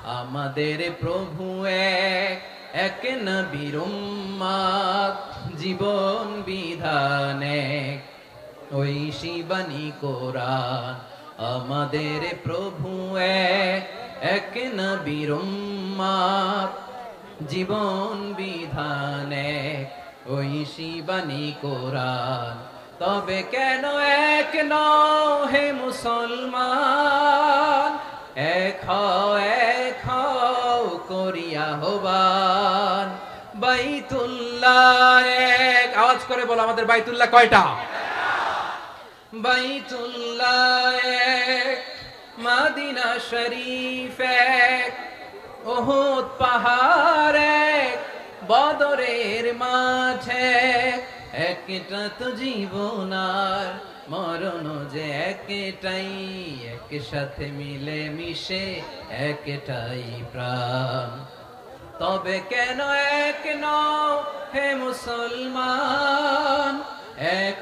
আমাদের প্রভু এক, এক নবীর উম্মত, জীবন বিধান এক, ঐশী বাণী কোরআন। আমাদের প্রভু এক, এক নবীর উম্মত, জীবন বিধান এক, ঐশী বাণী কোরআন। তবে কেন এক নও হে মুসলমান, এক হও করিয়া আহ্বান। বাইতুল্লাহ এক, আওয়াজ করে বলো আমাদের বাইতুল্লাহ কয়টা? বাইতুল্লাহ এক, মদিনা শরীফ এক, উহুদ পাহাড় এক, বদরের মাঠ এক। একটা তো জীবন আর মরণ যে একটাই, একসাথে মিলে মিশে একটাই প্রাণ। তবে কেন এক নও হে মুসলমান, এক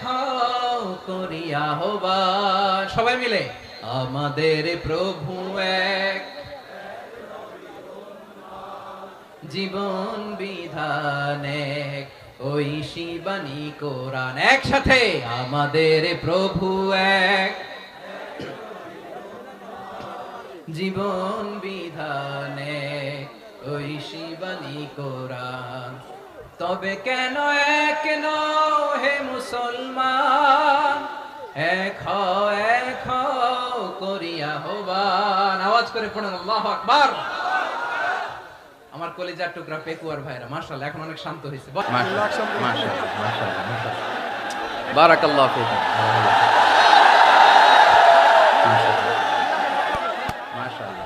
হও করিয়া আহ্বান। সবাই মিলে আমাদের প্রভু এক, জীবন বিধান এক, ঐশী বাণী কোরআন। একসাথে আমাদের প্রভু এক, জীবন বিধান এক, ঐশী বাণী কোরআন। তবে কেন এক নও হে মুসলমান, এক হও করিয়া আহ্বান। আওয়াজ করে পড়েন আল্লাহু আকবার। আমার কলিজার টুকরা পেকুয়ার ভাইরা মাশাআল্লাহ এখন অনেক শান্ত হয়েছে। মাশাআল্লাহ বারাকাল্লাহু ফিকুম। মাশাআল্লাহ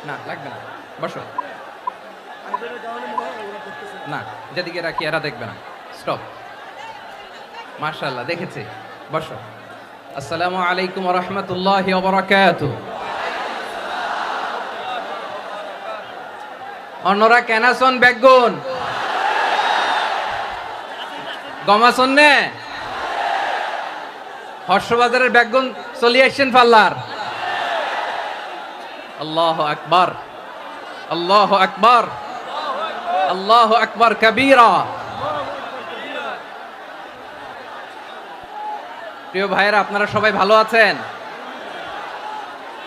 না লাগবে না, বসো না, যেদিকে রাখি এরা দেখবে না, স্টপ। মাশাআল্লাহ দেখেছি, বসো। আসসালামু আলাইকুম ওয়া রাহমাতুল্লাহি ওয়া বারাকাতুহু। অন্যরা কেনাসন বেগুন গমাসন নে হর্ষবাজারের বেগুন চলিয়ে আসছেন পাল্লার। আল্লাহু আকবার, আল্লাহু আকবার, আল্লাহু আকবার কবীরা। প্রিয় ভাইয়েরা, আপনারা সবাই ভালো আছেন?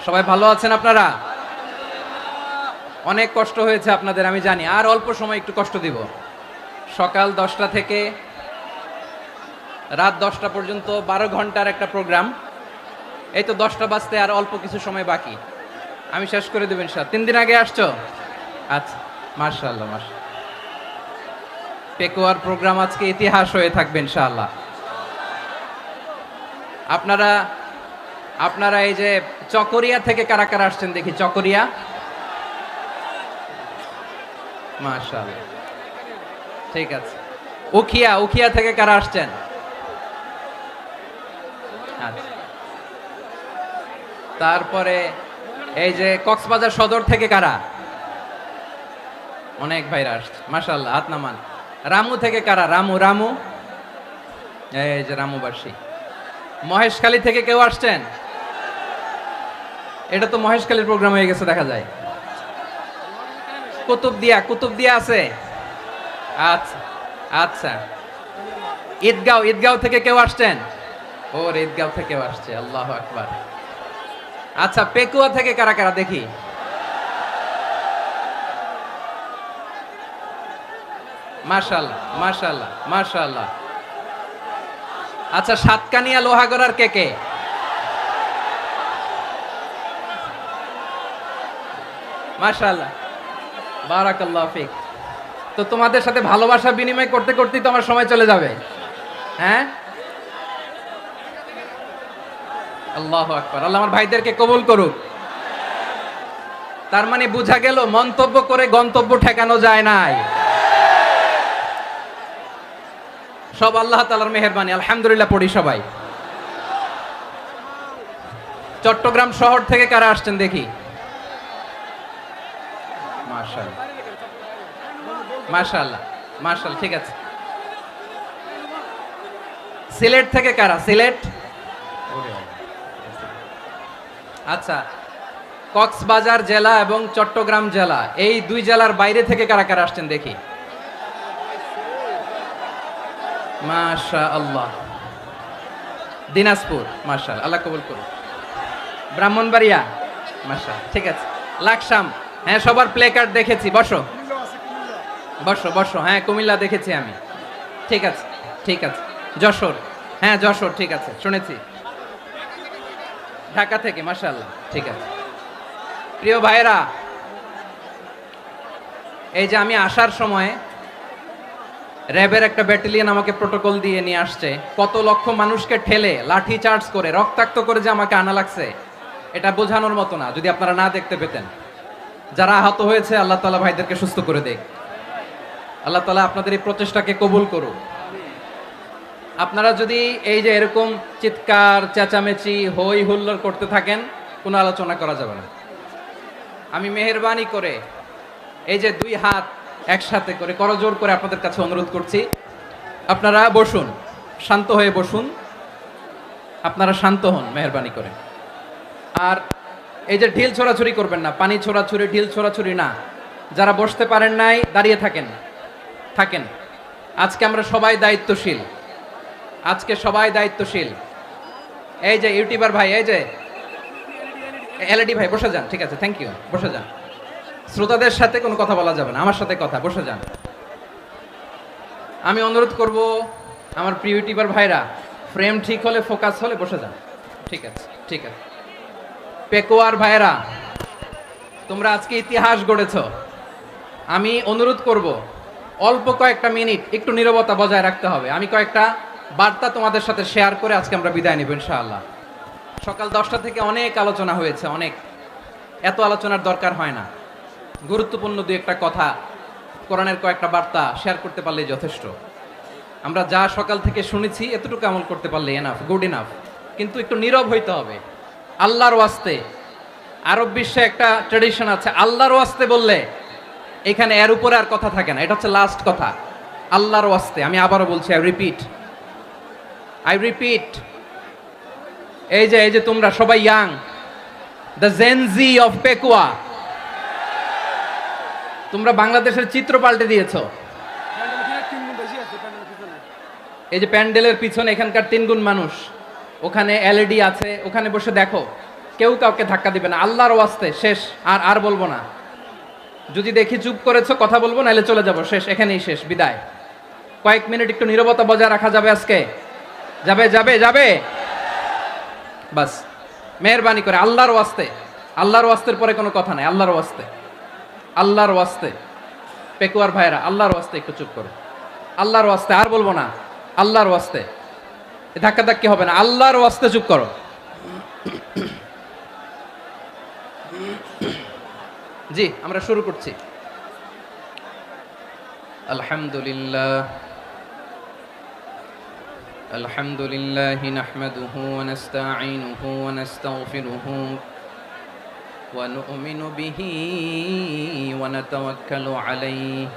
সবাই ভালো আছেন আপনারা? অনেক কষ্ট হয়েছে আপনাদের আমি জানি, আর অল্প সময় একটু কষ্ট দিব। সকাল 10টা থেকে রাত 10টা পর্যন্ত 12 ঘন্টার একটা প্রোগ্রাম। এই তো 10টা বাজতে আর অল্প কিছু সময় বাকি, আমি শেষ করে দেব ইনশাআল্লাহ। 3 দিন আগে আসছো? আচ্ছা, মাশাআল্লাহ মাশাআল্লাহ। পেকুয়ার প্রোগ্রাম আজকে ইতিহাস হয়ে থাকবে ইনশাআল্লাহ। আপনারা এই যে চকরিয়া থেকে কারা কারা আসছেন দেখি? চকরিয়া, মাশাআল্লাহ, ঠিক আছে। উখিয়া থেকে কারা আসছেন? আচ্ছা। তারপরে এই যে কক্সবাজার সদর থেকে কারা? অনেক ভাইরা আসছে, মাশাআল্লাহ, হাত নামান। রামু থেকে কারা? রামু, এই যে রামুবাসী। মহেশখালী থেকে কেউ আসছেন? এটা তো মহেশখালীর প্রোগ্রাম হয়ে গেছে দেখা যায়। কুতুবদিয়া আছে? আচ্ছা আচ্ছা। ঈদগাঁও থেকে কেউ আসছেন? ওর ঈদগাঁও থেকেও আসছে, আল্লাহু আকবার। আচ্ছা, পেকুয়া থেকে কারা কারা দেখি? মাশাআল্লাহ মাশাআল্লাহ মাশাআল্লাহ। আচ্ছা, সাতকানিয়া লোহাগড়ার কে? মাশাআল্লাহ বারাকাল্লাহু ফিক। তো তোমাদের সাথে ভালোবাসা বিনিময় করতে করতেই তো আমার সময় চলে যাবে। হ্যাঁ, আল্লাহু আকবার। আল্লাহ আমার ভাইদেরকে কবুল করুক। তার মানে বোঝা গেল মন্তব্য করে গন্তব্য ঠেকানো যায় নাই, সব আল্লাহ তাআলার মেহেরবানি। আলহামদুলিল্লাহ পড়ি সবাই। চট্টগ্রাম শহর থেকে কারা আসছেন দেখি? মাশাআল্লাহ মাশাআল্লাহ মাশাআল্লাহ, ঠিক আছে। সিলেট থেকে কারা? সিলেট, আচ্ছা। কক্সবাজার জেলা এবং চট্টগ্রাম জেলা, এই দুই জেলার বাইরে থেকে কারা কারা আসছেন দেখি। মাশাআল্লাহ। দিনাজপুর, মাশাআল্লাহ, আল্লাহ কবুল করুন। ব্রাহ্মণবাড়িয়া, মাশাআল্লাহ, ঠিক আছে। লাকসাম, হ্যাঁ সবার প্লে কার্ড দেখেছি, বসো বসো বসো। হ্যাঁ কুমিল্লা দেখেছি আমি, ঠিক আছে ঠিক আছে। যশোর, হ্যাঁ যশোর, ঠিক আছে, শুনেছি। ঢাকা থেকে, মাশাআল্লাহ, ঠিক আছে। প্রিয় ভাইরা, এই যে আমি আসার সময় র্যাবের একটা ব্যাটালিয়ন আমাকে প্রোটোকল দিয়ে নিয়ে আসছে, কত লক্ষ মানুষকে ঠেলে লাঠি চার্জ করে রক্তাক্ত করে যে আমাকে আনা লাগছে, এটা বোঝানোর মতো না যদি আপনারা না দেখতে পেতেন। যারা আহত হয়েছে আল্লাহ তাআলা ভাইদেরকে সুস্থ করে দেয়। আল্লাহ তাআলা আপনাদের এই প্রচেষ্টাকে কবুল করুক। আপনারা যদি এই যে এরকম চিৎকার চেঁচামেচি হই হুল্লোড় করতে থাকেন, কোনো আলোচনা করা যাবে না। আমি মেহেরবানি করে এই যে দুই হাত একসাথে করে করজোর করে আপনাদের কাছে অনুরোধ করছি, আপনারা বসুন, শান্ত হয়ে বসুন, আপনারা শান্ত হন মেহেরবানি করে। আর এই যে ঢিল ছোড়াছুরি করবেন না, পানি ছোড়াছুরি ঢিল ছোড়াছুরি না। যারা বসতে পারেন নাই দাঁড়িয়ে থাকেন থাকেন। আজকে আমরা সবাই দায়িত্বশীল, আজকে সবাই দায়িত্বশীল। এই যে ইউটিউবার ভাই, এই যে এলইডি ভাই, বসে যান, ঠিক আছে, থ্যাংক ইউ, বসে যান। শ্রোতাদের সাথে কোনো কথা বলা যাবে না, আমার সাথে কথা, বসে যান। আমি অনুরোধ করব আমার প্রিয় ইউটিউবার ভাইরা, ফ্রেম ঠিক হলে ফোকাস হলে বসে যান, ঠিক আছে ঠিক আছে। পেকোয়ার ভাইরা, তোমরা আজকে ইতিহাস গড়েছ। আমি অনুরোধ করব অল্প কয়েকটা মিনিট একটু নীরবতা বজায় রাখতে হবে। আমি কয়েকটা বার্তা তোমাদের সাথে শেয়ার করে আজকে আমরা বিদায় নিব ইনশাআল্লাহ। সকাল 10টা থেকে অনেক আলোচনা হয়েছে, অনেক, এত আলোচনার দরকার হয় না। গুরুত্বপূর্ণ দুই একটা কথা, কোরআনের কয়েকটা বার্তা শেয়ার করতে পারলেই যথেষ্ট। আমরা যা সকাল থেকে শুনেছি এতটুকু আমল করতে পারলে এনাফ, গুড ইনাফ। কিন্তু একটু নীরব হইতে হবে আল্লাহর ওয়াস্তে। আরব বিশ্বে একটা ট্রেডিশন আছে, আল্লাহর ওয়াস্তে বললে এখানে এর উপরে আর কথা থাকে না, এটা হচ্ছে লাস্ট কথা। আল্লাহর ওয়াস্তে, আমি আবারও বলছি, আই রিপিট। এই যে তোমরা সবাই young, the Gen Z of Pekua, তোমরা বাংলাদেশের চিত্র পাল্টে দিয়েছো। এই যে প্যান্ডেলের পিছনে এখানকার 3 গুণ মানুষ, ওখানে এলইডি আছে, ওখানে বসে দেখো, কেউ কাউকে ধাক্কা দিবে না। আল্লাহর ওয়াস্তে, শেষ, আর বলবো না। যদি দেখি চুপ করেছো, কথা বলবো, নাহলে চলে যাবো, শেষ, এখানেই শেষ, বিদায়। কয়েক মিনিট একটু নীরবতা বজায় রাখা যাবে আজকে? যাবে যাবে যাবে, বাস মেহেরবানি করে আল্লাহর ওয়াস্তে। আল্লাহর ওয়াস্তের পরে কোনো কথা নাই, আল্লাহর ওয়াস্তে, আল্লাহর ওয়াস্তে। পেকুয়ার ভাইরা, আল্লাহর ওয়াস্তে একটু চুপ করো, আল্লাহর ওয়াস্তে, আর বলবো না, আল্লাহর ওয়াস্তে। ধাক্কা ধাক্কি হবে না, আল্লাহর ওয়াস্তে চুপ করো। জি, আমরা শুরু করছি। আলহামদুলিল্লাহ আলহামদুলিল্লাহি নাহমাদুহু ওয়া নাস্তাঈনুহু ওয়া নাস্তাগফিরুহু ওয়া নু'মিনু বিহি ওয়া নাতাওয়াক্কালু আলাইহি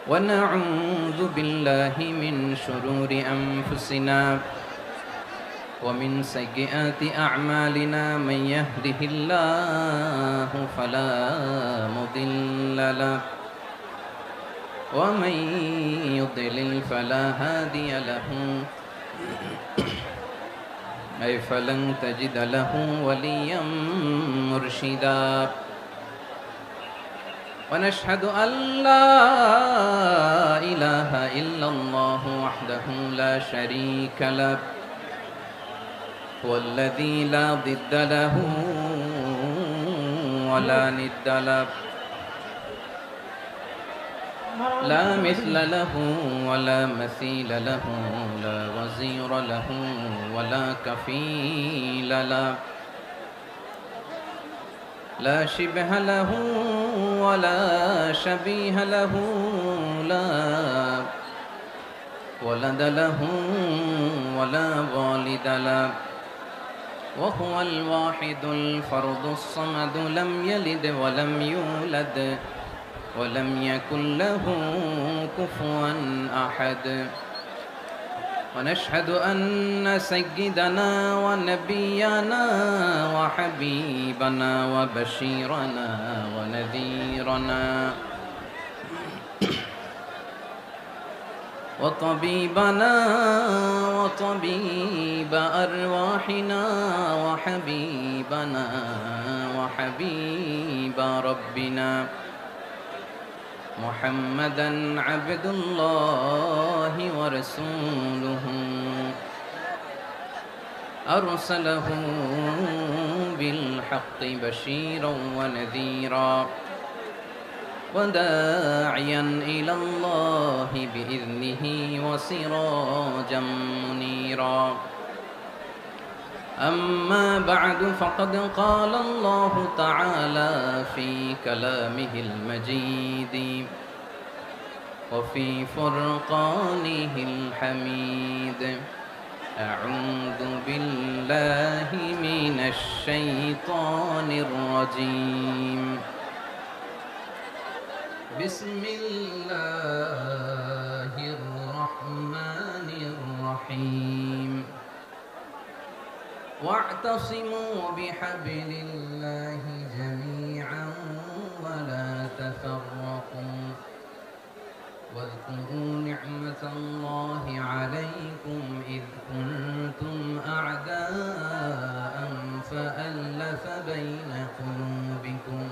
ওয়া না'উযু বিল্লাহি মিন শুরুরি আনফুসিনা ومن سيئات أعمالنا من يهده الله فلا مضل له ومن يضلل فلا هادي له أي فلن تجد له وليا مرشدا ونشهد أن لا إله إلا الله وحده لا شريك له والذي لا ضد له ولا ند له لا مثل له ولا مثيل له لا وزير له ولا كفيل له لا شبه له ولا شبيه له لا ولد له ولا والد له وهو الواحد الفرد الصمد لم يلد ولم يولد ولم يكن له كفوا أحد ونشهد أن سيدنا ونبينا وحبيبنا وبشيرنا ونذيرنا وطبيبنا وطبيب أرواحنا وحبيبنا وحبيب ربنا محمدا عبد الله ورسوله أرسله بالحق بشيرا ونذيرا وداعيا إلى الله بإذنه وسراجا منيرا أما بعد فقد قال الله تعالى في كلامه المجيد وفي فرقانه الحميد أعوذ بالله من الشيطان الرجيم بسم الله الرحمن الرحيم واعتصموا بحبل الله جميعا ولا تفرقوا واذكروا نعمة الله عليكم إذ كنتم أعداء فألف بين قلوبكم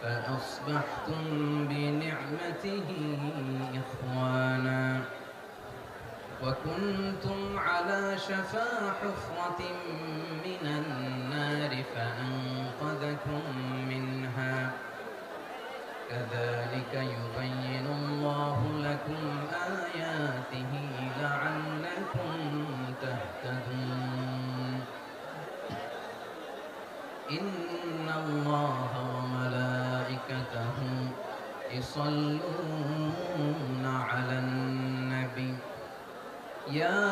فأصبحتم بنعمته إخوانا وكنتم على شفا حفرة من النار فأنقذكم منها كذلك يبين الله لكم آياته لعلكم تهتدون إن الله وملائكته يصلون على النبي يا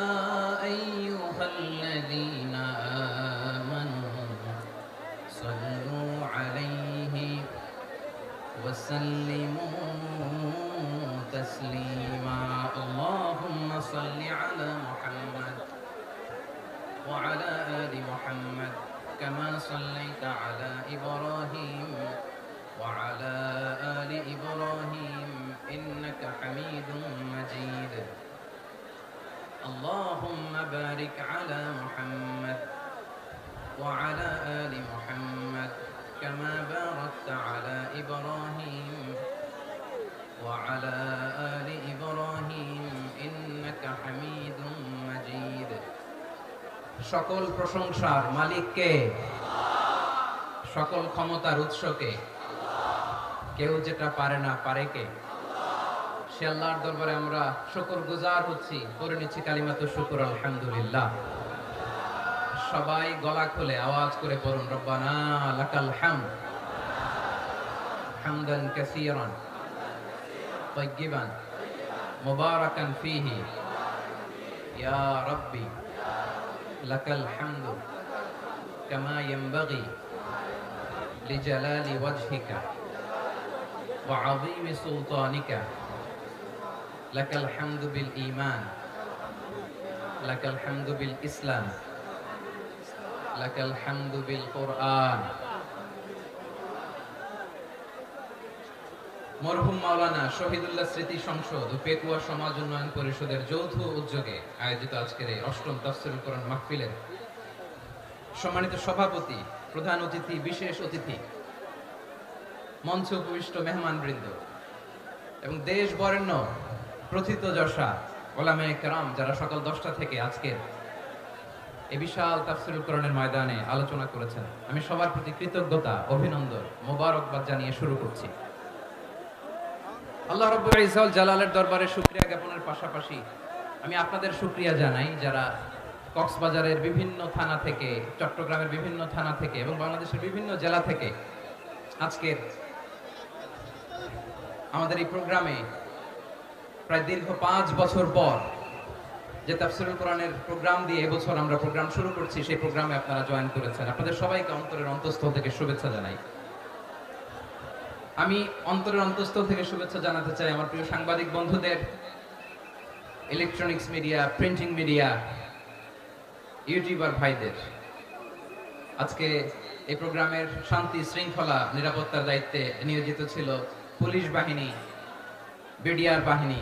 أيها الذين آمنوا صلوا عليه وسلموا تسليما اللهم صل على محمد وعلى آل محمد كما صليت على إبراهيم وعلى آل إبراهيم إنك حميد مجيد اللهم بارك على محمد وعلى آل محمد كما باركت على إبراهيم وعلى آل إبراهيم إنك حميد مجيد সকল প্রশংসার মালিক কে সকল ক্ষমতার উৎস কে কেউ যেটা পারে না পারে কে সে আল্লাহর দরবারে আমরা শুকরগুজার হচ্ছি করে নিচ্ছি কালিমাতু শুকর আলহামদুলিল্লাহ সবাই গলা খুলে আওয়াজ করে পড়ুন রব্বানা লাকাল হামদ হামদান কাসীরান তাইয়িবান মুবারাকান ফীহি ইয়া রাব্বি লাকাল হামদু কামা ইয়ানবাগি লিজালালি ওয়াজহিকা ওয়া আযীমি সুলতানিকা লাকাল হামদু বিল ঈমান লাকাল হামদু বিল ইসলাম লাকাল হামদু বিল কুরআন মরহুম মাওলানা শহীদুল্লাহ স্মৃতি সংসদ ও পেকুয়া সমাজ উন্নয়ন পরিষদের যৌথ উদ্যোগে আয়োজিত আজকের এই অষ্টম তাফসীরুল কোরআন মাহফিলের সম্মানিত সভাপতি প্রধান অতিথি বিশেষ অতিথি মঞ্চে উপবিষ্ট মেহমানবৃন্দ এবং দেশ বরেণ্য প্রথিতযশা ওলামায়ে কেরাম যারা সকাল 10টা থেকে আজকের এই বিশাল তাফসীরুল কোরআনের ময়দানে আলোচনা করেছেন আমি সবার প্রতি কৃতজ্ঞতা অভিনন্দন মোবারকবাদ জানিয়ে শুরু করছি আল্লাহ রাব্বুল ইজ্জত জালালের দরবারে শুকরিয়া জ্ঞাপনের পাশাপাশি আমি আপনাদের শুকরিয়া জানাই যারা কক্সবাজারের বিভিন্ন থানা থেকে চট্টগ্রামের বিভিন্ন থানা থেকে এবং বাংলাদেশের বিভিন্ন জেলা থেকে আজকের আমাদের এই প্রোগ্রামে প্রায় দীর্ঘ 5 বছর পর যে তাফসীরুল কোরআনের প্রোগ্রাম দিয়ে এবছর আমরা প্রোগ্রাম শুরু করছি সেই প্রোগ্রামে আপনারা জয়েন করেছেন আপনাদের সবাইকে অন্তরের অন্তঃস্থল থেকে শুভেচ্ছা জানাই আমি অন্তরের অন্তঃস্থল থেকে শুভেচ্ছা জানাতে চাই আমার প্রিয় সাংবাদিক বন্ধুদের electronics media, printing media, YouTuber ভাইদের, আজকে এই প্রোগ্রামের শান্তি শৃঙ্খলা নিরাপত্তার দায়িত্বে নিয়োজিত ছিল পুলিশ বাহিনী, বিডিআর বাহিনী,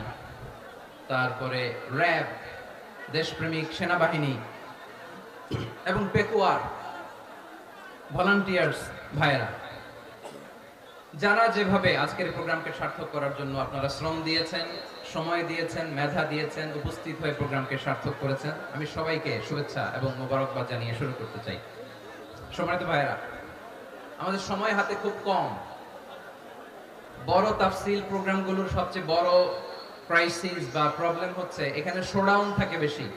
তারপরে র্যাব, দেশপ্রেমিক সেনাবাহিনী এবং পেকুয়ার ভলান্টিয়ার্স ভাইয়েরা, যারা যেভাবে আজকের প্রোগ্রামকে সার্থক করার জন্য আপনারা শ্রম দিয়েছেন, সময় দিয়েছেন, মেধা দিয়েছেন, উপস্থিত হয়ে প্রোগ্রামকে সার্থক করেছেন, আমি সবাইকে শুভেচ্ছা এবং মোবারকবাদ জানিয়ে শুরু করতে চাই। সম্মানিত ভাইয়েরা, আমাদের সময় হাতে খুব কম। বড় তাফসিল প্রোগ্রামগুলোর সবচেয়ে বড় ক্রাইসিস বা প্রবলেম হচ্ছে এখানে শোডাউন থাকে বেশি,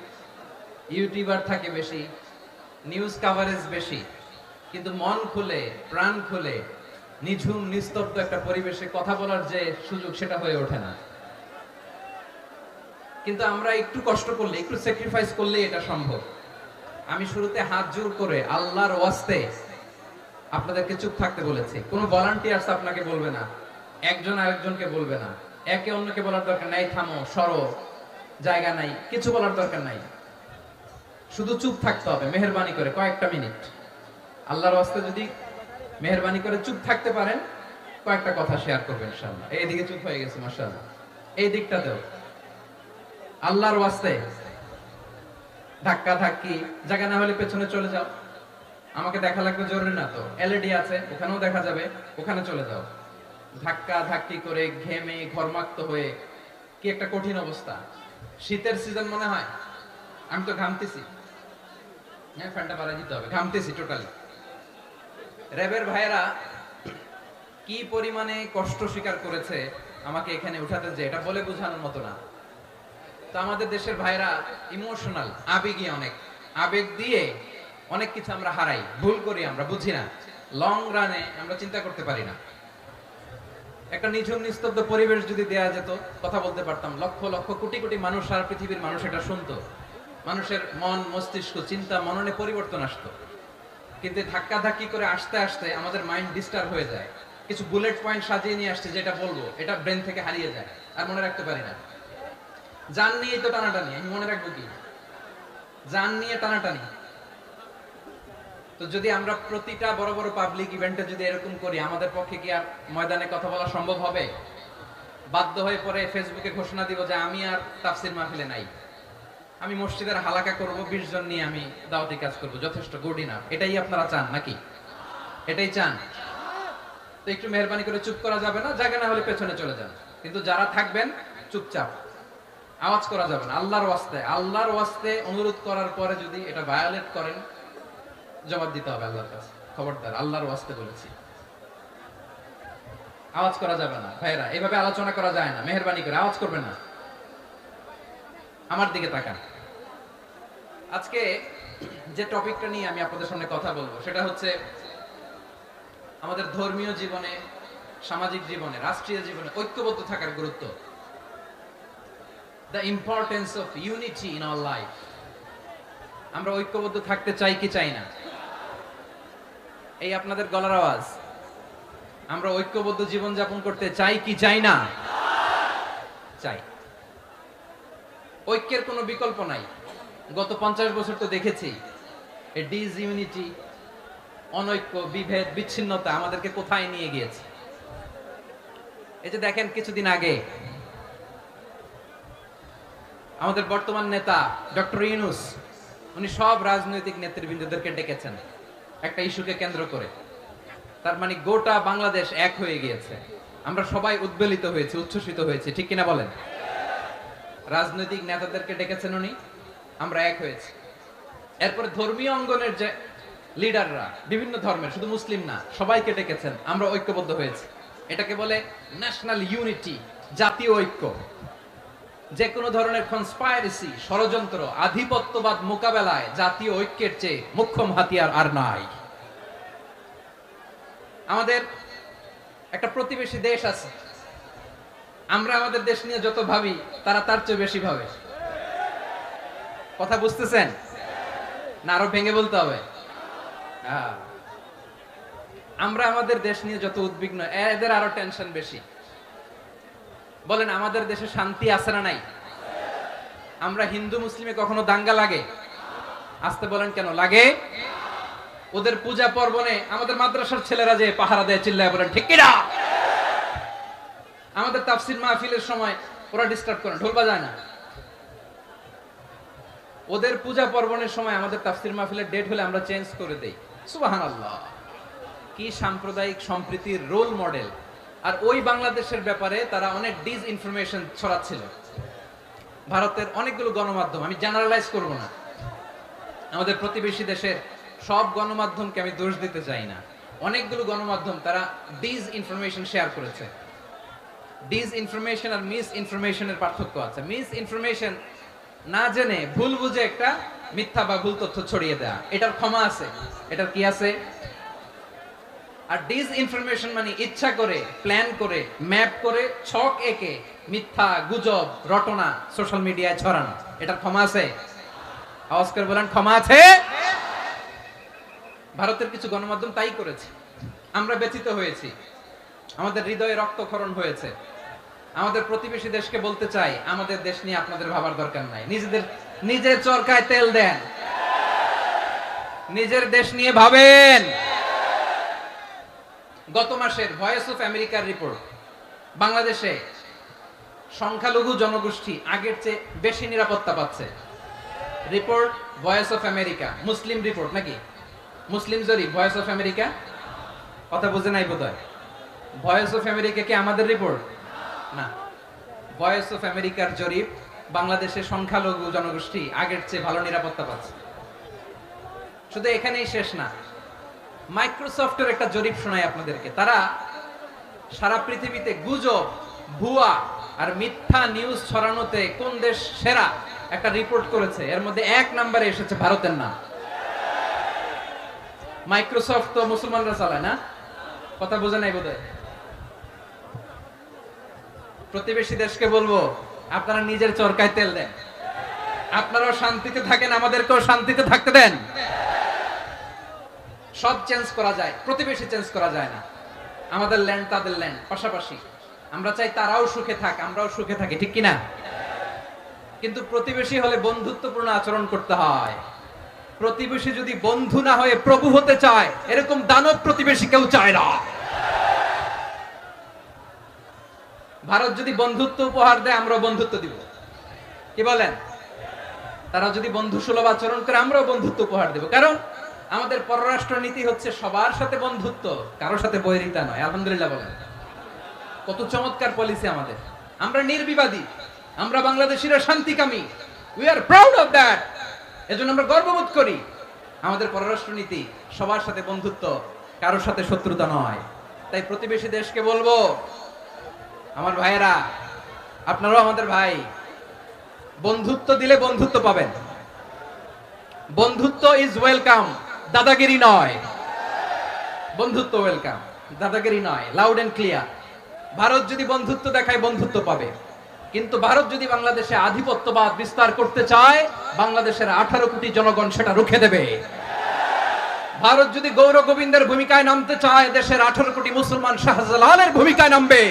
ইউটিউবার থাকে বেশি, নিউজ কাভারেজ বেশি, কিন্তু মন খুলে, প্রাণ খুলে, নিঝুম নিস্তব্ধ একটা পরিবেশে কথা বলার যে সুযোগ, সেটা হয়ে ওঠে না। কিন্তু আমরা একটু কষ্ট করলে, একটু স্যাক্রিফাইস করলে এটা সম্ভব। আমি শুরুতে হাত জোর করে আল্লাহর ওয়াস্তে আপনাদেরকে চুপ থাকতে বলেছি। কোনো ভলান্টিয়ার্স আপনাকে বলবে না, একজন আরেকজনকে বলবে না, একে অন্যকে বলার দরকার নাই, থামো, সরো, জায়গা নাই, কিছু বলার দরকার নাই। শুধু চুপ থাকতে হবে মেহেরবানি করে কয়েকটা মিনিট। আল্লাহর ওয়াস্তে যদি মেহেরবানি করে চুপ থাকতে পারেন, কয়েকটা কথা শেয়ার করবেন ইনশাআল্লাহ। এইদিকে চুপ হয়ে গেছে মাশাআল্লাহ, এই দিকটাতেও আল্লাহর ওয়াস্তে ধাক্কা ধাক্কি জায়গা না হলে পেছনে চলে যাও। আমাকে দেখা লাগবে জরুরি না তো, এলইডি আছে, ওখানেও দেখা যাবে, ওখানে চলে যাও। ধাক্কা ধাক্কি করে ঘেমে ঘরমাক্ত হয়ে কি একটা কঠিন অবস্থা। শীতের সিজন মনে হয়, আমি তো ঘামতেছি, হ্যাঁ ফ্যানটা বাড়াই দিতে হবে, ঘামতেছি টোটালি। র্যাবের ভাইয়েরা কি পরিমাণে কষ্ট স্বীকার করেছে আমাকে এখানে উঠাতে, যে এটা বলে বোঝানোর মতো না। তো আমাদের দেশের ভাইরা ইমোশনাল, আবেগী, অনেক আবেগ দিয়ে অনেক কিছু আমরা হারাই, ভুল করি, আমরা বুঝি না, লং রানে আমরা চিন্তা করতে পারি না। একটা নিঝুম নিস্তব্ধ পরিবেশ যদি দেয়া যেত, কথা বলতে পারতাম, লক্ষ লক্ষ কোটি কোটি মানুষ, সারা পৃথিবীর মানুষ এটা শুনতো, মানুষের মন, মস্তিষ্ক, চিন্তা, মননে পরিবর্তন আসতো। কিন্তু ধাক্কা ধাক্কি করে আসতে আসতে আমাদের মাইন্ড ডিস্টার্ব হয়ে যায়। কিছু বুলেট পয়েন্ট সাজিয়ে নিয়ে আসছে, যেটা বলবো এটা ব্রেন থেকে হারিয়ে যায়, আর মনে রাখতে পারি না। জান নিয়ে তো টানাটানি, আমি মনে রাখবো কি? জান নিয়ে টানাটানি। তো যদি আমরা প্রতিটা বড় বড় পাবলিক ইভেন্টে যদি এরকম করি, আমাদের পক্ষে কি আর ময়দানে কথা বলা সম্ভব হবে? বাধ্য হয়ে পরে ফেসবুকে ঘোষণা দিব যে আমি আর তাফসির মাহফিলে নাই, আমি মসজিদের হালাকা করব, 20 জন নিয়ে আমি দাওয়াতি কাজ করব, যথেষ্ট, গুড ইনাফ। এটাই আপনারা চান নাকি? এটাই চান? তো একটু মেহেরবানি করে চুপ করা যাবে না? জায়গা না হলে পেছনে চলে যান, কিন্তু যারা থাকবেন চুপচাপ, আওয়াজ করা যাবে না। আল্লাহর ওয়াস্তে, আল্লাহর ওয়াস্তে অনুরোধ করার পরে যদি এটা ভায়োলেট করেন, জবাব দিতে হবে আল্লাহর কাছে। খবরদার, আল্লাহর ওয়াস্তে বলেছি, আওয়াজ করা যাবে না। ভাইরা, এইভাবে আলোচনা করা যায় না, মেহেরবানি করে আওয়াজ করবে না। আমার দিকে তাকান। আজকে যে টপিকটা নিয়ে আমি আপনাদের সামনে কথা বলবো, সেটা হচ্ছে আমাদের ধর্মীয় জীবনে, সামাজিক জীবনে, রাষ্ট্রীয় জীবনে ঐক্যবদ্ধ থাকার গুরুত্ব। The importance of unity in our life. আমরা ঐক্যবদ্ধ থাকতে চাই কি চাই না? এই আপনাদের গলার আওয়াজ। আমরা ঐক্যবদ্ধ জীবন যাপন করতে চাই কি চাই না? চাই। ঐক্যের কোনো বিকল্প নাই। গত 50 বছর তো দেখেছি এই ডিসইউনিটি, অনৈক্য, বিভেদ, বিচ্ছিন্নতা আমাদেরকে কোথায় নিয়ে গিয়েছে। এই যে দেখেন, কিছুদিন আগে আমাদের বর্তমান নেতা ডক্টর ইউনূস, উনি সব রাজনৈতিক নেতৃবৃন্দদেরকে ডেকেছেন একটা ইস্যুকে কেন্দ্র করে। তার মানে গোটা বাংলাদেশ এক হয়ে গিয়েছে। আমরা সবাই উদ্বেলিত হয়েছি, উচ্ছ্বসিত হয়েছি, ঠিক কিনা বলেন? রাজনৈতিক নেতাদেরকে ডেকেছেন উনি, আমরা এক হয়েছি। এরপরে ধর্মীয় অঙ্গনের যে লিডাররা, বিভিন্ন ধর্মের, শুধু মুসলিম না, সবাইকে ডেকেছেন, আমরা ঐক্যবদ্ধ হয়েছি। এটাকে বলে ন্যাশনাল ইউনিটি, জাতীয় ঐক্য। যে কোনো ধরনের কনস্পাইরেসি, ষড়যন্ত্র, আধিপত্যবাদ মোকাবেলায় জাতীয় ঐক্যের চেয়ে মোক্ষম হাতিয়ার আর নাই। আমাদের একটা প্রতিবেশী দেশ আছে, আমরা আমাদের দেশ নিয়ে যত ভাবি, তারা তার চেয়ে বেশি ভাবে। কথা বুঝতেছেন না? আরো ভেঙে বলতে হবে। আমরা আমাদের দেশ নিয়ে যত উদ্বিগ্ন, এদের আরো টেনশন বেশি। বলেন, আমাদের দেশে শান্তি আছে না নাই? আমরা হিন্দু মুসলিমে কখনো দাঙ্গা লাগে? আসতে বলেন কেন লাগে? ওদের পূজা পার্বণে আমাদের মাদ্রাসার ছেলেরা যে পাহারা দেয়, চিল্লায় বলেন ঠিক কিনা? আমাদের তাফসীর মাহফিলের সময় ওরা ডিস্টার্ব করে, ঢোল বাজায় না। ওদের পূজা পার্বণের সময় আমাদের তাফসীর মাহফিলের ডেট হলে আমরা চেঞ্জ করে দেই। সুবহানাল্লাহ, কি সাম্প্রদায়িক সম্প্রীতির রোল মডেল। আর ওই বাংলাদেশের ব্যাপারে তারা অনেক ডিসইনফরমেশন ছড়াচ্ছিল। ভারতের অনেকগুলো গণমাধ্যম, আমি জেনারেলাইজ করব না, আমাদের প্রতিবেশী দেশের সব গণমাধ্যমকে আমি দোষ দিতে চাই না, অনেকগুলো গণমাধ্যম তারা ডিসইনফরমেশন শেয়ার করেছে। ডিসইনফরমেশন আর মিস ইনফরমেশনের পার্থক্য আছে। মিস ইনফরমেশন না জেনে ভুল বুঝে একটা মিথ্যা বা ভুল তথ্য ছড়িয়ে দেয়া, এটার ক্ষমা আছে, এটার কি আছে। আর ডিসইনফরমেশন মানে ইচ্ছা করে, প্ল্যান করে, ম্যাপ করে, ছক এঁকে মিথ্যা, গুজব, রটনা সোশ্যাল মিডিয়ায় ছড়ানো, এটার ক্ষমা আছে? আওয়াজ করে বলেন ক্ষমা আছে? ভারতের কিছু গণমাধ্যম তাই করেছে। আমরা ব্যথিত হয়েছি, আমাদের হৃদয়ে রক্তক্ষরণ হয়েছে। আমাদের প্রতিবেশী দেশকে বলতে চাই, আমাদের দেশ নিয়ে আপনাদের ভাবার দরকার নাই, নিজের চরকায় তেল দেন, নিজের দেশ নিয়ে ভাবেন। গত মাসের ভয়েস অফ আমেরিকার রিপোর্ট, বাংলাদেশে সংখ্যালঘু জনগোষ্ঠী আগের চেয়ে বেশি নিরাপত্তা পাচ্ছে। Report voice of America, Muslim report নাকি? মুসলিম জরিপ, ভয়েস অফ আমেরিকা। কথা বুঝে নাই বোধহয়। ভয়েস অফ আমেরিকা কি আমাদের রিপোর্ট না? ভয়েস অফ আমেরিকার জরিপ, বাংলাদেশের সংখ্যালঘু জনগোষ্ঠী আগের চেয়ে ভালো নিরাপত্তা পাচ্ছে। শুধু এখানেই শেষ না, মাইক্রোসফটের একটা জরিপ শোনাই আপনাদেরকে। তারা সারা পৃথিবীতে গুজব, ভুয়া আর মিথ্যা নিউজ ছড়ানোতে কোন দেশ সেরা একটা রিপোর্ট করেছে। এর মধ্যে 1 নম্বরে এসেছে ভারতের নাম। মাইক্রোসফট তো মুসলমানরা চালায় না? কথা বোঝে নাই বোধহয়। প্রতিবেশী দেশকে বলবো, আপনারা নিজের চরকায় তেল দেন, আপনারাও শান্তিতে থাকেন, আমাদেরকেও শান্তিতে থাকতে দেন। সব চেঞ্জ করা যায়, প্রতিবেশী চেঞ্জ করা যায় না। আমাদের ল্যান্ড তাদের ল্যান্ড, পাশাপাশি। আমরা চাই তারাও সুখে থাক, আমরাও সুখে থাকি, ঠিক কিনা? কিন্তু প্রতিবেশী হলে বন্ধুত্বপূর্ণ আচরণ করতে হয়। প্রতিবেশী যদি বন্ধু না হয়ে প্রভু হতে চায়, এরকম দানব প্রতিবেশী কেউ চায় না। ভারত যদি বন্ধুত্ব উপহার দেয়, আমরাও বন্ধুত্ব দিব, কি বলেন? তারা যদি বন্ধু সুলভ আচরণ করে, আমরাও বন্ধুত্ব উপহার দেব। কারণ আমাদের পররাষ্ট্র নীতি হচ্ছে সবার সাথে বন্ধুত্ব, কারোর সাথে বৈরিতা নয়। আলহামদুলিল্লাহ বলেন, কত চমৎকার পলিসি আমাদের। আমরা নির্বিবাদী, আমরা বাংলাদেশিরা শান্তিকামী, we are proud of that. এজন্য আমরা গর্ববোধ করি। আমাদের পররাষ্ট্র নীতি সবার সাথে বন্ধুত্ব, কারোর সাথে শত্রুতা নয়। তাই প্রতিবেশী দেশকে বলবো, আমার ভাইয়েরা, আপনারাও আমাদের ভাই, বন্ধুত্ব দিলে বন্ধুত্ব পাবেন। বন্ধুত্ব ইজ ওয়েলকাম, দাদাগিরি নয়। বন্ধুত্ব ওয়েলকাম, দাদাগিরি নয়, লাউড এন্ড ক্লিয়ার। ভারত যদি বন্ধুত্ব দেখায়, বন্ধুত্ব পাবে। কিন্তু ভারত যদি বাংলাদেশে আধিপত্যবাদ বিস্তার করতে চায়, বাংলাদেশের 18 কোটি জনগণ সেটা রুখে দেবে। ভারত যদি গৌর গোবিন্দের ভূমিকায় নামতে চায়, দেশের 18 কোটি মুসলমান শাহজালালের ভূমিকায় নামবে।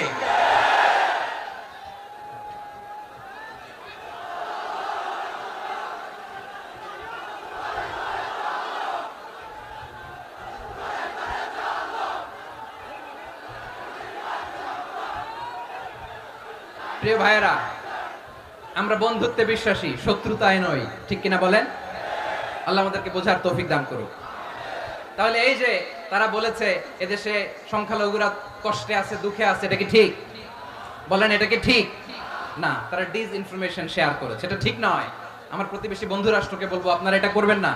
প্রিয় ভাইয়েরা, আমরা বন্ধুত্বে বিশ্বাসী, শত্রুতায় নই, ঠিক কিনা বলেন? আল্লাহ আমাদেরকে বোঝার তৌফিক দান করুক। তাহলে এই যে তারা বলেছে এদেশে সংখ্যালঘুরা কষ্টে আছে, দুঃখে আছে, এটা কি ঠিক? বলেন, এটা কি ঠিক? না, তারা ডিসইনফরমেশন শেয়ার করেছে, এটা ঠিক নয়। আমার প্রতিবেশী বন্ধু রাষ্ট্রকে বলবো, আপনারা এটা করবেন না,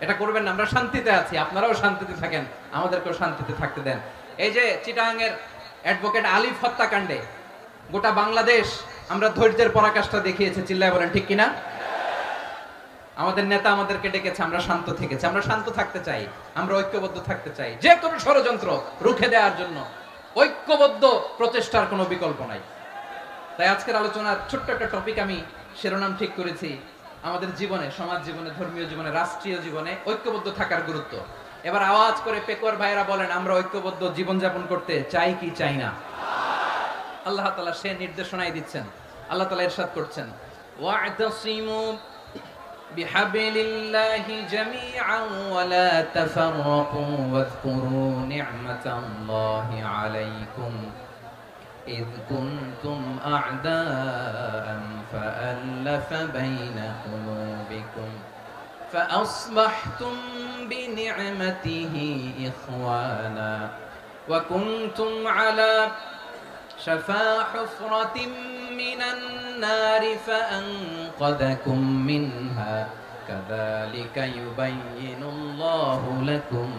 এটা করবেন না। আমরা শান্তিতে আছি, আপনারাও শান্তিতে থাকেন, আমাদেরকেও শান্তিতে থাকতে দেন। এই যে চিটাগাংয়ের অ্যাডভোকেট আলিফ হত্যাকাণ্ডে গোটা বাংলাদেশ আমরা ধৈর্যের পরাকাষ্ঠা দেখিয়েছে, চিল্লায় বলেন ঠিক কিনা? আমাদের নেতা আমাদেরকে ডেকেছে, আমরা শান্ত থেকেছি। আমরা শান্ত থাকতে চাই, আমরা ঐক্যবদ্ধ থাকতে চাই। যে কোনো ষড়যন্ত্র রুখে দেওয়ার জন্য ঐক্যবদ্ধ প্রচেষ্টার কোনো বিকল্প নাই। তাই আজকের আলোচনার ছোট্ট একটা টপিক আমি শিরোনাম ঠিক করেছি, আমাদের জীবনে, সমাজ জীবনে, ধর্মীয় জীবনে, রাষ্ট্রীয় জীবনে ঐক্যবদ্ধ থাকার গুরুত্ব। এবার আওয়াজ করে পেকুয়ার ভাইরা বলেন, আমরা ঐক্যবদ্ধ জীবনযাপন করতে চাই কি চাই না? আল্লাহ তাআলা সে নির্দেশনাই দিচ্ছেন। আল্লাহ তাআলা ইরশাদ করছেন, واعتصموا بحبل الله جميعا ولا تفرقوا واذكروا نعمة الله عليكم إذ كنتم أعداء فألف بين قلوبكم فأصبحتم بنعمته إخوانا وكنتم على شفا حفرة من النار فأنقذكم منها كذلك يبين الله لكم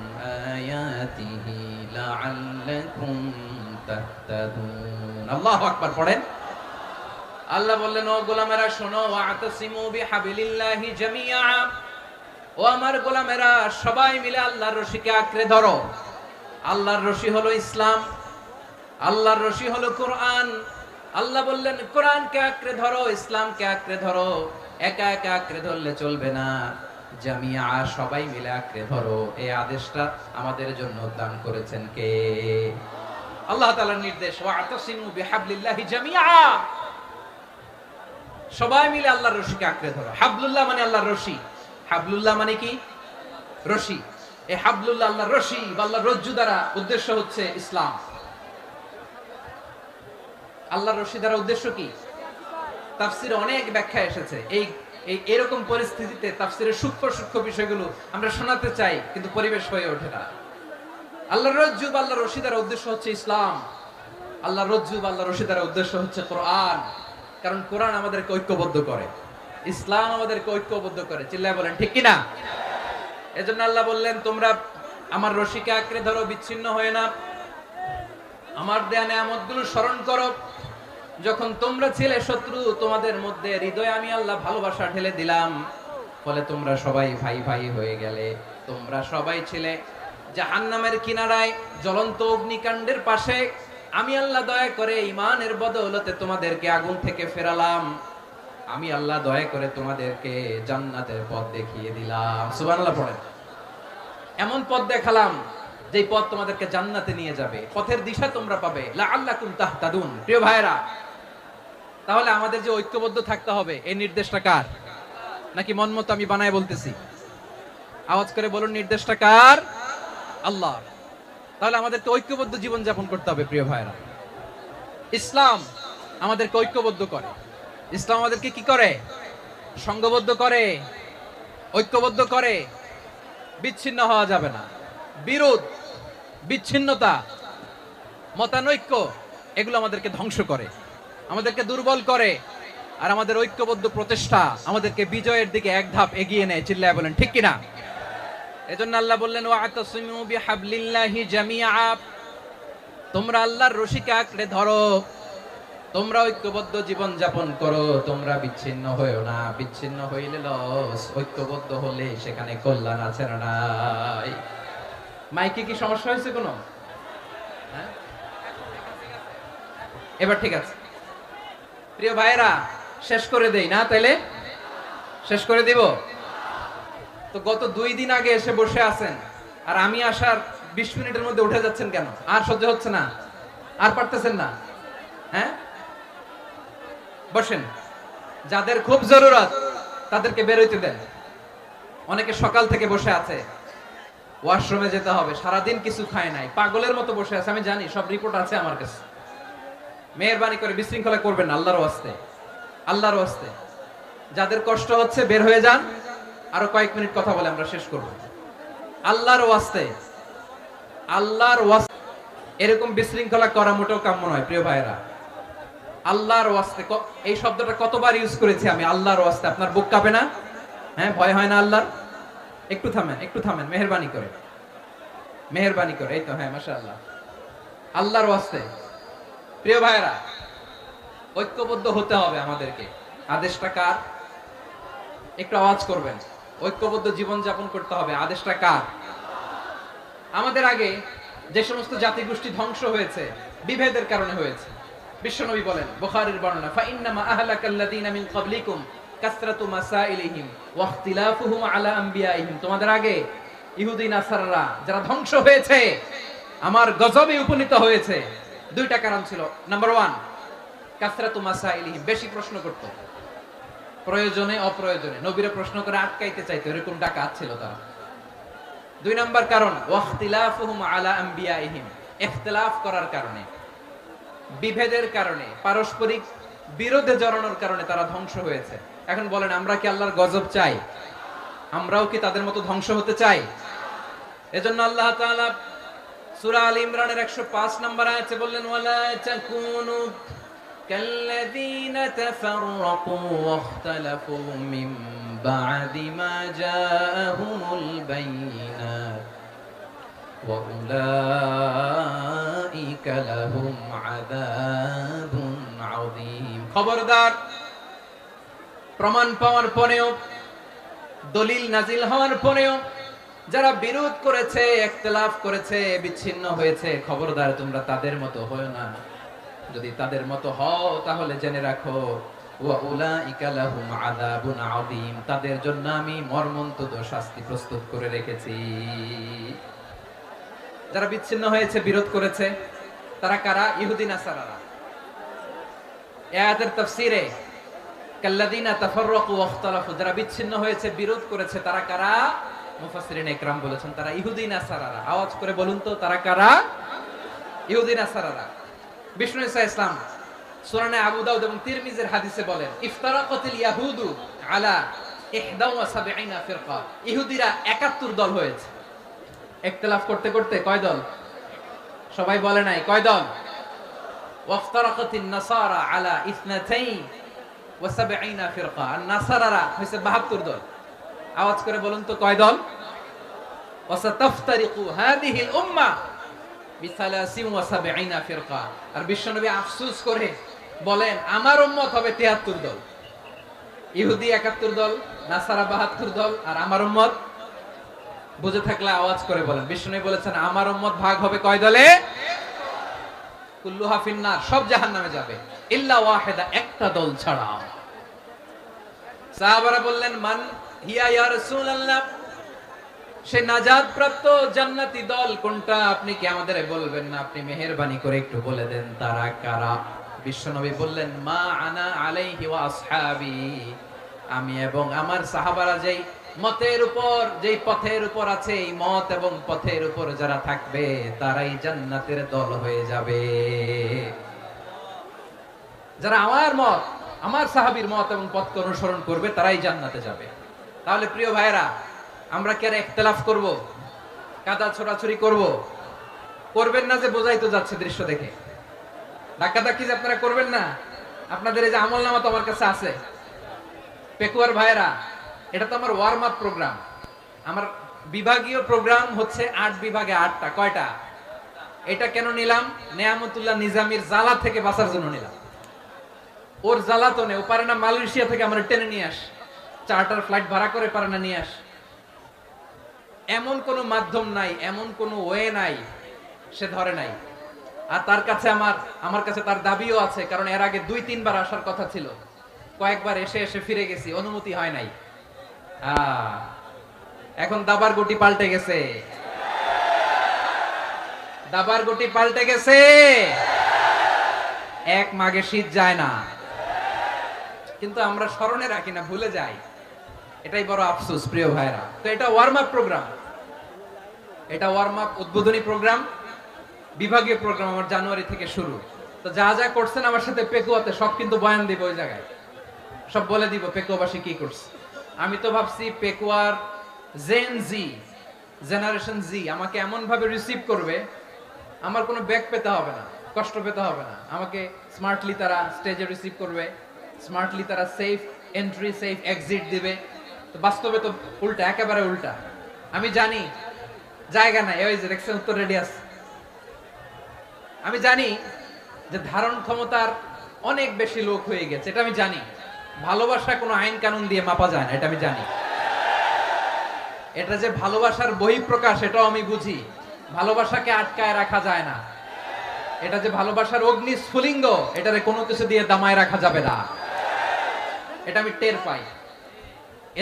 آياته لعلكم تهتدون الله أكبر পড়েন আল্লাহ বললেন ও গোলামেরা শোনো ওয়াতাসিমু বিহাবিলিল্লাহি জামিআ ও আমার গোলামেরা সবাই মিলে আল্লাহর রশিকে আঁকড়ে ধরো আল্লাহর রশি হলো ইসলাম আল্লাহর রশি হলো কোরআন আল্লাহ বললেন কোরআনকে আঁকড়ে ধরো ইসলামকে আঁকড়ে ধরো একা একা আঁকড়ে ধরলে চলবে না জামিআ সবাই মিলে আঁকড়ে ধরো এই আদেশটা আমাদের জন্য দান করেছেন কে আল্লাহ তাআলার নির্দেশ ওয়াতাসিমু বিহাবলিল্লাহি জামিআ সবাই মিলে আল্লাহর রশিকে আঁকড়ে ধরো হাবলুল্লাহ মানে আল্লাহর রশি হাবলুল্লাহ মানে কি রশি এই হাবলুল্লাহ আল্লাহর রশি বা আল্লাহর রজ্জু দ্বারা উদ্দেশ্য হচ্ছে ইসলাম আল্লাহর রশি দ্বারা উদ্দেশ্য কি তাফসিরে অনেক ব্যাখ্যা এসেছে এই এরকম পরিস্থিতিতে তাফসিরের সূক্ষ্ম সূক্ষ্ম বিষয়গুলো আমরা শোনাতে চাই কিন্তু পরিবেশ হয়ে ওঠে না আল্লাহর রজ্জু বা আল্লাহর রশি দ্বারা উদ্দেশ্য হচ্ছে ইসলাম আল্লাহর রজ্জু বা আল্লাহর রশি দ্বারা উদ্দেশ্য হচ্ছে কোরআন কারণ কোরআন আমাদেরকে ঐক্যবদ্ধ করে ইসলাম আমাদেরকে ঐক্যবদ্ধ করে চিল্লায় বলেন ঠিক কি না এজন্য আল্লাহ বললেন তোমরা আমার রশিকে আঁকড়ে ধরো বিচ্ছিন্ন হয়ে না আমার দেয়া নিয়ামতগুলো স্মরণ করো যখন তোমরা ছিলে শত্রু তোমাদের মধ্যে হৃদয়ে আমি আল্লাহ ভালোবাসা ঢেলে দিলাম ফলে তোমরা সবাই ভাই ভাই হয়ে গেলে তোমরা সবাই ছিলে জাহান্নামের কিনারায় জ্বলন্ত অগ্নিকাণ্ডের পাশে আমি আল্লাহ দয়া করে ঈমানের বদৌলতে তোমাদেরকে আগুন থেকে ফেরালাম আমি আল্লাহ দয়া করে তোমাদেরকে জান্নাতের পথ দেখিয়ে দিলাম সুবহানাল্লাহ পড়েন এমন পথ দেখালাম যেই পথ তোমাদেরকে জান্নাতে নিয়ে যাবে পথের দিশা তোমরা পাবে লাআল্লাকুম তাহতাদুন প্রিয় ভাইরা তাহলে আমাদের যে ঐক্যবদ্ধ থাকতে হবে এই নির্দেশটা কার নাকি মন মতো আমি বানায় বলতেছি আওয়াজ করে বলুন নির্দেশটা কার আল্লাহর তাহলে আমাদেরকে ঐক্যবদ্ধ জীবন যাপন করতে হবে প্রিয় ভাইরা ইসলাম আমাদেরকে ঐক্যবদ্ধ করে ইসলাম আমাদেরকে কি করে সংঘবদ্ধ করে ঐক্যবদ্ধ করে বিচ্ছিন্ন হওয়া যাবে না বিরোধ বিচ্ছিন্নতা মতানৈক্য এগুলো আমাদেরকে ধ্বংস করে আমাদেরকে দুর্বল করে আর আমাদের ঐক্যবদ্ধ প্রচেষ্টা আমাদেরকে বিজয়ের দিকে এক ধাপ এগিয়ে নেয় চিল্লায় বলেন ঠিক কিনা এজন্য আল্লাহ বললেন ওয়াতাসিমু বিহাবলিল্লাহি জামিআ তোমরা আল্লাহর রশিকে আঁকড়ে ধরো তোমরা ঐক্যবদ্ধ জীবন যাপন করো তোমরা বিচ্ছিন্ন হইও না বিচ্ছিন্ন হইলে লস ঐক্যবদ্ধ হলে সেখানে কল্যাণ আছে না নাই মাইকে কি সমস্যা হয়েছে কোনো এবার ঠিক আছে প্রিয় ভাইরা শেষ করে দেই না তাইলে শেষ করে দিব তো গত 2 দিন আগে এসে বসে আছেন আর আমি আসার 20 মিনিটের মধ্যে উঠে যাচ্ছেন কেন আর সহ্য হচ্ছে না আর পারতেছেন না হ্যাঁ বসেন যাদের খুব জরুরত তাদেরকে বের হইতে দেন অনেকে সকাল থেকে বসে আছে ওয়াশরুমে যেতে হবে সারাদিন কিছু খায় নাই পাগলের মতো বসে আছে আমি জানি সব রিপোর্ট আছে আমার কাছে মেহেরবানি করে বিশৃঙ্খলা করবেন আল্লাহর ওয়াস্তে যাদের কষ্ট হচ্ছে বের হয়ে যান আরো কয়েক মিনিট কথা বলে আমরা শেষ করব আল্লাহর ওয়াস্তে এরকম বিশৃঙ্খলা করা মোটেও কাম্য নয় প্রিয় ভাইরা আল্লাহর ওয়াস্তে এই শব্দটা কতবার ইউজ করেছি আমি আল্লাহর ওয়াস্তে আপনার বুক কাঁপে না হ্যাঁ ভয় হয় না আল্লাহর একটু থামেন মেহেরবানি করে এই তো হ্যাঁ মাশাআল্লাহ আল্লাহর ওয়াস্তে প্রিয় ভাইরা ঐক্যবদ্ধ হতে হবে আমাদেরকে আদেশটা কার একটু আওয়াজ করবেন ঐক্যবদ্ধ জীবন যাপন করতে হবে আদেশটা কার আমাদের আগে যে সমস্ত জাতিগোষ্ঠী ধ্বংস হয়েছে বিভেদের কারণে হয়েছে বিশ্বনবী বলেন বুখারীর বর্ণনা ফা ইন্নামা আহলাকাল্লাযীনা মিন ক্বাবলিকুম কাসরাতু মাসাইলিহিম ওয়া ইখতিলাফুহুম আলা আমবিয়াইহিম তোমাদের আগে ইহুদি নাসারারা যারা ধ্বংস হয়েছে আমার গজবে উপনীত হয়েছে দুইটা কারণ ছিল নাম্বার 1 কাসরাতু মাসাইলিহিম বেশি প্রশ্ন করত প্রয়োজনে অপ্রয়োজনে নবীরে প্রশ্ন করে আটকাইতে চাইতো, এরকম ডাকাত ছিল তারা। 2 নাম্বার কারণ ওয়াখতিলাফুহুম আলা আম্বিয়াইহিম, ইখতিলাফ করার কারণে, বিভেদের কারণে, পারস্পরিক বিরোধে জড়ানোর কারণে তারা ধ্বংস হয়েছে। এখন বলেন, আমরা কি আল্লাহর গজব চাই? আমরাও কি তাদের মতো ধ্বংস হতে চাই? এজন্য আল্লাহ তাআলা সূরা আল ইমরানের 105 নম্বর আয়াতে বললেন, ওয়ালা তাকুনু কাল্লাযীনা তাফাররাকু ওয়াখতালাফু মিন বা'দি মা জাআহুমুল বাইয়িনাত ওয়া উলাইকা লাহুম আযাবুন আযীম। খবরদার, প্রমাণ পাওয়ার পরেও, দলিল নাজিল হওয়ার পরেও যারা বিরোধ করেছে, ইখতিলাফ করেছে, বিচ্ছিন্ন হয়েছে, খবরদার তোমরা তাদের মতো হয়ো না। যদি তাদের মতো হও তাহলে জেনে রাখো, ওয়া উলাইকা লাহুম আযাবুন আযীম, তাদের জন্য আমি মর্মন্তুদ শাস্তি প্রস্তুত করে রেখেছি। যারা বিচ্ছিন্ন হয়েছে, বিরোধ করেছে, তারা কারা? ইহুদি নাসারারা। আয়াতের তাফসীরে কাল্লাযীনা তাফাররাকু ওয়াখতালাফু, যারা বিচ্ছিন্ন হয়েছে, বিরোধ করেছে, তারা কারা? মুফাসসিরিন ইকরাম বলেছেন তারা ইহুদি নাসারারা। আওয়াজ করে বলুন তো, তারা কারা? ইহুদি নাসারারা। বিষ্ণু ঈসা ইসলাম সুনানে আবু দাউদ এবং তিরমিজির হাদিসে বলেন, ইফতারাকাতিল ইয়াহুদু আলা 71 ফিরকা, ইহুদিরা 71 দল হয়েছে। ইখতিলাফ করতে করতে কয় দল? সবাই বলে নাই, কয় দল? ওয়াফতারাকাতিন নাসারা আলা 72 ফিরকা, আর নাসারারা হইছে 72 দল। আওয়াজ করে বলুন তো, কয় দল? ওয়াসাতাফতারিকু হাদিহিল উম্মাহ বি73 ফিরকা। আর বিশ্বনবী আফসোস করে বলেন, আমার উম্মত হবে 73 দল। ইহুদি 71 দল, নাসারা 72 দল, আর আমার উম্মত, বুঝে থাকলে আওয়াজ করে বলেন। বিশ্বনবী বলেছেন, আমার উম্মত ভাগ হবে কয় দলে? কুল্লুহা ফিন্নার, সব জাহান্নামে যাবে, ইল্লা ওয়াহিদা, একটা দল ছাড়া। সাহাবারা বললেন, মান হিয়া ইয়া রাসূলুল্লাহ, সে নাজাত প্রাপ্ত জান্নাতি দল কোনটা? আপনি কি আমাদের বলবেন না? আপনি মেহেরবানি করে একটু বলে দেন তারা কারা। বিশ্বনবী বললেন, মা আনা আলাইহি ওয়া আসহাবি, আমি এবং আমার সাহাবারা যেই মতের উপর, যেই পথের উপর আছে, এই মত এবং পথের উপর যারা থাকবে তারাই জান্নাতের দল হয়ে যাবে। যারা আমার মত, আমার সাহাবীর মত এবং পথকে অনুসরণ করবে তারাই জান্নাতে যাবে। তাহলে প্রিয় ভাইরা, আমরা কি আর ইখতিলাফ করব? কাদা ছোড়াছুরি করব? করবেন না যে বোঝাই তো যাচ্ছে দৃশ্য দেখে। ধাক্কাধাক্কি যে আপনারা করবেন না। আপনাদের এই যে আমলনামা তো আমার কাছে আছে। পেকুয়ার ভাইরা, এটা তো আমার ওয়ার্ম আপ প্রোগ্রাম। আমার বিভাগীয় প্রোগ্রাম হচ্ছে 8 বিভাগে 8টা। কয়টা? এটা কেন নিলাম? নেয়ামতুল্লাহ নিজামীর জ্বালা থেকে বাঁচার জন্য নিলাম। ওর জ্বালাতনে ও পারে না মালয়েশিয়া থেকে আমরা টেনে নিয়ে আস, চার্টার ফ্লাইট ভাড়া করে পারে না নিয়ে আস। এমন কোন মাধ্যম নাই, এমন কোন ওয়ে নাই সে ধরে নাই। আর তার কাছে আমার কাছে তার দাবিও আছে, কারণ এর আগে 2-3 বার আসার কথা ছিল। কয়েকবার এসে এসে ফিরে গেছি, অনুমতি হয় নাই। এখন দাবার গুটি পাল্টে গেছে, দাবার গুটি পাল্টে গেছে। এক মাঘে শীত যায় না, কিন্তু আমরা স্মরণে রাখি না, ভুলে যাই। এটাই বড় আফসোস প্রিয় ভাইরা। তো এটা ওয়ার্ম আপ প্রোগ্রাম, এটা ওয়ার্ম আপ উদ্বোধনী প্রোগ্রাম, বিভাগীয় প্রোগ্রাম আমার জানুয়ারি থেকে শুরু। তো যা যা করছেন আমার সাথে পেকুয়াতে সব কিন্তু বয়ান দিব, ওই জায়গায় সব বলে দিব পেকুয়াবাসী কি করছে। আমি তো ভাবছি পেকুয়ার জেন জি, জেনারেশন জি আমাকে এমন ভাবে রিসিভ করবে, আমার কোনো ব্যাক পেতে হবে না, কষ্ট পেতে হবে না। আমাকে স্মার্টলি তারা স্টেজে রিসিভ করবে, স্মার্টলি তারা সেফ এন্ট্রি, সেফ এক্সিট দিবে। তো বাস্তবে তো উল্টা, একেবারে উল্টা। আমি জানি জায়গা নাই, ওই যে দেখছেন উত্তর রেডিয়াস। আমি জানি যে ধারণ ক্ষমতার অনেক বেশি লোক হয়ে গেছে, এটা আমি জানি। ভালোবাসা কোনো আইন কানুন দিয়ে মাপা যায় না, এটা আমি জানি। এটা যে ভালোবাসার বহিঃপ্রকাশ, এটাও আমি বুঝি। ভালোবাসাকে আটকায় রাখা যায় না। এটা যে ভালোবাসার অগ্নি স্ফুলিঙ্গ, এটারে কোনো কিছু দিয়ে দামায় রাখা যাবে না, এটা আমি টের পাই।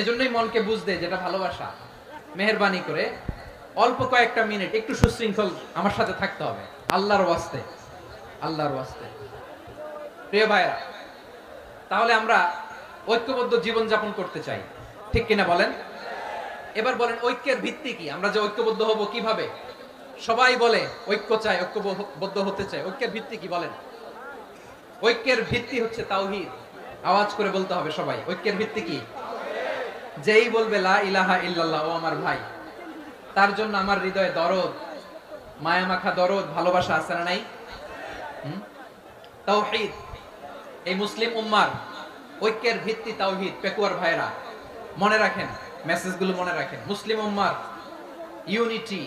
এজন্যই মনকে বুঝতে যেটা ভালোবাসা। মেহেরবানি করে অল্প কয়েকটা মিনিট একটু সুশৃঙ্খল আমার সাথে থাকতে হবে, আল্লাহর ওয়াস্তে, আল্লাহর ওয়াস্তে। প্রিয় ভাইরা, তাহলে আমরা ঐক্যবদ্ধ জীবন যাপন করতে চাই, ঠিক কিনা বলেন? এবার বলেন ঐক্যের ভিত্তি কি? আমরা যে ঐক্যবদ্ধ হব কিভাবে? সবাই বলে ঐক্য চাই, ঐক্যবদ্ধ হতে চাই। ঐক্যের ভিত্তি কি বলেন? ঐক্যের ভিত্তি হচ্ছে তাওহীদ। আওয়াজ করে বলতে হবে সবাই, ঐক্যের ভিত্তি কি? যেই বলবে লা ইলাহা ইল্লাল্লাহ, ও আমার ভাই, তার জন্য আমার হৃদয়ে দরদ, মায়া মাখা দরদ, ভালোবাসা আছে না নাই? তাওহীদ। এই মুসলিম উম্মার ঐক্যের ভিত্তি তাওহীদ। পেকুয়ার ভাইরা মনে রাখেন, মেসেজগুলো মনে রাখেন। মুসলিম উম্মার ইউনিটি,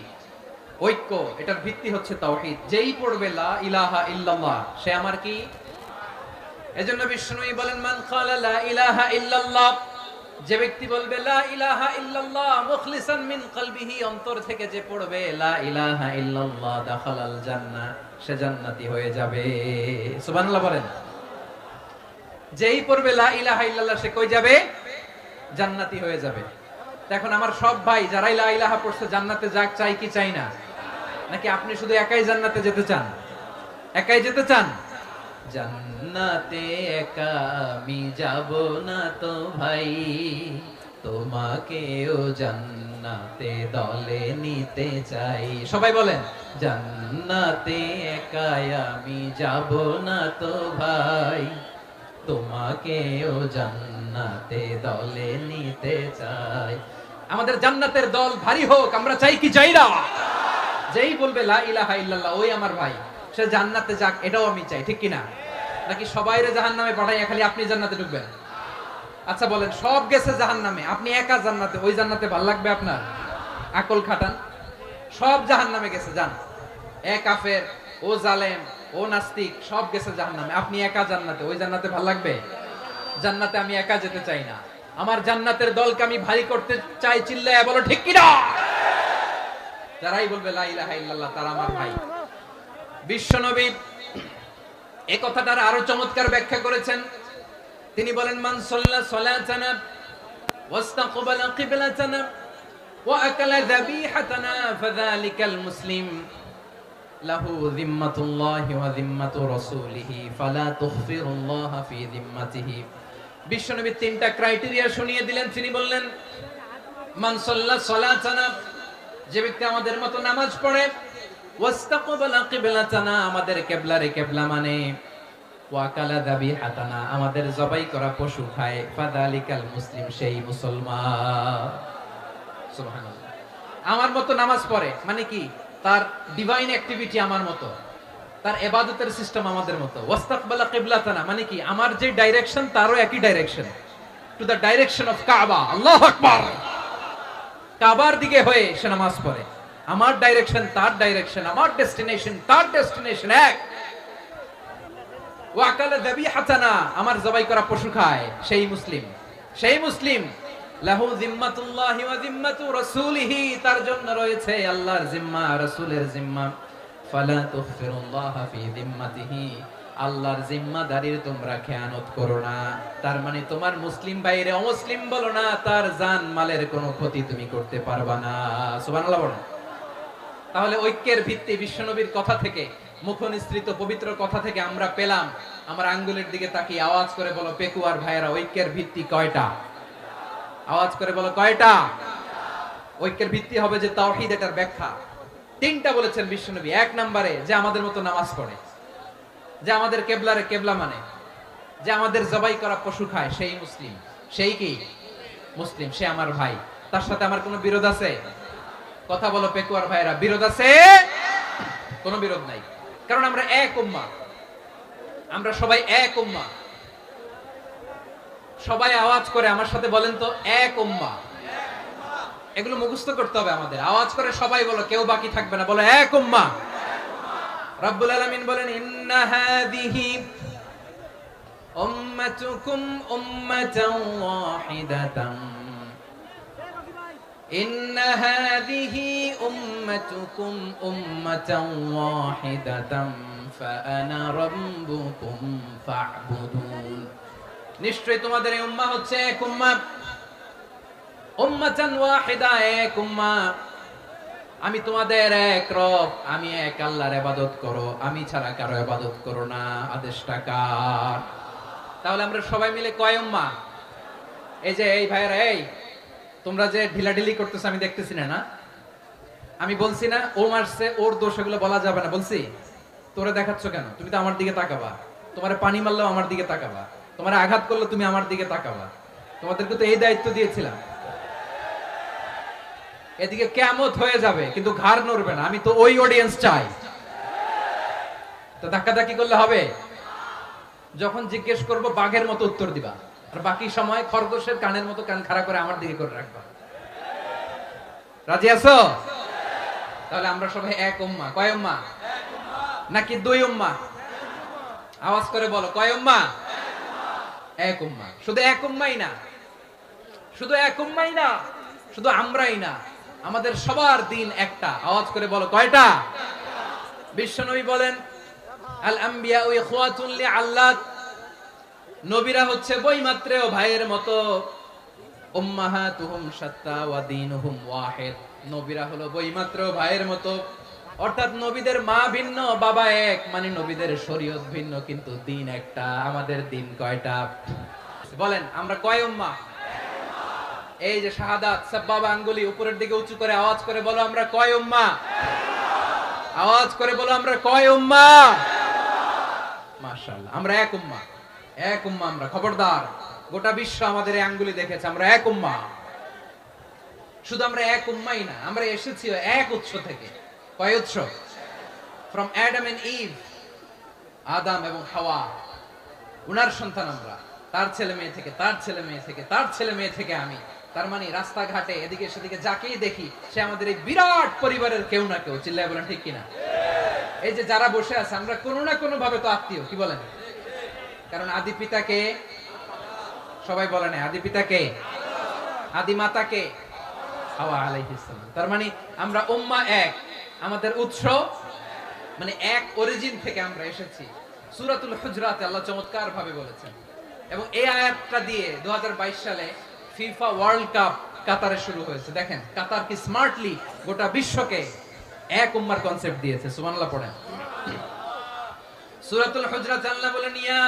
ঐক্য, এটার ভিত্তি হচ্ছে তাওহীদ। যেই পড়বে লা ইলাহা ইল্লাল্লাহ, সে আমার কি? এজন্য বিষ্ণুই বলেন, মান ক্বালা লা ইলাহা ইল্লাল্লাহ, যে ব্যক্তি বলবে লা ইলাহা ইল্লাল্লাহ মুখলিসান মিন কলবিহি, অন্তর থেকে যে পড়বে লা ইলাহা ইল্লাল্লাহ, দাখালাল জান্নাহ, সে জান্নাতি হয়ে যাবে। সুবহানাল্লাহ বলেন। যেই পড়বে লা ইলাহা ইল্লাল্লাহ, সে কই যাবে? জান্নাতি হয়ে যাবে। এখন আমার সব ভাই যারাই লা ইলাহা পড়ছে জান্নাতে যাক, চাই কি চাই না? নাকি আপনি শুধু একাই জান্নাতে যেতে চান? একাই যেতে চান? জান্নাতে একা আমি যাব না তো ভাই, তোমাকেও জান্নাতে দলে নিতে চাই। সবাই বলেন, জান্নাতে একা আমি যাব না তো ভাই, তোমাকেও জান্নাতে দলে নিতে চাই। আমাদের জান্নাতের দল ভারী হোক, আমরা চাই কি চাই না? যেই বলবে লা ইলাহা ইল্লাল্লাহ, ওই আমার ভাই, সে জান্নাতে যাক, এটাও আমি চাই, ঠিক কিনা? নাকি সবাইরে জাহান্নামে পাঠাইয়া খালি আপনি জান্নাতে ঢুকবেন? আচ্ছা বলেন, সব গেছে জাহান্নামে, আপনি একা জান্নাতে, ওই জান্নাতে ভালো লাগবে আপনার? আকল খাটান। সব জাহান্নামে গেছে, যান। এ কাফের, ও জালেম, ও নাস্তিক, সব গেছে জাহান্নামে, আপনি একা জান্নাতে, ওই জান্নাতে ভালো লাগবে? জান্নাতে আমি একা যেতে চাই না, আমার জান্নাতের দলকে আমি ভারী করতে চাই। চিল্লায়া বলো ঠিক কিনা? যারাই বলবে লা ইলাহা ইল্লাল্লাহ, তারা আমার ভাই। বিশ্বনবী এই কথাটার আরো চমৎকার ব্যাখ্যা করেছেন। তিনি বলেন, মান সাল্লা সালাতানা ওয়াস্তাকবালা কিবলাতানা ওয়া আকালা যাবিহাতানা ফাযালিকাল মুসলিম লাহু যিম্মাতুল্লাহি ওয়া যিম্মাতু রাসূলিহি ফালা তুখফিরুল্লাহা ফি যিম্মাতিহি। বিশ্বনবী তিনটা ক্রাইটেরিয়া শুনিয়ে দিলেন। তিনি বললেন, মান সাল্লা সালাতানা, যে ব্যক্তি আমাদের মতো নামাজ পড়ে, ওয়াস্তাকবালা কিবলাতানা, আমাদের কিবলারে কিবলা মানে, ওয়া কালা যাবিহাতানা, আমাদের জবাই করা পশু খায়, ফাযালিকাল মুসলিম, সেই মুসলমান। সুবহানাল্লাহ। আমার মতো নামাজ পড়ে মানে কি? তার ডিভাইন অ্যাক্টিভিটি আমার মতো, তার ইবাদতের সিস্টেম আমাদের মতো। ওয়াস্তাকবালা কিবলাতানা মানে কি? আমার যে ডাইরেকশন, তারও একই direction, to the direction of কাবা। আল্লাহু আকবার। কাবার দিকে হয়ে সে নামাজ পড়ে। আমার ডাইরেকশন, তার ডাইরেকশন, আমার ডেস্টিনেশন, তার ডেস্টিনেশন এক। ওয়া আকালা যাবিহাতানা, আমার জবাই করা পশু খায়, সেই মুসলিম। সেই মুসলিম। লাহু যিম্মাতুল্লাহি ওয়া যিম্মাতু রাসূলিহি, তার জন্য রয়েছে আল্লাহর জিম্মা, রাসূলের জিম্মা। ফালা তুখফিরুল্লাহা ফি যিম্মাতিহি, আল্লাহর জিম্মাদারির তোমরা খেয়ানত করো না। তার মানে তোমার মুসলিম বাইরে অমুসলিম বলো না, তার জান মালের কোনো ক্ষতি তুমি করতে পারবা না। সুবহানাল্লাহ বলেন। তাহলে ঐক্যের ভিত্তি বিশ্বনবীর কথা থেকে, মুখনিসৃত পবিত্র কথা থেকে আমরা পেলাম। আমার আঙ্গুলের দিকে তাকিয়ে আওয়াজ করে বলো পেকুয়ার ভাইয়েরা, ঐক্যের ভিত্তি কয়টা? আওয়াজ করে বলো কয়টা? ঐক্যের ভিত্তি হবে যে তাওহীদ, এটার ব্যাখ্যা তিনটা বলেছেন বিশ্বনবী। এক নম্বরে, যে আমাদের মতো নামাজ পড়ে, যে আমাদের কেবলারে কেবলা মানে, যে আমাদের জবাই করা পশু খায়, সেই মুসলিম। সেই কি? মুসলিম, সে আমার ভাই। তার সাথে আমার কোনো বিরোধ আছে? কথা বলো পেকুয়ার ভাইরা, বিরোধ আছে? কোনো বিরোধ নাই, কারণ আমরা এক উম্মাহ, আমরা সবাই এক উম্মাহ। সবাই আওয়াজ করে আমার সাথে বলেন তো, এক উম্মাহ। এগুলো মুখস্থ করতে হবে আমাদের। আওয়াজ করে সবাই বলো, কেউ বাকি থাকবে না, বলো এক উম্মাহ। রব্বুল আলামিন বলেন, ইন্না হাযিহি উম্মাতুকুম উম্মাতান ওয়াহিদাতান, ইন্না হাযিহি উম্মাতুকুম উম্মাতান ওয়াহিদাতান ফাআনা রাব্বুকুম ফা'বুদুন। নিশ্চয়ই তোমাদের এই উম্মাহ হচ্ছে এক উম্মাহ, উম্মাতান ওয়াহিদা, এক উম্মাহ। আমি তোমাদের এক রব, আমি এক আল্লাহর ইবাদত করো, আমি ছাড়া কারো ইবাদত করো না। আদেশটা কার? তাহলে আমরা সবাই মিলে কয় উম্মাহ? এই যে এই ভাইয়েরা, এই তোমরা যে ঢিলাঢিলি করতেছো আমি দেখতেছি না, না আমি বলছি না ও মারছে ওর দোষ, এগুলো বলা যাবে না বলছি? তোরে দেখাচ্ছ কেন? তুমি তো আমার দিকে তাকাবা। তোমারে পানি মারলেও আমার দিকে তাকাবা, তোমারে আঘাত করলে তুমি আমার দিকে তাকাবা। তোমাদেরকে তো এই দায়িত্ব দিয়েছিলাম। এদিকে কিয়ামত হয়ে যাবে কিন্তু ঘাড় নড়বে না, আমি তো ওই অডিয়েন্স চাই। তো ধাক্কাধাক্কি করলে হবে? যখন জিজ্ঞেস করব বাঘের মতো উত্তর দিবা, আর বাকি সময় খরগোশের কানের মতো কান খাড়া করে আমার দিকে করে রাখবা। রাজি আছো? তাহলে আমরা সবাই এক উম্মাহ। কয় উম্মাহ? নাকি দুই উম্মাহ? আওয়াজ করে বলো, কয় উম্মাহ? এক উম্মাহ। শুধু এক উম্মাহই না, শুধু এক উম্মাহই না, শুধু আমরাই না, আমাদের সবার দিন একটা। আওয়াজ করে বলো, কয়টা? বিশ্বনবী বলেন, আল আম্বিয়া ইখওয়াতুন লিআল্লাত, নবীরা হচ্ছে বৈমাত্রেয় ভাইয়ের মতো। উম্মাহাতুহুম শাত্তা ওয়া দীনুহুম ওয়াহিদ, নবীরা হলো বৈমাত্রেয় ভাইয়ের মতো। অর্থাৎ নবীদের মা ভিন্ন, বাবা এক, মানে নবীদের শরীয়ত ভিন্ন, কিন্তু দিন একটা। আমাদের দিন কয়টা? বলেন আমরা কয় উম্মাহ? এই যে শাহাদাত সাব্বাবা আঙ্গুলি উপরের দিকে উঁচু করে আওয়াজ করে বলো, আমরা কয় উম্মাহ? আওয়াজ করে বলো, আমরা কয় উম্মাহ? মাশাআল্লাহ, আমরা এক উম্মাহ। এক উম্মাহ আমরা। খবরদার, গোটা বিশ্ব আমাদের এই আঙ্গুলি দেখেছে, আমরা এক উম্মাহ। শুধু আমরা এক উম্মাহই না, আমরা এসেছি এক উৎস থেকে। কয় উৎস? ফ্রম অ্যাডাম এন্ড ইভ, আদম এবং হাওয়া, উনার সন্তান আমরা। তার ছেলে মেয়ে থেকে, তার ছেলে মেয়ে থেকে, তার ছেলে মেয়ে থেকে আমি। তার মানে রাস্তাঘাটে এদিকে সেদিকে যাকেই দেখি সে আমাদের এই বিরাট পরিবারের কেউ না কেউ। চিল্লায় বলেন ঠিক কিনা? এই যে যারা বসে আছে, আমরা কোনো না কোনো ভাবে তো আত্মীয়। কি বলেন? কারণ আদি পিতাকে সবাই বলে না, আদি পিতাকে, আদি মাতাকে হাওয়া আলাইহিস সালাম। তার মানে আমরা উম্মাহ এক, আমাদের উৎস মানে এক অরিজিন থেকে আমরা এসেছি। সূরাতুল হুজরাতে আল্লাহ চমৎকার ভাবে বলেছেন। এবং এই আয়াতটা দিয়ে 2022 সালে ফিফা ওয়ার্ল্ড কাপ কাতারে শুরু হয়েছে। দেখেন কাতার কি স্মার্টলি গোটা বিশ্বকে এক উম্মার কনসেপ্ট দিয়েছে। সুবহানাল্লাহ পড়েন। সূরাতুল হুজরাত আল্লাহ বলেন, ইয়া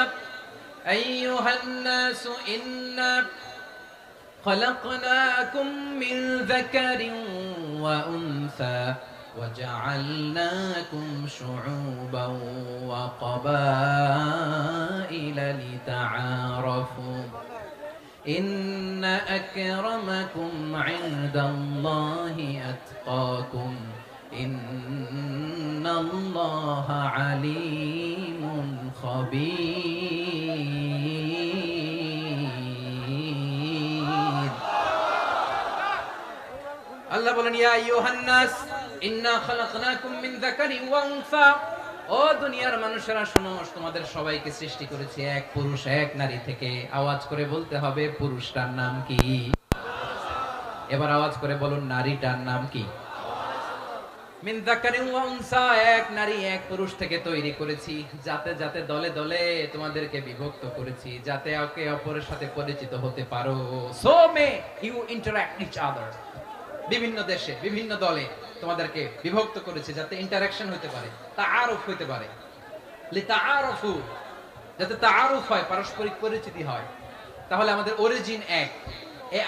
আইয়ুহান নাসু ইন্না খলাকনাকুম মিন যাকারিন ওয়া উনসা وجعلناكم شعوبا وقبائل لتعارفوا إن أكرمكم عند الله أتقاكم إن الله عليم خبير الله বলেন, ইয়া আইয়ুহান নাস ইন্না খালাকনাকুম মিন যাকারিন ওয়া উনসা, ও দুনিয়ার মানুষেরা শোনো, তোমাদের সবাইকে সৃষ্টি করেছি এক পুরুষ এক নারী থেকে। আওয়াজ করে বলতে হবে, পুরুষটার নাম কি? এবার আওয়াজ করে বলুন, নারীটার নাম কি? মিন যাকারিন ওয়া উনসা, এক নারী এক পুরুষ থেকে তৈরি করেছি। যাতে যাতে দলে দলে তোমাদেরকে বিভক্ত করেছি, যাতে একে অপরের সাথে পরিচিত হতে পারো। So may you interact each other. বিভিন্ন দেশে বিভিন্ন দলে তোমাদেরকে বিভক্ত করেছে যাতে ইন্টারঅ্যাকশন হতে পারে, তাআরুফ হতে পারে। লিতাআরুফু, যাতে তাআরুফ হয়, পারস্পরিক পরিচিতি হয়। তাহলে আমাদের অরিজিন এক। এই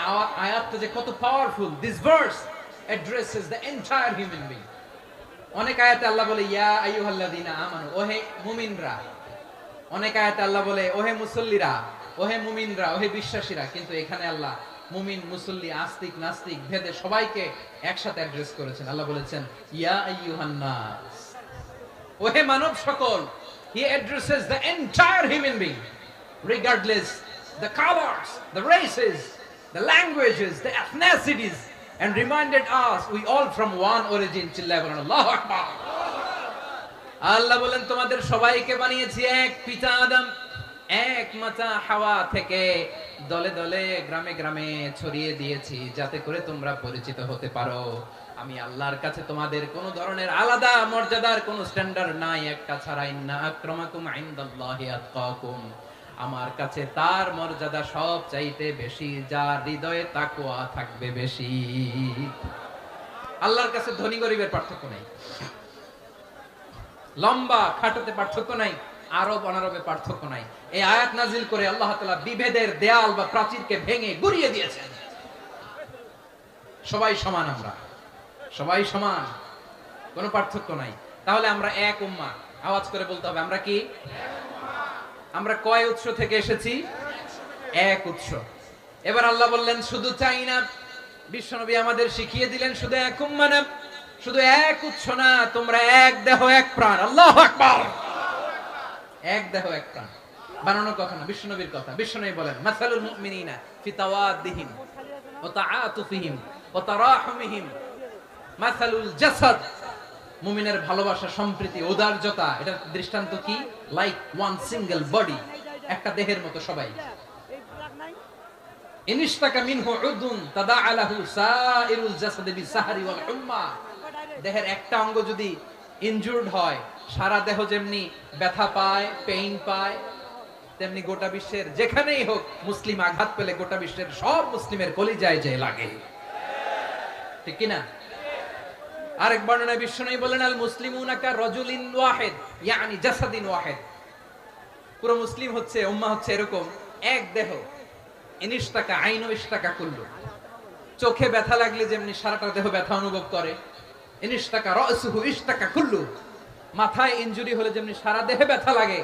আয়াতটা যে কত powerful. This verse addresses the entire human being. অনেক আয়াতে আল্লাহ বলে, ইয়া আইয়ুহাল্লাযীনা আমানু, ওহে মুমিনরা। অনেক আয়াতে আল্লাহ বলে, ওহে মুসল্লিরা, ওহে মুমিনরা, ওহে বিশ্বাসীরা। কিন্তু এখানে আল্লাহ মুমিন, মুসল্লি, আস্তিক, নাস্তিক ভেদে সবাইকে একসাথে অ্যাড্রেস করেছেন। আল্লাহ বলেছেন, ইয়া আইয়ুহান নাস, ওহে মানব সকল। He addresses the entire human being, regardless the colors, the races, the languages, the ethnicities, and reminded us we all from one origin. চিল্লায় বলেন আল্লাহু আকবার। আল্লাহ বলেন, তোমাদের সবাইকে বানিয়েছি এক পিতা আদম, এক মাতা হাওয়া থেকে। দলে দলে গ্রামে গ্রামে ছড়িয়ে দিয়েছি যাতে করে তোমরা পরিচিত হতে পারো। আমি আল্লাহর কাছে তোমাদের কোনো ধরনের আলাদা মর্যাদার কোনো স্ট্যান্ডার্ড নাই, একটা ছাড়া। ইন্না আক্রামাকুম ইনদাল্লাহি আতকাকুম, আমার কাছে তার মর্যাদা সব চাইতে বেশি, যার হৃদয়ে তাকওয়া থাকবে বেশি। আল্লাহর কাছে ধনী গরিবের পার্থক্য নাই, লম্বা খাটোতে পার্থক্য নাই, আরব অনারবে পার্থক্য নাই। এই আয়াত নাজিল করে আল্লাহ তাআলা বিভেদের দেয়াল বা প্রাচীরকে ভেঙে গুড়িয়ে দিয়েছেন। সবাই সমান, আমরা সবাই সমান, কোনো পার্থক্য নাই। তাহলে আমরা এক উম্মাহ। আওয়াজ করে বলতে হবে আমরা কি? আমরা কয় উৎস থেকে এসেছি? এক উৎস। এবার আল্লাহ বললেন শুধু চাই না, বিশ্বনবী আমাদের শিখিয়ে দিলেন শুধু এক উম্মাহ না, শুধু এক উৎস না, তোমরা এক দেহ এক প্রাণ। আল্লাহু আকবার। এক দেহ এক প্রাণ বানানো কথা না, বিশ্বনবীর কথা। বিশ্বনবী বলেন মাসালুল মুমিনিনা ফি তাওয়াদ্দিহিম ওয়া তাআতুফিহিম ওয়া তারাহুমিহিম মাসালুল জাসাদ। মুমিনের ভালোবাসা, সম্প্রীতি, ঔদার্যতা, এটার দৃষ্টান্ত কি? লাইক ওয়ান সিঙ্গেল বডি, একটা দেহের মতো সবাই। ইনিশতাকা মিনহু উদুন তাদাআলাহু সাইরুল জাসাদি বিসাহরি ওয়াল হুম্মা। দেহের একটা অঙ্গ যদি ইনজুরড হয়, সারা দেহ যেমনি ব্যথা পায়, পেইন পায়, তেমনি গোটা বিশ্বের যেখানেই হোক মুসলিম আঘাত পেলে গোটা বিশ্বের সব মুসলিমের কলিজায় যে লাগে, ঠিক কি না? আরেক বর্ণনায় বিশ্বনবী বলেন আল মুসলিমুনা কা রাজুলিন ওয়াহিদ ইয়ানি জাসাদিন ওয়াহিদ। পুরো মুসলিম হচ্ছে, উম্মাহ হচ্ছে এরকম এক দেহ। ইনিশতাকা আইনু ইশতাকা কুল্লু। চোখে ব্যথা লাগলে যেমনি সারাটা দেহ ব্যথা অনুভব করে, ইনিশতাকা রাসুহু ইশতাকা কুল্লু। মাথায় ইনজুরি হলে যেমনি সারা দেহে ব্যথা লাগে,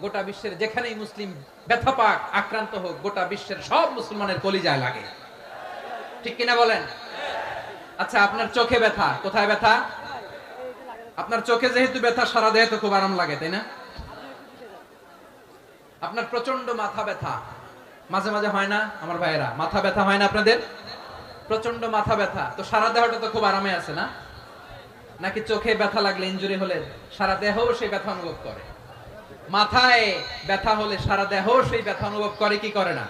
গোটা বিশ্বের যেখানেই মুসলিম ব্যথা পাক, আক্রান্ত হোক, গোটা বিশ্বের সব মুসলমানের কলিজায় লাগে, ঠিক কিনা বলেন? আচ্ছা, আপনার চোখে ব্যথা, কোথায় ব্যথা? আপনার চোখে যেহেতু ব্যথা, সারা দেহে তো খুব আরাম লাগে, তাই না? আপনার প্রচন্ড মাথা ব্যথা মাঝে মাঝে হয় না আমার ভাইয়েরা? মাথা ব্যথা হয় না আপনাদের? প্রচন্ড মাথা ব্যথা, তো সারা দেহটা তো খুব আরামে আছে না? নাকি চোখে ব্যথা লাগলে, ইনজুরি হলে সারা দেহ সেই ব্যথা অনুভব করে? মাথায় ব্যথা হলে সারা দেহ সেই ব্যথা অনুভব করে কি করে না?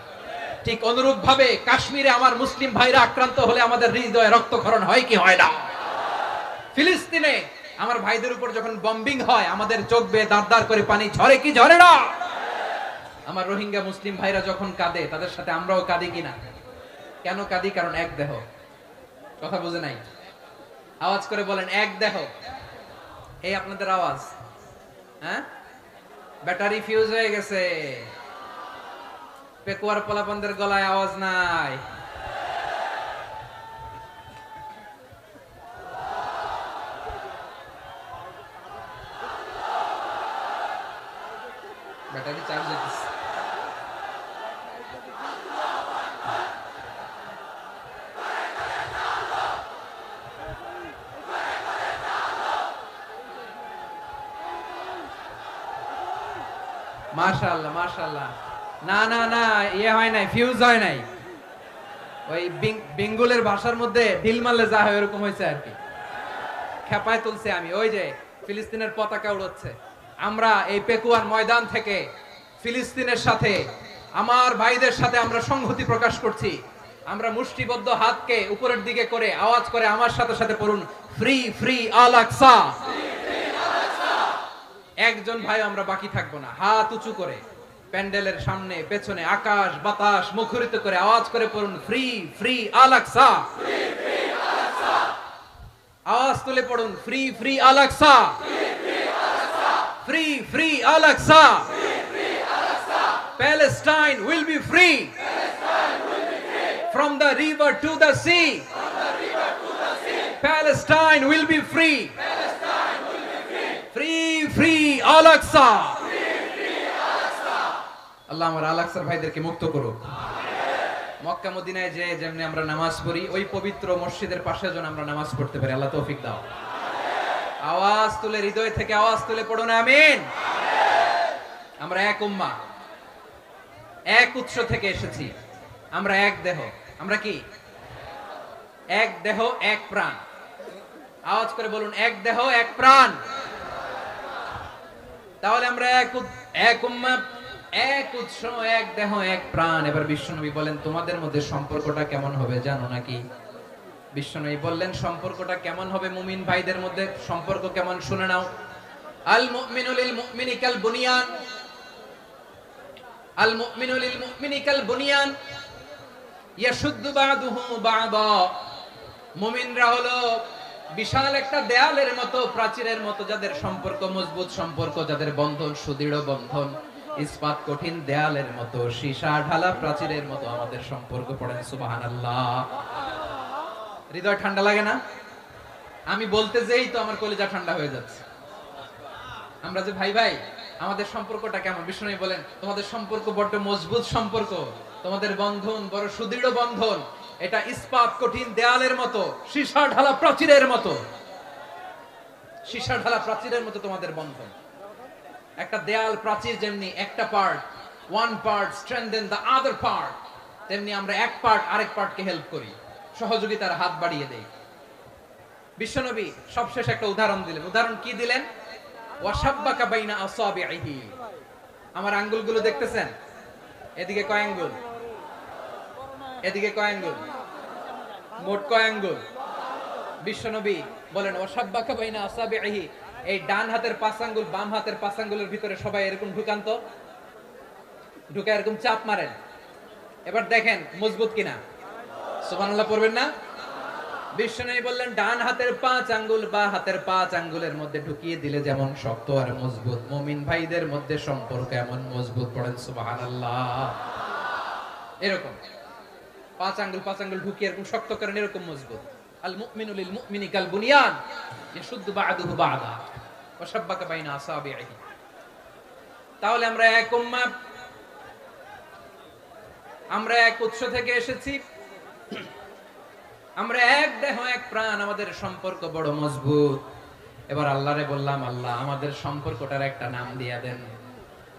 ঠিক অনুরূপ ভাবে কাশ্মীরে আমার মুসলিম ভাইরা আক্রান্ত হলে আমাদের হৃদয়ে রক্তক্ষরণ হয় কি হয় না? ফিলিস্তিনে আমার ভাইদের উপর যখন বম্বিং হয়, আমাদের চোখ বেয়ে দাঁড় দাঁড় করে পানি ঝরে কি ঝরে না? আমার রোহিঙ্গা মুসলিম ভাইরা যখন কাঁদে, তাদের সাথে আমরাও কাঁদি কিনা? কেন কাঁদি? কারণ এক দেহ। কথা বুঝে নাই? আওয়াজ করে বলেন এক দেহ। এই আপনাদের আওয়াজ, হ্যাঁ? ব্যাটারি ফিউজ হয়ে গেছে, পেকুয়ার পোলাপানদের গলায় আওয়াজ নাই। ব্যাটারি চার্জ হইতেছে। মাশাআল্লাহ মাশাআল্লাহ। না না না, ইয়ে হয় নাই, ফিউজ হয় নাই। ওই বেঙ্গলের ভাষার মধ্যে ঢিল মারলে যা হয় এরকম হয়েছে আর কি। খেপায় তুলছে আমি। ওই যে ফিলিস্তিনের পতাকা উড়াচ্ছে, আমরা এই পেকুয়ার ময়দান থেকে ফিলিস্তিনের সাথে, আমার ভাইদের সাথে আমরা সংহতি প্রকাশ করছি। আমরা মুষ্টিবদ্ধ হাতকে উপরের দিকে করে আওয়াজ করে আমার সাথে সাথে পড়ুন, ফ্রি ফ্রি আল আকসা। একজন ভাই আমরা বাকি থাকবো না। হাত উঁচু করে প্যান্ডেলের সামনে পেছনে আকাশ বাতাস মুখরিত করে আওয়াজ করে পড়ুন, ফ্রি ফ্রি আল আকসা। আওয়াজ তুলে পড়ুন, free free Al Aqsa, free free Al Aqsa. Palestine will be free from the river to the sea. Palestine will be free. Free free Al Aqsa. আল্লাহ আমার আল আকসার ভাইদেরকে মুক্ত করুক। মক্কা মদিনায় যে যেমনি আমরা নামাজ পড়ি, ওই পবিত্র মসজিদের পাশে যেন আমরা নামাজ পড়তে পারি। আল্লাহ তৌফিক দাও। আওয়াজ তুলে, হৃদয় থেকে আওয়াজ তুলে পড়ুন আমিন। আমরা এক উম্মাহ, এক উৎস থেকে এসেছি, আমরা এক দেহ। আমরা কি? এক দেহ এক প্রাণ। আওয়াজ করে বলুন, এক দেহ এক প্রাণ। তাহলে আমরা এক উম্মাহ, এক উৎস, এক দেহ এক প্রাণ। এবার বিশ্বনবী বলেন, তোমাদের মধ্যে সম্পর্কটা কেমন হবে জানো নাকি? বিশ্বনবী বললেন, সম্পর্কটা কেমন হবে মুমিন ভাইদের মধ্যে? সম্পর্ক কেমন শুনে নাও। আল মুমিনু লিল মুমিনি কাল বুনিয়ান, আল মুমিনু লিল মুমিনি কাল বুনিয়ান ইয়াশুদ্দু বা'দুহু বা'দা। মুমিনরা হলো বিশাল একটা দেয়ালের মতো, প্রাচীরের মতো যাদের সম্পর্ক মজবুত, সম্পর্ক যাদের বন্ধন সুদৃঢ় বন্ধন, ইস্পাত কঠিন দেয়ালের মতো, সীসা ঢালা প্রাচীরের মতো আমাদের সম্পর্ক। পড়েন সুবহানাল্লাহ। হৃদয় ঠান্ডা লাগে না? আমি বলতে যেই তো আমার কলিজা ঠান্ডা হয়ে যাচ্ছে। আমরা যে ভাই ভাই, আমাদের সম্পর্কটা কেমন? বিষ্ণু বলেন তোমাদের সম্পর্ক বড্ড মজবুত সম্পর্ক, তোমাদের বন্ধন বড় সুদৃঢ় বন্ধন, এটা ইস্পাত কঠিন দেয়ালের মতো, সীসা ঢালা প্রাচীরের মতো। সীসা ঢালা প্রাচীরের মতো তোমাদের বন্ধন। একটা দেয়াল প্রাচীর যেমনি একটা part, one part strengthen the other part, তেমনি আমরা এক পার্ট আরেক পার্টকে হেল্প করি, সহযোগিতার হাত বাড়িয়ে দেই। বিশ্বনবী সবশেষ একটা উদাহরণ দিলেন। উদাহরণ কি দিলেন? ওয়াসাব্বাকা বাইনা আসাবিহি। আমার আঙ্গুলগুলো দেখতেছেন? এদিকে কয় আঙ্গুল? এদিকে কয় আঙ্গুল? মোট কয় আঙ্গুল? বিশ্বনবী বলেন ওয়াসাব্বাকা বাইনা আসাবিহি, এই ডান হাতের 5 আঙ্গুল বাম হাতের 5 আঙ্গুলের ভিতরে সবাই এরকম ঢুকান তো, ঢুকে এরকম চাপ মারেন। এবার দেখেন মজবুত কিনা। সুবহানাল্লাহ পড়বেন না? বিশ্বনবী বললেন ডান হাতের 5 আঙ্গুল বা হাতের 5 আঙ্গুলের মধ্যে ঢুকিয়ে দিলে যেমন শক্ত আর মজবুত, মুমিন ভাইদের মধ্যে সম্পর্ক এমন মজবুত। পড়েন সুবহানাল্লাহ। এরকম 5 আঙ্গুল ঢুকিয়ে এরকম শক্ত করেন, এরকম মজবুত। আল মুমিনু লিল মুমিনি কাল বুনিয়ান ইয়াশুদ্দু বা'দুহু বা'দা ওয়া শাব্বাকা বাইনা আসাবিহি। তাহলে আমরা এক উম্মাহ, আমরা এক উৎস থেকে এসেছি, আমরা এক দেহ এক প্রাণ, আমাদের সম্পর্ক বড় মজবুত। এবার আল্লাহরে বললাম, আল্লাহ আমাদের সম্পর্কটার একটা নাম দিয়া দেন।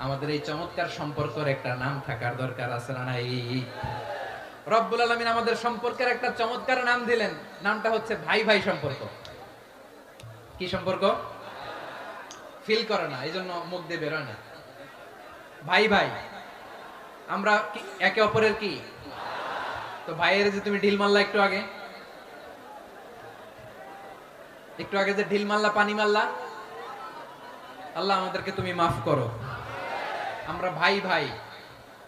আমাদের এই চমৎকার সম্পর্কের একটা নাম থাকার দরকার আছে না নাই? রব্বুল আলামিন আমাদের সম্পর্কের একটা চমৎকার নাম দিলেন। নামটা হচ্ছে ভাই ভাই সম্পর্ক। কি সম্পর্ক? ফিল করে না, এই জন্য মুখ দিয়ে বেরোয় না। ভাই ভাই, আমরা একে অপরের কি? তো ভাইয়ের যে তুমি ঢিল মারলা একটু আগে, একটু আগে যে ঢিল মারলা, পানি মারলা, আল্লাহ আমাদেরকে তুমি মাফ করো। আমরা ভাই ভাই,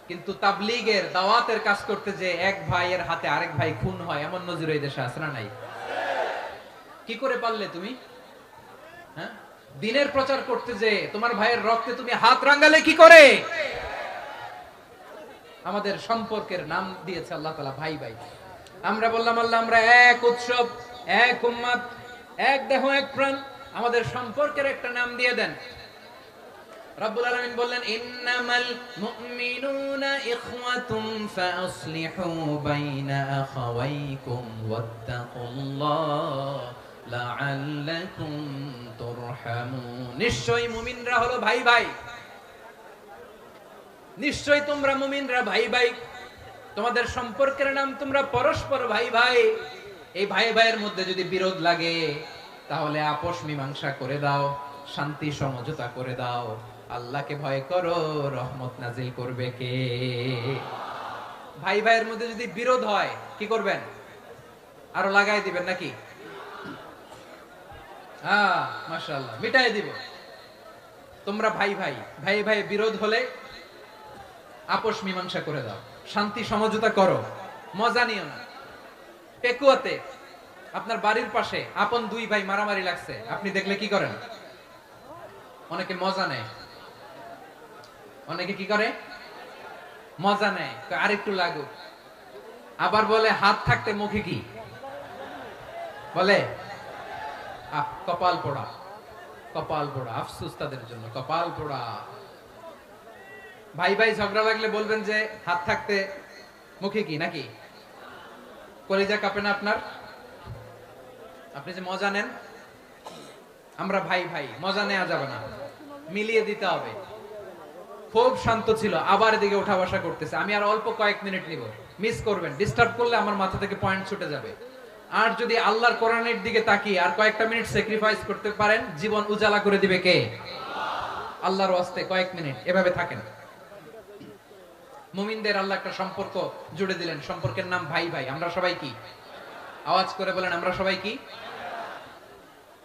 কিন্তু তাবলীগের দাওয়াতের কাজ করতে যে এক ভাইয়ের হাতে আরেক ভাই খুন হয়, এমন নজির এই দেশে আছে না নাই? কি করে পারলে তুমি? হ্যাঁ, দ্বীনের প্রচার করতে যে তোমার ভাইয়ের রক্তে তুমি হাত রাঙালে কি করে? আমাদের সম্পর্কের নাম দিয়েছে আল্লাহ তাআলা ভাই ভাই। আমরা বললাম আল্লাহ আমরা এক উৎসব, এক উম্মত, এক দেহ এক প্রাণ, আমাদের সম্পর্কের একটা নাম দিয়ে দেন। রব্বুল আলামিন বললেন ইন্নামাল মুমিনুনা ইখওয়াতুন ফাসলিহু বাইনা আখাওয়াইকুম ওয়াত্তাকুল্লাহ লাআল্লাকুম তুরহামুন। নিশ্চয়ই মুমিনরা হলো ভাই ভাই, নিশ্চয়ই তোমরা মুমিনরা ভাই ভাই, তোমাদের সম্পর্কের নাম তোমরা পরস্পর ভাই ভাই। এই ভাই ভাইয়ের মধ্যে যদি বিরোধ লাগে তাহলে আপোষ মীমাংসা করে দাও, শান্তি সমঝোতা করে দাও। আল্লাহকে ভয় করো, রহমত নাজিল করবে কে? ভাই ভাইয়ের মধ্যে যদি বিরোধ হয় কি করবেন? আরো লাগাই দিবেন নাকি? হ্যাঁ মাশাআল্লাহ, মিটাই দিব। তোমরা ভাই ভাই, ভাই ভাই বিরোধ হলে আপোষ মীমাংসা করে দাও, শান্তি সমঝোতা করো, মজা নিও না। পেকুয়াতে আপনার বাড়ির পাশে আপন দুই ভাই মারামারি লাগছে, আপনি দেখলে কি করেন? অনেকে মজা নেয়। অনেকে কি করে? মজা নেয়, আরেকটু লাগুক। আবার বলে হাত থাকতে মুখে কি বলে? কপাল পোড়া, কপাল পোড়া। আফসোস তাদের জন্য, কপাল পোড়া। ভাই ভাই ঝগড়া লাগলে বলবেন যে হাত থাকতে মুখে কি, নাকি? কলিজা কাঁপে না আপনার? আপনি যে মজা নেন। আমরা ভাই ভাই, মজা নেওয়া যাবে না, মিলিয়ে দিতে হবে। খুব শান্ত ছিল, আবার এদিকে উঠা বসা করতেছে। আমি আর অল্প কয়েক মিনিট নিব, মিস করবেন। ডিস্টার্ব করলে আমার মাথা থেকে পয়েন্ট ছুটে যাবে। আর যদি আল্লাহর কোরআনের দিকে তাকিয়ে আর কয়েকটা মিনিট স্যাক্রিফাইস করতে পারেন, জীবন উজালা করে দিবে কে? আল্লাহর ওয়াস্তে কয়েক মিনিট এভাবে থাকেন। মুমিনদের আল্লাহ একটা সম্পর্ক জুড়ে দিলেন, সম্পর্কের নাম ভাই ভাই। আমরা সবাই কি? আওয়াজ করে বলেন, আমরা সবাই কি?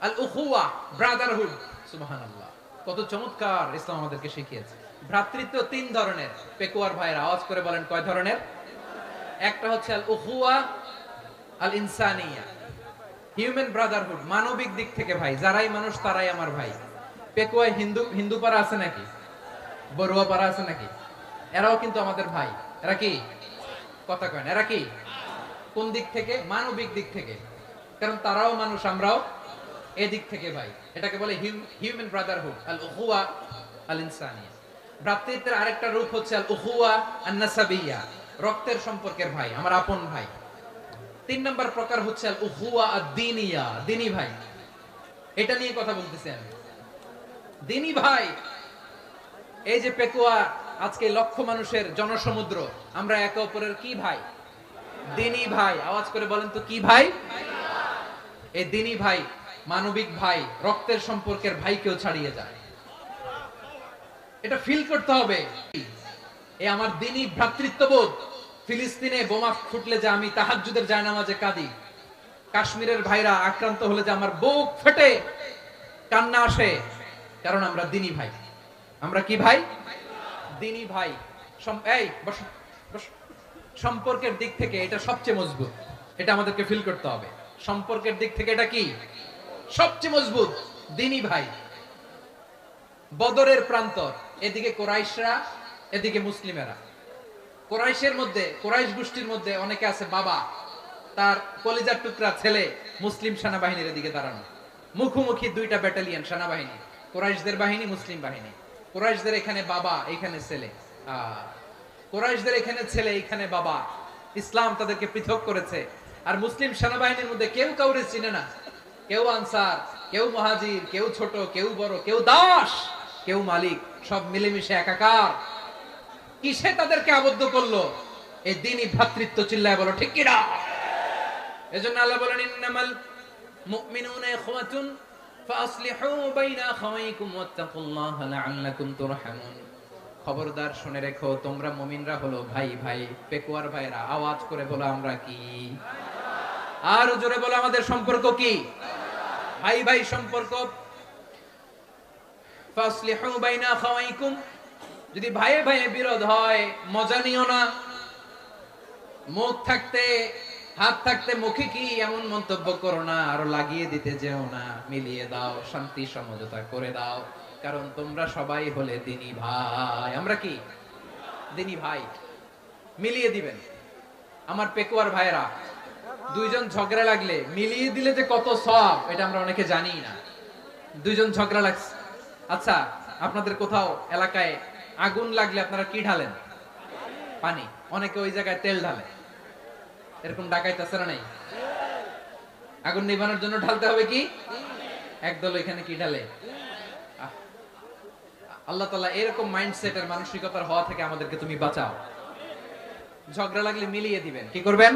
আল উখুয়া, ব্রাদারহুড। সুবহানাল্লাহ, কত চমৎকার ইসলাম আমাদেরকে শিখিয়েছে। ভ্রাতৃত্ব 3 ধরনের। পেকুয়ার ভাইরা আওয়াজ করে বলেন কয় ধরনের? একটা হচ্ছে আল উখুয়া আল ইনসানিয়া, হিউম্যান ব্রাদারহুড, মানবিক দিক থেকে ভাই, যারাই মানুষ তারাই আমার ভাই। পেকুয়ায় হিন্দু পাড়া আছে নাকি? বড়ুয়া পাড়া আছে নাকি? এরাও কিন্তু আমাদের ভাই। এরা কি? কথা কয় না, এরা কি? কোন দিক থেকে? মানবিক দিক থেকে। কারণ তারাও মানুষ, আমরাও এদিক থেকে ভাই। এটাকে বলে হিউম্যান ব্রাদারহুড, আল উখুয়া আল ইনসানিয়া। ভ্রাতৃত্বের আরেকটা রূপ হচ্ছে আল উখুয়া আন নাসাবিয়্যা, রক্তের সম্পর্কের ভাই, আমার আপন ভাই। 3 নম্বর প্রকার হচ্ছে আল উখুয়া আদ-দীনিয়া, দ্বীনি ভাই। এটা নিয়ে কথা বলতেছি আমি। দ্বীনি ভাই, এই যে পেকুয়া আজকে লক্ষ মানুষের জনসমুদ্র, আমরা একে অপরের কি ভাই? দ্বীনি ভাই। আওয়াজ করে বলেন তো কি ভাই? এই দ্বীনি ভাই, মানবিক ভাই, রক্তের সম্পর্কের ভাইকেও ছাড়িয়ে যায়। এটা ফিল করতে হবে। এই আমার দ্বীনি ভ্রাতৃত্ববোধ। ফিলিস্তিনে বোমা ফুটলে যে আমি তাহাজ্জুদের জায়নামাজে কাঁদি, কাশ্মীরের ভাইরা আক্রান্ত হলে যে আমার বুক ফেটে কান্না আসে, কারণ আমরা দ্বীনি ভাই। আমরা কি ভাই? দ্বীনি ভাই। এই বসো বসো। সম্পর্কের দিক থেকে এটা সবচেয়ে মজবুত। এটা আমাদেরকে ফিল করতে হবে। সম্পর্কের দিক থেকে এটা কি? সবচেয়ে মজবুত, দ্বীনি ভাই। বদরের প্রান্তর, এদিকে কোরাইশরা, এদিকে মুসলিমেরা। কোরাইশের মধ্যে, কোরাইশ গোষ্ঠীর মধ্যে অনেকে আছে বাবা, তার কলিজার টুকরা ছেলে মুসলিম সেনাবাহিনীর এদিকে দাঁড়ানো। মুখোমুখি দুইটা ব্যাটালিয়ন সেনাবাহিনী, কোরাইশদের বাহিনী, মুসলিম বাহিনী। কোরাইশদের এখানে বাবা, এখানে ছেলে। কোরাইশদের এখানে ছেলে, এখানে বাবা। ইসলাম তাদেরকে পৃথক করেছে। আর মুসলিম সেনাবাহিনীর মধ্যে কেউ কাউরে চিনে না। কেউ আনসার, কেউ মুহাজির, কেউ ছোট, কেউ বড়, কেউ দাস, কেউ মালিক, সব মিলেমিশে একাকার। কিসে তাদেরকে আবদ্ধ করলো? এই দ্বীনি ভ্রাতৃত্ব। চিল্লায় বলো ঠিক কিনা? এজন্য আল্লাহ বলেন, ইন্নামাল মুমিনুনা ইখওয়াতুন ফাসলিহু বাইনা আখাওয়াইকুম ওয়াত্তাকুল্লাহা লাআল্লাকুম তুরহামুন। খবরদার শুনে রেখো, তোমরা মুমিনরা হলো ভাই ভাই। পেকুয়ার ভাইরা আওয়াজ করে বলো আমরা কি? আর জোরে বলো আমাদের সম্পর্ক কি? ভাই ভাই সম্পর্ক। ফাসলিহু বাইনা আখাওয়াইকুম, যদি ভাইয়ে ভাইয়ে বিরোধ হয় মজা নিও না। মুখ থাকতে, হাত থাকতে মুখে কি এমন মন্তব্য করো না, আরো লাগিয়ে দিতে যেও না। মিলিয়ে দাও, শান্তি সমঝোতা করে দাও, কারণ তোমরা সবাই হলে দ্বীনি ভাই। আমরা কি? দ্বীনি ভাই। মিলিয়ে দিবেন। আমার পেকুয়ার ভাইরা, দুইজন ঝগড়া লাগলে মিলিয়ে দিলে যে কত সওয়াব, এটা আমরা অনেকে জানি না। দুইজন ঝগড়া লাগছে, আচ্ছা আপনাদের কোথাও এলাকায় আগুন লাগলে আপনারা কি ঢালেন? পানি। অনেকে ওই জায়গায় তেল ঢালে। এরকম ডাকাইতে আছে না নাই? আগুন নিভানোর জন্য ঢালতে হবে কি? একদল এখানে কি ঢালে? আল্লাহ তাআলা এরকম মাইন্ডসেটের, মানসিকতার হওয়া থেকে আমাদেরকে তুমি বাঁচাও। ঝগড়া লাগলে মিলিয়ে দিবেন। কি করবেন?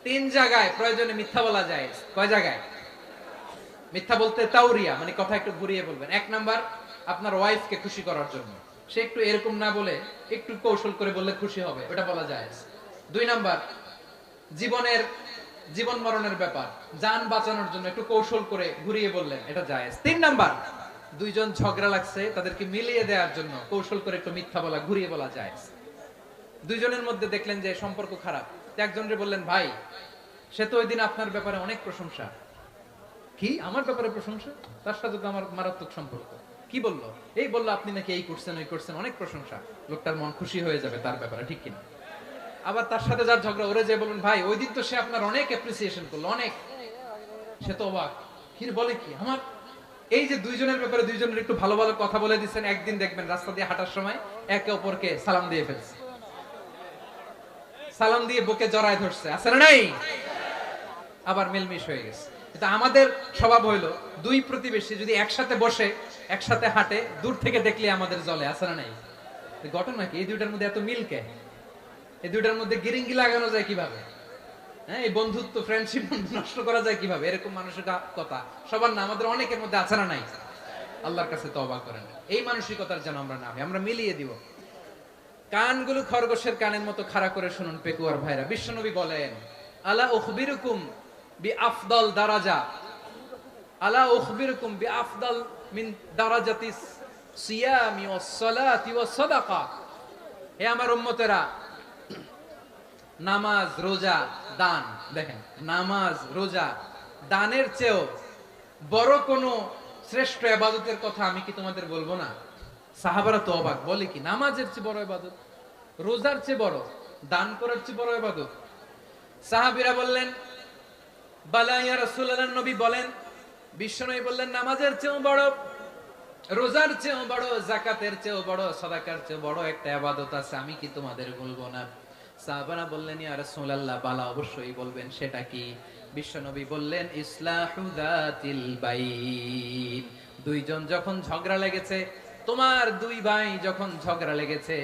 3 জায়গায় প্রয়োজনে মিথ্যা বলা যায়। কয় জায়গায় মিথ্যা বলতে? তাওরিয়া, মানে কথা একটু ঘুরিয়ে বলবেন। 1 নাম্বার, আপনার ওয়াইফকে খুশি করার জন্য। সে একটু এরকম না বলে একটু কৌশল করে বললে খুশি হবে, ওটা বলা যায়। 2 নাম্বার, জীবন মরণের ব্যাপার, জান বাঁচানোর জন্য একটু কৌশল করে ঘুরিয়ে বললেন, এটা জায়েজ। 3 নাম্বার, দুইজন ঝগড়া লাগছে, তাদেরকে মিলিয়ে দেওয়ার জন্য কৌশল করে একটু মিথ্যা বলা, ঘুরিয়ে বলা জায়েজ। দুইজনের মধ্যে দেখলেন যে সম্পর্ক খারাপ, একজনরে বললেন, ভাই সে তো ওই দিন আপনার ব্যাপারে অনেক প্রশংসা। কি? আমার ব্যাপারে প্রশংসা? তার সাথে তো আমার মারাত্মক সম্পর্ক। কি বললো? এই বললো আপনি নাকি এই করছেন, ওই করছেন, অনেক প্রশংসা। লোকটার মন খুশি হয়ে যাবে তার ব্যাপারে, ঠিক কিনা? আবার তার সাথে যার ঝগড়া, ওরে যে বলুন, ভাই ওই দিন তো সে আপনার অনেক অ্যাপ্রিসিয়েশন করলো, অনেক। সে তো অবাক, কি বলে কি আমার? এই যে দুইজনের ব্যাপারে দুইজনের একটু ভালো ভালো কথা বলে দিচ্ছেন, একদিন দেখবেন রাস্তা দিয়ে হাঁটার সময় একে অপরকে সালাম দিয়ে ফেলছে, সালাম দিয়ে বুকে জড়ায় ধরছে, আছে না নাই? আবার মিলমিশ হয়ে গেছে। কিন্তু আমাদের স্বভাব হইলো, দুই প্রতিবেশী যদি একসাথে বসে একসাথে হাঁটে, দূর থেকে দেখলে আমাদের জ্বলে, আছে না নাই? ঘটনা কি? এই দুইটার মধ্যে এত মিল কে? এই দুইটার মধ্যে গিরিঙ্গি লাগানো যায় কিভাবে? হ্যাঁ, এই বন্ধুত্ব, ফ্রেন্ডশিপ নষ্ট করা যায় কিভাবে? এরকম মানুষের কথা সবার না, আমাদের অনেকের মধ্যে আছে না নাই? আল্লাহর কাছে তওবা করেন, এই মানসিকতার যেন আমরা না হই, আমরা মিলিয়ে দিব। কানগুলো খরগোশের কানের মতো খাড়া করে শুনুন পেকুয়ার ভাইরা। বিশ্বনবী বলেন, আলা উখবিরুকুম বিআফদাল দারাজা, আলা উখবিরুকুম বিআফদাল মিন দারাজাতিস সিয়ামি ওয়াস সালাতি ওয়াস সাদাকা। হে আমার উম্মতেরা, নামাজ, রোজা, দান, দেখেন নামাজ, রোজা, দানের চেয়েও বড় কোন শ্রেষ্ঠ ইবাদতের কথা আমি কি তোমাদের বলবো না? সাহাবারা তো অবাক, বলে কি নামাজের চেয়ে বড় ইবাদত, রোজার চেয়ে বড়, দান করার চেয়ে বড় ইবাদত? সাহাবীরা বললেন বালা ইয়া রাসূলুল্লাহ, নবী বলেন। বিশ্বনবী বললেন নামাজের চেয়েও বড়, রোজার চেয়েও বড়, যাকাতের চেয়েও বড়, সাদাকার চেয়েও বড় একটা ইবাদত আছে, আমি কি তোমাদের বলবো না? সাহাবারা বললেন ইয়া রাসূলুল্লাহ, বালা অবশ্যই বলবেন, সেটা কি? বিশ্বনবী বললেন ইসলাহু যাতিল বাইন। দুইজন যখন ঝগড়া লেগেছে, তোমার দুই ভাই যখন ঝগড়া লেগেছে,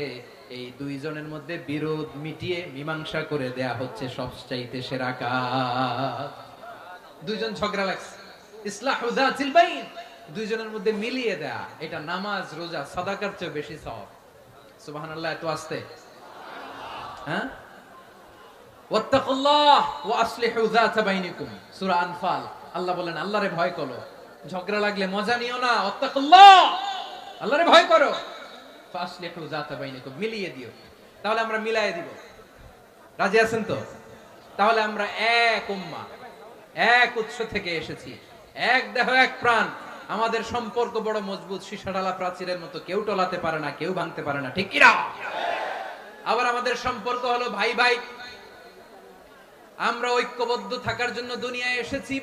এই দুইজনের মধ্যে বিরোধ মিটিয়ে মীমাংসা করে দেয়া হচ্ছে সবচাইতে সেরা কাজ। দুইজন ঝগড়া লাগছে, ইসলাহু যাতিল বাইন, দুইজনের মধ্যে মিলিয়ে দেয়া, এটা নামাজ রোজা সাদাকার চেয়ে বেশি সওয়াব। সুবহানাল্লাহ, এত আস্তে, হ্যাঁ? ওয়াত্তাকুল্লাহ ওয়া আসলিহু যাতা বাইনিকুম, সূরা আনফাল। আল্লাহ বলেন আল্লাহরে ভয় করো, ঝগড়া লাগলে মজা নিও না, ওয়াত্তাকুল্লাহ, আল্লাহরে ভয় করো, ফাসলিহু যাতা বাইনিকুম, মিলিয়ে দিও। তাহলে আমরা মিলায়ে দিব, রাজি আছেন তো? তাহলে আমরা এক উম্মাহ, এক উৎস থেকে এসেছি, এক দেহ এক প্রাণ, আমাদের সম্পর্ক বড় মজবুত, সীসাডালা প্রাচীরের মতো, কেউ টলাতে পারে না, কেউ ভাঙতে পারে না, ঠিক কি না? আবার আমাদের সম্পর্ক হলো ভাই ভাই। আমরা ঐক্যবদ্ধ থাকার জন্য দুনিয়ায় এসেছি।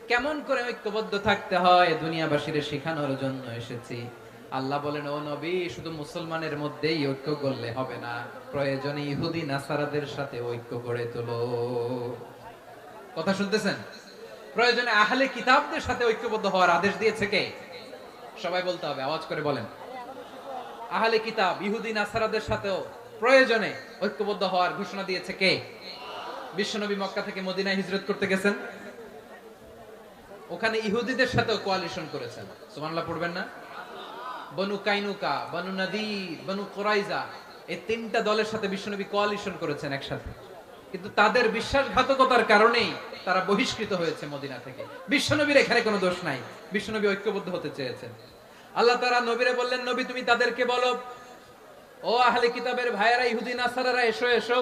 কেমন করে ঐক্যবদ্ধ থাকতে হয় দুনিয়াবাসীর শেখানোর জন্য এসেছি। আল্লাহ বলেন ও নবী, শুধু মুসলমানের মধ্যেই ঐক্য করলে হবে না, প্রয়োজনে ইহুদি নাসারাদের সাথে ঐক্য গড়ে তোলো। কথা শুনতেছেন? প্রয়োজনে আহলে কিতাবদের সাথে ঐক্যবদ্ধ হওয়ার আদেশ দিয়েছে কে? সবাই বলতে হবে, আওয়াজ করে বলেন। আহলে কিতাব ইহুদি নাসারাদের সাথেও প্রয়োজনে ঐক্যবদ্ধ হওয়ার ঘোষণা দিয়েছে কে? বিশ্বনবী মক্কা থেকে মদিনায় হিজরত করতে গেছেন, ওখানে ইহুদিদের সাথেও কোয়ালিশন করেছেন। সুবহানাল্লাহ পড়বেন না? বনু কাইনুকা, বনু নাদির, বনু কুরাইজা, এই তিনটা দলের সাথে বিশ্বনবী কোয়ালিশন করেছেন একসাথে। কিন্তু তাদের বিশ্বাসঘাতকতার কারণেই তারা বহিষ্কৃত হয়েছে মদিনা থেকে। বিশ্বনবীর এখানে কোনো দোষ নাই, বিশ্বনবী ঐক্যবদ্ধ হতে চেয়েছেন। আল্লাহ তাআলা নবীরে বললেন, নবী তুমি তাদেরকে বলো, ও আহলে কিতাবের ভাইয়েরা, ইহুদি নাসারারা, এসো এসো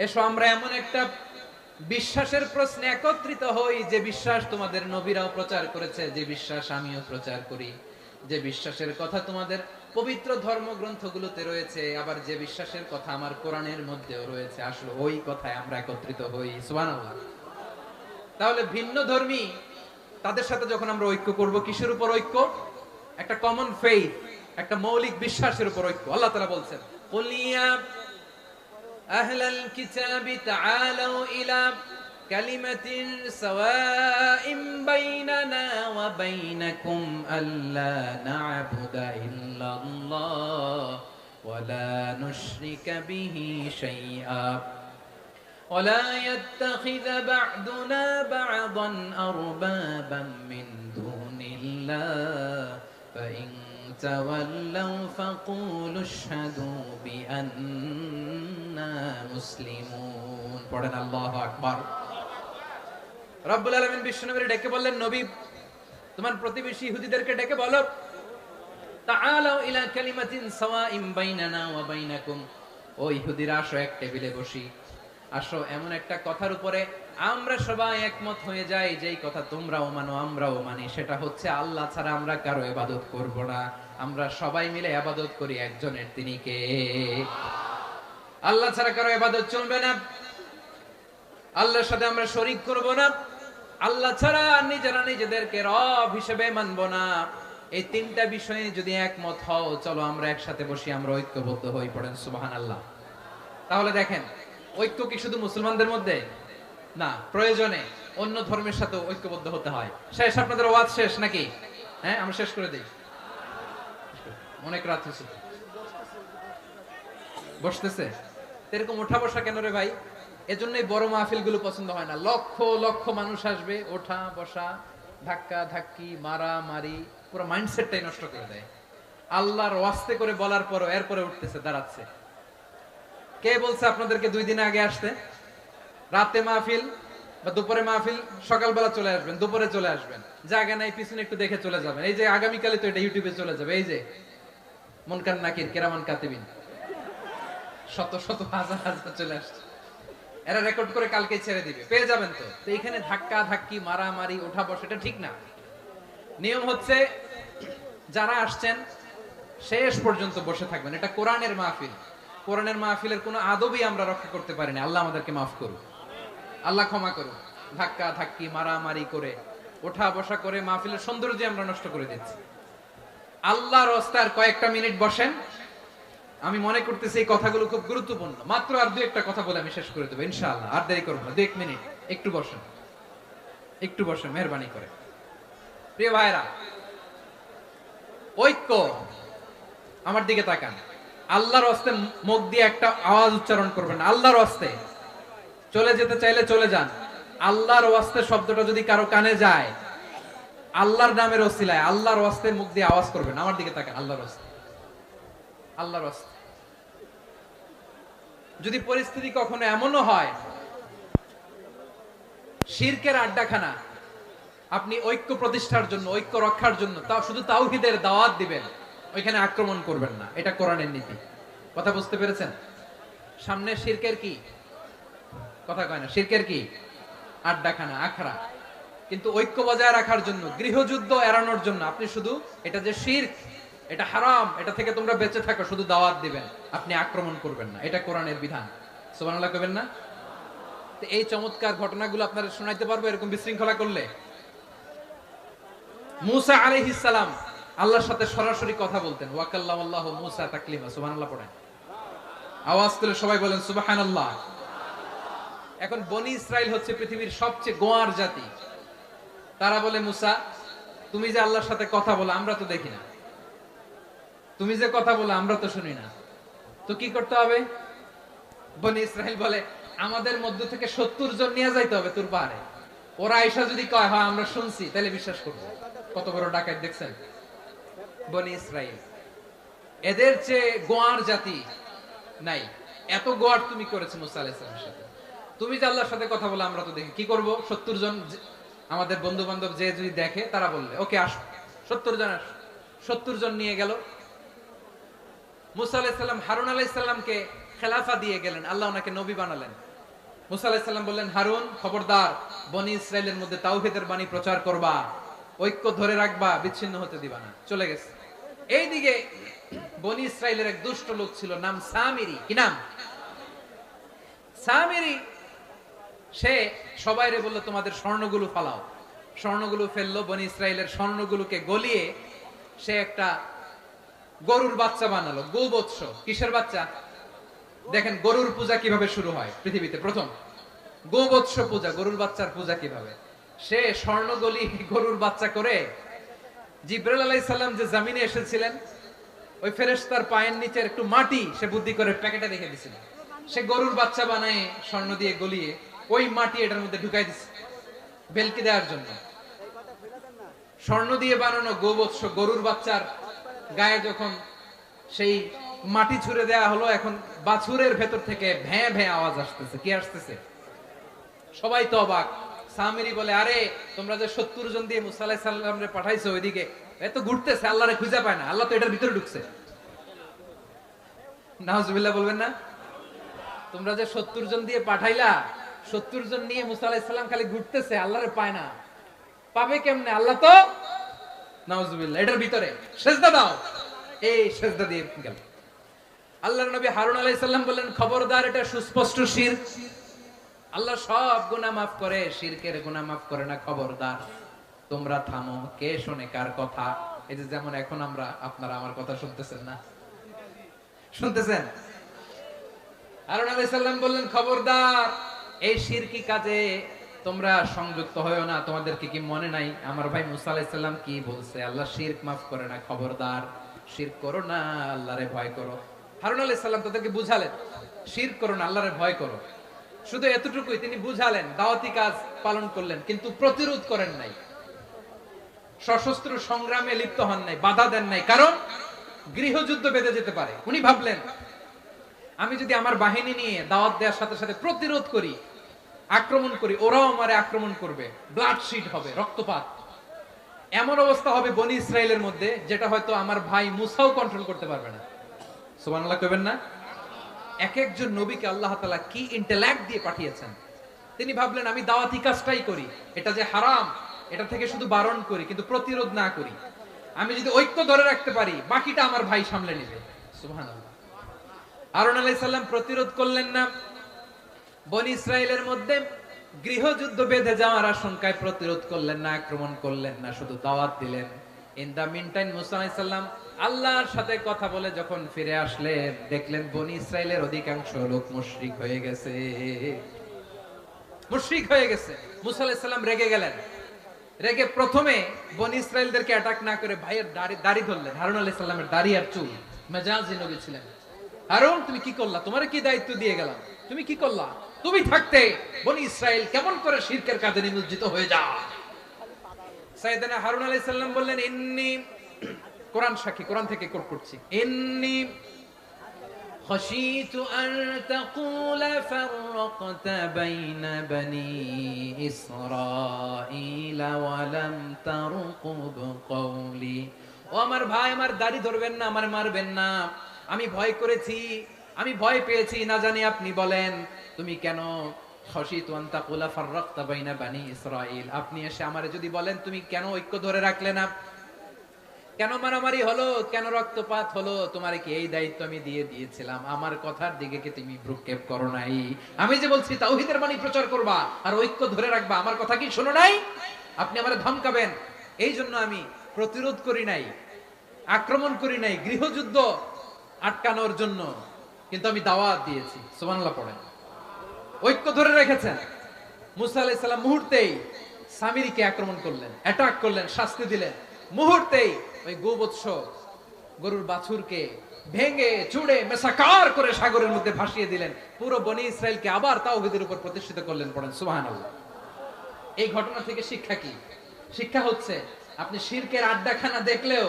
এসো, আমরা এমন একটা বিশ্বাসের প্রশ্নে একত্রিত হই, যে বিশ্বাস তোমাদের নবীরাও প্রচার করেছে, যে বিশ্বাস আমিও প্রচার করি, যে বিশ্বাসের কথা তোমাদের পবিত্র ধর্মগ্রন্থগুলোতে রয়েছে, আবার যে বিশ্বাসের কথা আমার কোরআনের মধ্যেও রয়েছে, আসলে ওই কথায় আমরা একত্রিত হই। সুবহানাল্লাহ। তাহলে ভিন্ন ধর্মী তাদের সাথে যখন আমরা ঐক্য করব, কিসের উপর ঐক্য? একটা কমন ফেইথ, একটা মৌলিক বিশ্বাসের উপর ঐক্য। আল্লাহ তাআলা বলছেন কুলিয়া আহলাল কিতাবি তাআলাউ ইলা কালিমাতিন সাওয়াইন বাইনানা ওয়া বাইনাকুম আল্লা না'বুদা ইল্লাল্লাহ ওয়া লা নুশরিকা বিহি শাইআ ওয়া লা ইয়াত্তাখিযা বা'দুনা বা'দান আরবাবান মিন দুনিল্লাহ ফাইন তাওয়াল্লাউ ফাকুলু আশহাদু বিআন্না মুসলিমুন। পড়েন আল্লাহু আকবার। রব্বুল আলামিন বিশ্বনবীকে ডেকে বললেন, নবী তোমার প্রতিবেশী ইহুদিদেরকে ডেকে বলো, তাআলাউ ইলা কালিমাতিন সাওয়াইন বাইনানা ওয়া বাইনাকুম, ও ইহুদিরা আসো, এক টেবিলে বসি, আসো এমন একটা কথার উপরে আমরা সবাই একমত হয়ে যাই, যেই কথা তোমরাও মানো আমরাও মানি, সেটা হচ্ছে আল্লাহ ছাড়া আমরা কারো ইবাদত করব না, আমরা সবাই মিলে ইবাদত করি একজনের, তিনি কে? আল্লাহ ছাড়া কারো ইবাদত চলবে না, আল্লাহর সাথে আমরা শরীক করব না, আল্লাহ ছাড়া নিজেরা নিজেদেরকে রব হিসেবে মানব না। এই তিনটা বিষয়ে যদি একমত হও, চলো আমরা একসাথে বসি, আমরা ঐক্যবদ্ধ হই। পড়েন সুবহানাল্লাহ। তাহলে দেখেন, ঐক্য কি শুধু মুসলমানদের মধ্যে না, প্রয়োজনে অন্য ধর্মের সাথে ঐক্যবদ্ধ হতে হয়। শেষ? আপনাদের ওয়াজ শেষ নাকি? হ্যাঁ, আমরা শেষ করে দিই, অনেক রাত হয়েছে। বসতেছে এরকম ওঠা বসা কেন রে ভাই? এজন্যই বড় মাহফিল গুলো পছন্দ হয় না। লক্ষ লক্ষ মানুষ আসবে, ওঠা বসা, ধাক্কা ধাক্কি, মারা মারি, পুরো মাইন্ডসেটটাই নষ্ট করে দেয়। আল্লাহর ওয়াস্তে করে বলার পরও এরপরে উঠতেছে, দাঁড়াচ্ছে। কে বলছে আপনাদেরকে 2 দিন আগে আসতে? রাতে মাহফিল বা দুপুরে মাহফিল, সকালবেলা চলে আসবেন, দুপুরে চলে আসবেন, জায়গা নাই পিছনে একটু দেখে চলে যাবেন। এই যে আগামীকালে তো এটা ইউটিউবে চলে যাবে, এই যে মুনকার নাকির, কিরামান কাতিবিন, শত শত হাজার হাজার চলে আসছে। এরা রেকর্ড করে কালকে ছেড়ে দিবে, পেয়ে যাবেন তো। তো এখানে ধাক্কা ধাক্কি মারামারি ওঠা বসা এটা ঠিক না। নিয়ম হচ্ছে যারা আসছেন শেষ পর্যন্ত বসে থাকবেন। এটা কোরআনের মাহফিল। কোরআনের মাহফিলের কোনো আদবই আমরা রক্ষা করতে পারি না। আল্লাহ আমাদেরকে মাফ করুন, আল্লাহ ক্ষমা করুন। ধাক্কা ধাক্কি মারামারি করে ওঠা বসা করে মাহফিলের সৌন্দর্য আমরা নষ্ট করে দিচ্ছি। আল্লাহর রাস্তায় কয়েকটা মিনিট বসেন। আমি মনে করতেছি এই কথাগুলো খুব গুরুত্বপূর্ণ। মাত্র আর দুই একটা কথা বলে আমি শেষ করে দেবো ইনশাআল্লাহ। আর দেরি করবো না, 2 মিনিট একটু বসেন, একটু বসেন মেহরবানি করে। প্রিয় ভাইরা, ঐক্য, আমার দিকে তাকান। আল্লাহর রাস্তায় মুখ দিয়ে একটা আওয়াজ উচ্চারণ করবেন, আল্লাহর রাস্তায়। চলে যেতে চাইলে চলে যান। আল্লাহর ওয়াস্তে শব্দটা যদি কারো কানে যায়, আল্লাহর নামের ওসিলায় আল্লাহর ওয়াস্তে মুখ দিয়ে আওয়াজ করবেন। আমার দিকে তাকান, আল্লাহর ওয়াস্তে, আল্লাহর ওয়াস্তে। যদি পরিস্থিতি কখনো এমনও হয় শিরকের আড্ডাখানা, আপনি ঐক্য প্রতিষ্ঠার জন্য, ঐক্য রক্ষার জন্য তাও শুধু তাওহীদের দাওয়াত দিবেন, ওইখানে আক্রমণ করবেন না। এটা কোরআনের নীতি। কথা বুঝতে পেরেছেন? সামনে শিরকের কি কথা কয় না, শিরকের কি আড্ডাখানা, আখড়া। কিন্তু ঐক্য বজায় রাখার জন্য, গৃহযুদ্ধ এড়ানোর জন্য আপনি শুধু এটা যে শিরক, এটা হারাম, এটা থেকে তোমরা বেঁচে থাকো, শুধু দাওয়াত দিবেন, আপনি আক্রমণ করবেন না। এটা কোরআনের বিধান। সুবহানাল্লাহ কইবেন না? তো এই চমৎকার ঘটনাগুলো আপনারা শোনাইতে পারবো এরকম বিশৃঙ্খলা করলে? মুসা আলাইহিস সালাম আল্লাহর সাথে সরাসরি কথা বলতেন। ওয়াকাল্লামাল্লাহু মুসা তাকলিমা। সুবহানাল্লাহ পড়েন। আওয়াজ তুলে সবাই বলেন সুবহানাল্লাহ। এখন বনি ইসরাইল হচ্ছে পৃথিবীর সবচেয়ে গোয়ার জাতি। তারা বলে, মুসা তুমি যে আল্লাহর সাথে কথা বলো আমরা তো দেখি না, তুমি যে কথা বলো আমরা তো শুনি না, তো কি করতে হবে? বনি ইসরাইল বলে, আমাদের মধ্য থেকে 70 জন নিয়ে যাইতে হবে তোর পাহাড়ে। ওরা আয়েশা যদি কয় হয় আমরা শুনছি, তাহলে বিশ্বাস করবো। কত বড় ডাকাত দেখছেন বনি ইসরাইল। এদের চেয়ে গোয়ার জাতি নাই। এত গোয়ার তুমি করেছো মুসা আলাইহিস সালামের সাথে। তুমি যে আল্লাহর সাথে কথা বলে আমরা তো দেখি, কি করব? 70 জন আমাদের বন্ধু বান্ধব যে যদি দেখে, তারা বললে ওকে আসো, 70 জন আসো। 70 জন নিয়ে গেল। মুসা আলাইহিস সালাম হারুন আলাইহিস সালামকে খেলাফা দিয়ে গেলেন, আল্লাহ ওনাকে নবী বানালেন। মুসা আলাইহিস সালাম বললেন, হারুন খবরদার, বনি ইসরাইলের মধ্যে তাওহীদের বাণী প্রচার করবা, ঐক্য ধরে রাখবা, বিচ্ছিন্ন হতে দিবা না। চলে গেছে। এইদিকে বনি ইসরাইলের এক দুষ্ট লোক ছিল, নাম সামিরি। কি নাম? সামিরি। সে সবাইরে বললো তোমাদের স্বর্ণগুলো ফালাও। স্বর্ণগুলো ফেললো। বনি ইসরাইলের স্বর্ণগুলোকে গলিয়ে সে একটা গরুর বাচ্চা বানালো। গোবৎস। কিসের বাচ্চা? দেখেন গরুর পূজা কিভাবে শুরু হয় পৃথিবীতে প্রথম। গোবৎস পূজা, গরুর বাচ্চার পূজা কিভাবে। সে স্বর্ণ গলি গরুর বাচ্চা করে, জিবরাইল আলাইহিস সালাম যে জমিনে এসেছিলেন, ওই ফেরেশতার পায়ের নিচের একটু মাটি সে বুদ্ধি করে প্যাকেটে রেখে দিছিল। সে গরুর বাচ্চা বানায় স্বর্ণ দিয়ে গলিয়ে ওই মাটি এটার মধ্যে ঢুকাই দিছে বেলকি দেওয়ার জন্য। স্বর্ণ দিয়ে বানানো গোবৎস গরুর বাচ্চার গায়ে যখন সেই মাটি ছুঁড়ে দেয়া হলো, এখন বাছুরের ভেতর থেকে ভ্যাঁ ভ্যাঁ আওয়াজ আসতেছে। কি আসতেছে? সবাই তো অবাক। সামিরি বলে, আরে তোমরা যে 70 জন দিয়ে মুসা আলাইহিস সালামরে পাঠাইছো ওইদিকে, এত ঘুরতেছে, আল্লাহরে খুঁজে পায় না, আল্লাহ তো এটার ভিতরে ঢুকছে। নাউজুবিল্লাহ বলবেন না? তোমরা যে 70 জন দিয়ে পাঠাইলা, 70 জন নিয়ে মুসা আলাইহিস সালাম খালি ঘুরতেছে, আল্লাহরে পায় না। পাবে কেমনে? আল্লাহ তো নাউজুবিল্লাহ এটার ভিতরে। সেজদা দাও। এই সেজদা দিয়ে গেল। আল্লাহর নবী হারুন আলাইহিস সালাম বললেন, খবরদার, এটা সুস্পষ্ট শিরক। আল্লাহ সব গুনাহ মাফ করে, শিরকের গুনাহ মাফ করে না। খবরদার, তোমরা থামো। কে শোনে কার কথা? এই যে যেমন এখন আমরা, আপনারা আমার কথা শুনতেছেন না? শুনতেছেন? হারুন আলাইহিস সালাম বললেন, খবরদার, এই শিরকি কাজে তোমরা সংযুক্ত হয়ো না। তোমাদেরকে কি মনে নাই আমার ভাই মুসা আলাইহিস সালাম কি বলছে? আল্লাহ শিরক মাফ করে না। খবরদার, শিরক করো না, আল্লাহরে ভয় করো। হারুন আলাইহিস সালাম তাদেরকে বুঝালেন, শিরক করো না, আল্লাহরে ভয় করো। শুধু এতটুকুই তিনি বুঝালেন, দাওয়াতি কাজ পালন করলেন, কিন্তু প্রতিরোধ করেন নাই, সশস্ত্র সংগ্রামে লিপ্ত হন নাই, বাধা দেন নাই। কারণ গৃহযুদ্ধ বেঁধে যেতে পারে। উনি ভাবলেন, আমি যদি আমার বাহিনী নিয়ে দাওয়াত দেওয়ার সাথে সাথে প্রতিরোধ করি, আক্রমণ করি, ওরাও আমারে আক্রমণ করবে, ব্লাডশিট হবে, রক্তপাত। এমন অবস্থা হবে বনি ইসরাইলের মধ্যে, যেটা হয়তো আমার ভাই মুসাও কন্ট্রোল করতে পারবে না। সুবহানাল্লাহ কইবেন না? এক একজন নবীকে আল্লাহ তাআলা কি ইন্টেলেক্ট দিয়ে পাঠিয়েছেন। তিনি ভাবলেন আমি দাওয়াতি কাজটাই করি, এটা যে হারাম এটা থেকে শুধু বারণ করি কিন্তু প্রতিরোধ না করি। আমি যদি ঐক্য ধরে রাখতে পারি বাকিটা আমার ভাই সামলে নেবে। সুবহানাল্লাহ। হারুন আলাইহিস সালাম প্রতিরোধ করলেন না, বনি ইসরাইলের মধ্যে গৃহযুদ্ধ বেঁধে যাওয়ার আশঙ্কায় প্রতিরোধ করলেন না, আক্রমণ করলেন না, শুধু দাওয়াত দিলেন। ইন দা মিন টাইম মুসা আলাইহিস সালাম আল্লাহর সাথে কথা বলে যখন ফিরে আসলেন, দেখলেন বনি ইসরাইলের অধিকাংশ লোক মুশরিক হয়ে গেছে। মুশরিক হয়ে গেছে। মুসা আলাইহিস সালাম রেগে গেলেন। রেগে প্রথমে বনি ইসরাইলদেরকে অ্যাটাক না করে ভাইয়ের দাড়ি ধরলেন। হারুন আলাইহিস সালামের দাড়ি আর চুল। মেজাজি নবী ছিলেন। হারুন তুমি কি করলা? তোমারে কি দায়িত্ব দিয়ে গেলাম? তুমি কি করলা? তুমি থাকতে বনি ইসরাইল কেমন করে শিরকের কাজে নিমজ্জিত হয়ে যায়? সাইয়েদনা হারুন আলাইহিস সালাম বললেন ইন্নী, কোরআন সাক্ষী, কোরআন থেকে কোট করছি, ইন্নী খাশিতু আন তাকুলা ফাররাকতা বাইনা বনি ইসরাঈল ওয়া লাম তারকুব কওলি। ও আমার ভাই, আমার দাড়ি ধরবেন না, আমার মারবেন না। আমি ভয় করেছি, আমি ভয় পেয়েছি, না জানি আপনি বলেন তুমি কেন খাশিতু আন তাকুলা ফাররাকতা বাইনা বনি ইসরাঈল, আপনি এসে আমারে যদি বলেন তুমি কেন ঐক্য ধরে রাখলে না, কেন মারামারি হলো, কেন রক্তপাত হলো, তোমারে কি এই দায়িত্ব আমি দিয়ে দিয়েছিলাম? আমার কথার দিকে কি তুমি ভ্রুক্ষেপ করো নাই? আমি যে বলছি তাওহীদের বাণী প্রচার করবা আর ঐক্য ধরে রাখবা, আমার কথা কি শোনো নাই? আপনি আমারে ধমকাবেন, এই জন্য আমি প্রতিরোধ করি নাই, আক্রমণ করি নাই, গৃহযুদ্ধ আটকানোর জন্য কিন্তু আমি দাওয়াত দিয়েছি। সুবহানাল্লাহ পড়েন। ঐক্য ধরে রেখেছেন। মুসা আলাইহিস সালাম মুহূর্তেই সামিরীকে আক্রমণ করলেন, অ্যাটাক করলেন, শাস্তি দিলেন। মুহূর্তেই ওই গোবৎস গরুর বাছুরকে ভেঙে চুড়ে মেসাকার করে সাগরের মধ্যে ভাসিয়ে দিলেন। পুরো বনি ইসরাইলকে আবার তাওহীদের উপর প্রতিষ্ঠিত করলেন। পড়েন সুবহানাল্লাহ। এই ঘটনা থেকে শিক্ষা কি? শিক্ষা হচ্ছে আপনি শিরকের আড্ডাখানা দেখলেও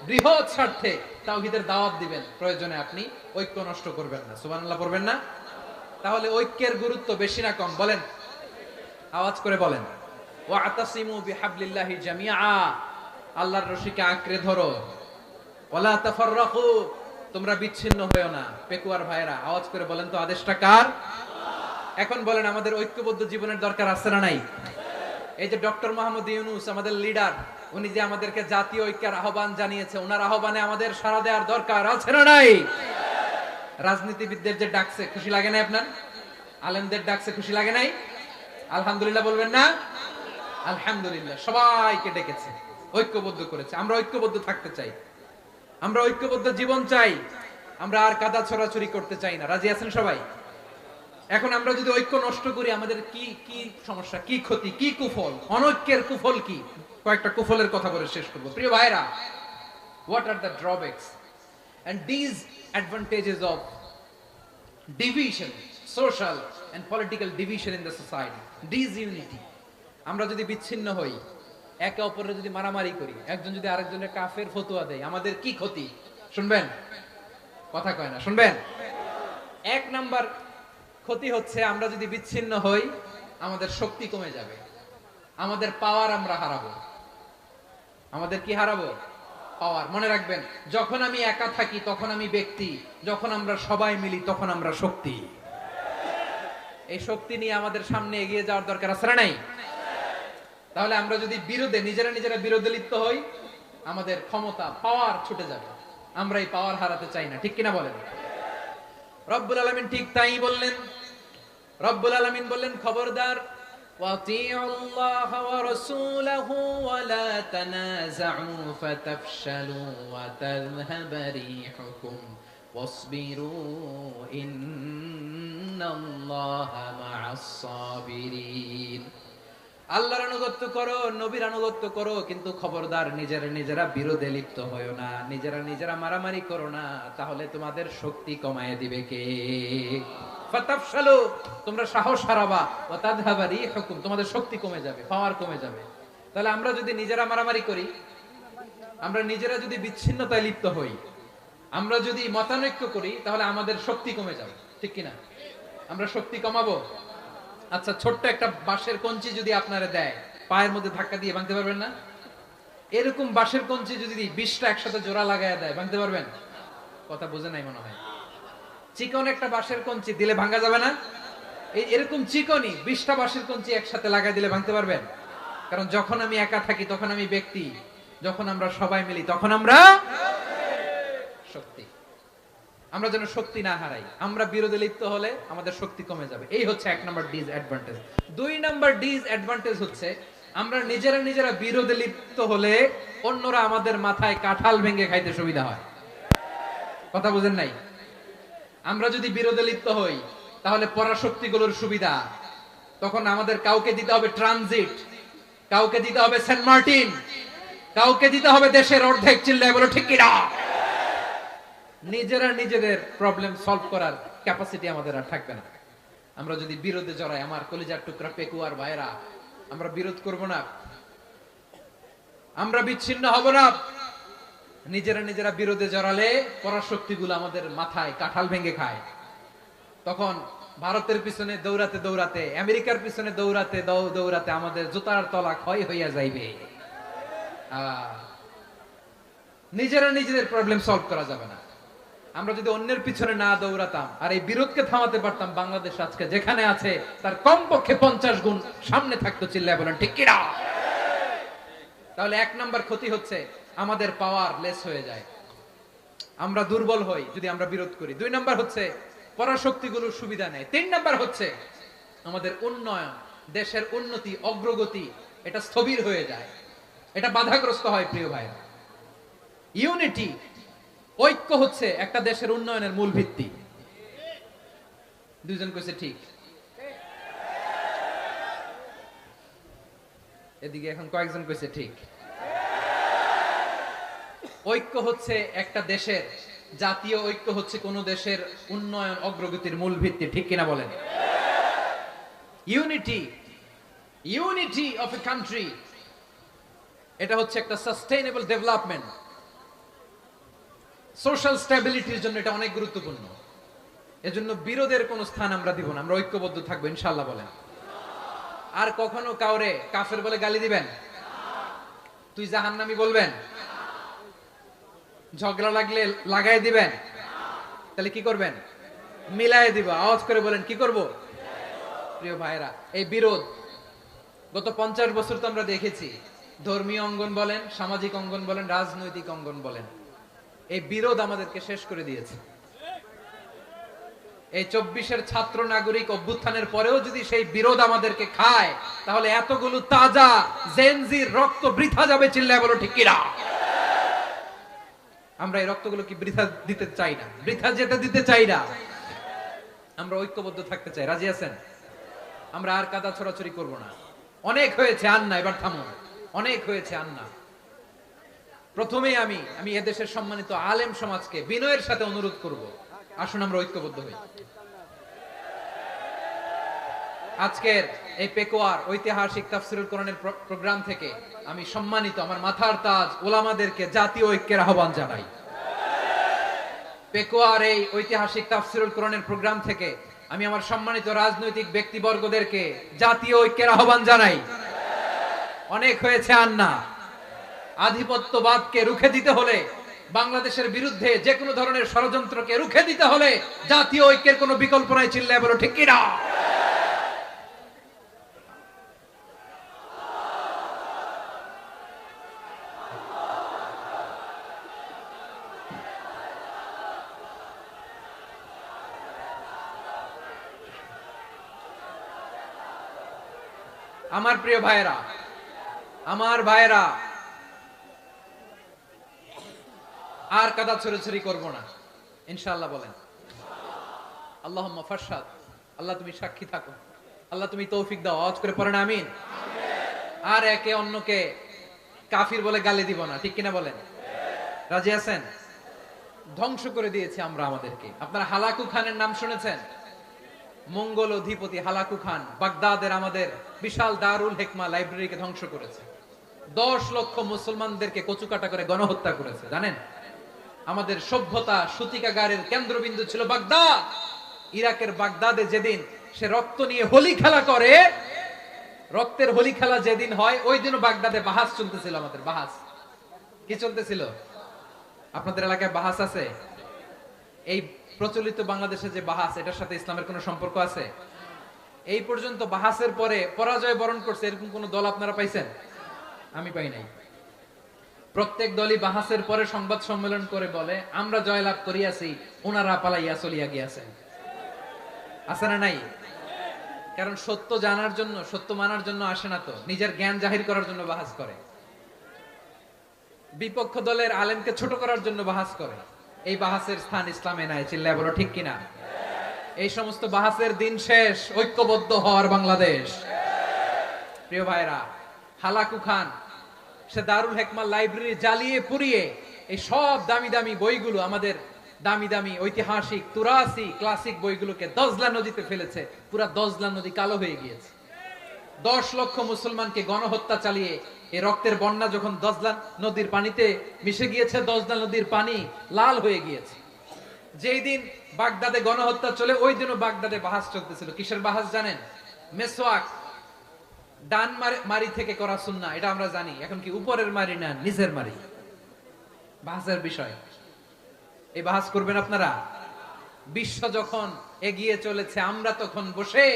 বৃহৎ স্বার্থে তাওহীদের দাওয়াত দিবেন, প্রয়োজনে আপনি ঐক্য নষ্ট করবেন না। সুবহানাল্লাহ পড়বেন না? তাহলে ঐক্যের গুরুত্ব বেশি না কম? বলেন, আওয়াজ করে বলেন। ওয়াতাসিমু বিহাবলিল্লাহি জামিআ, আল্লাহর রশিকে আঁকড়ে ধরো। ওয়ালা তাফাররাকু, তোমরা বিচ্ছিন্ন হয়ো না। পেকুয়ার ভাইরা আওয়াজ করে বলেন তো আদেশটা কার? এখন বলেন আমাদের ঐক্যবদ্ধ জীবনের দরকার আছে না নাই? এই যে ডক্টর মোহাম্মদ ইউনূস আমাদের লিডার, উনি যে আমাদেরকে জাতীয় ঐক্যের আহ্বান জানিয়েছে, ওনার আহ্বানে আমাদের সাড়া দেওয়ার দরকার আছে না নাই? রাজনীতিবিদদের যে ডাকছে খুশি লাগে না আপনার? আলেমদের ডাকছে খুশি লাগে নাই? আলহামদুলিল্লাহ বলবেন না? আলহামদুলিল্লাহ। সবাইকে ডেকেছে, ঐক্যবদ্ধ করেছে। আমরা ঐক্যবদ্ধ থাকতে চাই, আমরা ঐক্যবদ্ধ জীবন চাই, আমরা আর কাদা ছড়াছড়ি করতে চাই না। রাজি আছেন সবাই? এখন আমরা যদি ঐক্য নষ্ট করি আমাদের কি কি সমস্যা, কি ক্ষতি, কি কুফল? অনৈক্যের কুফল কি? কয়েকটা কুফলের কথা বলে শেষ করব। প্রিয় ভাইরা, what are the drawbacks and disadvantages of division, social and political division in the society? Disunity. আমরা যদি বিচ্ছিন্ন হই, একে অপরের যদি মারামারি করি, একজন যদি আরেকজনের কাফের ফতোয়া দেয়, আমাদের কি ক্ষতি? শুনবেন? কথা কয় না, শুনবেন? এক নাম্বার ক্ষতি হচ্ছে আমরা যদি বিচ্ছিন্ন হই আমাদের শক্তি কমে যাবে, আমাদের পাওয়ার আমরা হারাবো। আমাদের কি হারাবো? পাওয়ার। মনে রাখবেন, যখন আমি একা থাকি তখন আমি ব্যক্তি, যখন আমরা সবাই মিলি তখন আমরা শক্তি। এই শক্তি নিয়ে আমাদের সামনে এগিয়ে যাওয়ার দরকার আছে না নাই? তাহলে আমরা যদি বিরোধে নিজেরা বিরোধে লিপ্ত হই আমাদের ক্ষমতা, পাওয়ার ছুটে যাবে। আমরা এই পাওয়ার হারাতে চাই না, ঠিক কিনা বলেন? রব্বুল আলামিন ঠিক তাই বললেন। রব্বুল আলামিন বললেন খবরদার, ওয়াতিউল্লাহ ওয়া রাসূলাহু ওয়া লা তানাযাউ ফাতাফশালু ওয়া তাযহাবা রিহুকুম ওয়াসবিরু ইন্নাল্লাহা মা'আস সাবিরিন। আল্লাহর আনুগত্য করো, নবীর আনুগত্য করো, কিন্তু খবরদার নিজেরা বিরোধে লিপ্ত হয়ো না, নিজেরা মারামারি করো না, তাহলে তোমাদের শক্তি কমায় দিবে কে? ফাতাফশালু, তোমরা সাহস হারাবা, ওয়া তাযহাবা রিহুকুম, তোমাদের শক্তি কমে যাবে, পাওয়ার কমে যাবে। তাহলে আমরা যদি নিজেরা মারামারি করি, আমরা নিজেরা যদি বিচ্ছিন্নতায় লিপ্ত হই, আমরা যদি মতানৈক্য করি, তাহলে আমাদের শক্তি কমে যাবে, ঠিক কিনা? আমরা শক্তি কমাবো। আচ্ছা, ছোট্ট একটা বাঁশের কঞ্চি যদি আপনারা দেয়, পায়ের মধ্যে ধাক্কা দিয়ে ভাঙতে পারবেন না? এরকম বাঁশের কঞ্চি যদি 20টা একসাথে জোড়া লাগায় দেয়, ভাঙতে পারবেন? কথা বুঝে নাই মনে হয়। চিকন একটা বাঁশের কঞ্চি দিলে ভাঙা যাবে না? এই এরকম চিকনই 20টা বাঁশের কঞ্চি একসাথে লাগাই দিলে ভাঙতে পারবেন? কারণ যখন আমি একা থাকি তখন আমি ব্যক্তি, যখন আমরা সবাই মিলি তখন আমরা শক্তি। আমরা যেন শক্তি না হারাই। আমরা বিরোধে লিপ্ত হলে আমাদের শক্তি কমে যাবে। এই হচ্ছে 1 নাম্বার ডিসঅ্যাডভান্টেজ। 2 নাম্বার ডিসঅ্যাডভান্টেজ হচ্ছে আমরা নিজেরা বিরোধে লিপ্ত হলে অন্যরা আমাদের মাথায় কাঁঠাল ভেঙে খাইতে সুবিধা হয়। কথা বুঝেন নাই? আমরা যদি বিরোধে লিপ্ত হই তাহলে পরাশক্তিগুলোর সুবিধা, তখন আমাদের কাউকে দিতে হবে ট্রানজিট, কাউকে দিতে হবে সেন্ট মার্টিন, কাউকে দিতে হবে দেশের অর্ধেক। চিল্লায় বলো ঠিক কিনা? নিজেদের প্রবলেম সলভ করার ক্যাপাসিটি আমাদের আর থাকবে না। আমরা যদি বিরোধে জড়াই, আমার কলিজার টুকরা পেকুয়ার ভাইরা, আমরা বিরোধ করব না, আমরা বিচ্ছিন্ন হব না। নিজেরা বিরোধে জড়ালে পরাশক্তিগুলো আমাদের মাথায় কাঁঠাল ভেঙে খায়। তখন ভারতের পিছনে দৌড়াতে দৌড়াতে, আমেরিকার পিছনে দৌড়াতে দৌড়াতে আমাদের জুতার তলা ক্ষয় হইয়া যাইবে। নিজেদের প্রবলেম সলভ করা যাবে না। আমরা যদি অন্যের পিছনে না দৌড়াতাম আর এই বিরোধকে থামাতে পারতাম, বাংলাদেশ আজকে যেখানে আছে তার কমপক্ষে 50 গুণ সামনে থাকতো। চিল্লায় বলেন ঠিক কিনা? তাহলে 1 নাম্বার ক্ষতি হচ্ছে আমাদের পাওয়ার লেস হয়ে যায়, আমরা দুর্বল হই যদি আমরা বিরোধ করি। 2 নাম্বার হচ্ছে পরাশক্তিগুলোর সুবিধা নেয়। 3 নাম্বার হচ্ছে আমাদের উন্নয়ন, দেশের উন্নতি, অগ্রগতি এটা স্থবির হয়ে যায়, এটা বাধাগ্রস্ত হয়। প্রিয় ভাইরা, ইউনিটি, ঐক্য হচ্ছে একটা দেশের উন্নয়নের মূল ভিত্তি। দুইজন কইছে ঠিক, এদিকে এখন কয়েকজন কইছে ঠিক। ঐক্য হচ্ছে একটা দেশের, জাতীয় ঐক্য হচ্ছে কোন দেশের উন্নয়ন অগ্রগতির মূল ভিত্তি। ঠিক কিনা বলেন? ইউনিটি অফ এ কান্ট্রি, এটা হচ্ছে একটা সাস্টেইনেবল ডেভেলপমেন্ট, সোশ্যাল স্ট্যাবিলিটির জন্য এটা অনেক গুরুত্বপূর্ণ। এজন্য বিরোধের কোন স্থান আমরা দিব না, আমরা ঐক্যবদ্ধ থাকবো ইনশাআল্লাহ। বলেন। আর কখনো কাউরে কাফের বলে গালি দিবেন? তুই জাহান্নামী বলবেন? ঝগড়া লাগলে লাগাই দিবেন? তাহলে কি করবেন? মিলাই দিব। আওয়াজ করে বলেন কি করব? প্রিয় ভাইরা, এই বিরোধ গত 50 বছর তো আমরা দেখেছি। ধর্মীয় অঙ্গন বলেন, সামাজিক অঙ্গন বলেন, রাজনৈতিক অঙ্গন বলেন, এই বিরোধ আমাদেরকে শেষ করে দিয়েছে। এই 24-এর ছাত্র নাগরিক অভ্যুত্থানের পরেও যদি সেই বিরোধ আমাদেরকে খায়, তাহলে এতগুলো তাজা জেনজির রক্ত বৃথা যাবে। চিল্লায় বলো ঠিক কিনা? আমরা এই রক্তগুলো কি বৃথা দিতে চাই না, বৃথা যেতে দিতে চাই না। আমরা ঐক্যবদ্ধ থাকতে চাই। রাজি আছেন? আমরা আর কাদা ছড়াছড়ি করব না। অনেক হয়েছে, আর না, এবার থামুন। অনেক হয়েছে, আর না। প্রথমেই আমি এদেশের সম্মানিত আলেম সমাজকে বিনয়ের সাথে অনুরোধ করব, আসুন আমরা ঐক্যবদ্ধ হই। আজকের এই পেকুয়ার ঐতিহাসিক তাফসীরুল কোরআনের প্রোগ্রাম থেকে আমি সম্মানিত আমার মাথার তাজ ওলামাদেরকে জাতীয় ঐক্যের আহ্বান জানাই। পেকুয়ার এই ঐতিহাসিক তাফসীরুল কোরআনের প্রোগ্রাম থেকে আমি আমার সম্মানিত রাজনৈতিক ব্যক্তিবর্গদেরকে জাতীয় ঐক্যের আহ্বান জানাই। অনেক হয়েছে, আর না। আধিপত্যবাদকে রুখে দিতে হলে, বাংলাদেশের বিরুদ্ধে যে কোনো ধরনের ষড়যন্ত্রকে রুখে দিতে হলে জাতীয় ঐক্যের কোনো বিকল্প নাই। চিল্লায় বলো ঠিক কিনা? আমার প্রিয় ভাইয়েরা, আমার ভাইয়েরা, আর কাদা ছড়াছড়ি করব না ইনশাআল্লাহ। বলেন আল্লাহুম্মা ফারশাদ। আল্লাহ তুমি সাক্ষী থাকো, আল্লাহ তুমি তৌফিক দাও। আওয়াজ করে পড়েন আমিন। আর একে অন্যকে কাফির বলে গালি দিব না। ঠিক কিনা বলেন? রাজি আছেন? ধ্বংস করে দিয়েছি আমরা আমাদেরকে। আপনারা হালাকু খানের নাম শুনেছেন? মঙ্গল অধিপতি হালাকু খান বাগদাদের আমাদের বিশাল দারুল হিকমা লাইব্রেরিকে ধ্বংস করেছে। 10 লক্ষ মুসলমানদেরকে কচুকাটা করে গণহত্যা করেছে। জানেন, আমাদের সভ্যতা সূতিকাগারের কেন্দ্রবিন্দু ছিল বাগদাদ। ইরাকের বাগদাদে যেদিন সে রক্ত নিয়ে হোলি খেলা করে, রক্তের হোলি খেলা যেদিন হয়, ওই দিনও বাগদাদে বাহাস চলতেছিল। আমাদের বাহাস কি চলতেছিল? আপনাদের এলাকায় বাহাস আছে? এই প্রচলিত বাংলাদেশে যে বাহাস, এটার সাথে ইসলামের কোনো সম্পর্ক আছে? এই পর্যন্ত বাহাসের পরে পরাজয় বরণ করছে এরকম কোন দল আপনারা পাইছেন? আমি পাই নাই। প্রত্যেক দলই বাহাসের পরে সংবাদ সম্মেলন করে বলে আমরা জয়লাভ করিয়াছি, ওনারা পালাইয়া চলিয়া গিয়াছেন। আছে না নাই? কারণ সত্য জানার জন্য, সত্য মানার জন্য আসে না, তো নিজের জ্ঞান জাহির করার জন্য বাহাস করে। বিপক্ষ দলের আলেমকে ছোট করার জন্য বাহাস করে। এই বাহাসের স্থান ইসলামে নাই। চিল্লায় বলো ঠিক কিনা? এই সমস্ত বাহাসের দিন শেষ, ঐক্যবদ্ধ হওয়ার বাংলাদেশ। প্রিয় ভাইরা, হালাকু খান সে দারুল হেকমা লাইব্রেরি জ্বালিয়ে পুড়িয়ে এই সব দামি দামি বইগুলো, আমাদের দামি দামি ঐতিহাসিক তুরাসি ক্লাসিক বইগুলোকে দজলা নদীতে ফেলেছে। পুরা দজলা নদী কালো হয়ে গিয়েছে। 10 লক্ষ মুসলমানকে গণহত্যা চালিয়ে এই রক্তের বন্যা যখন দজলা নদীর পানিতে মিশে গিয়েছে, দজলা নদীর পানি লাল হয়ে গিয়েছে। যেই দিন বাগদাদে গণহত্যা চলে, ওই দিনও বাগদাদে বাহাস চলতেছিল। কিসের বাহাস জানেন? মেসওয়াক, ডান মারি থেকে করা সুন্নাহ, এটা আমরা জানি। এখন কি উপরের মারি না নিচের মারি? বাহাসের বিষয়। এই বাহাস করবেন আপনারা? বিশ্ব যখন এগিয়ে চলেছে, আমরা তখন বসে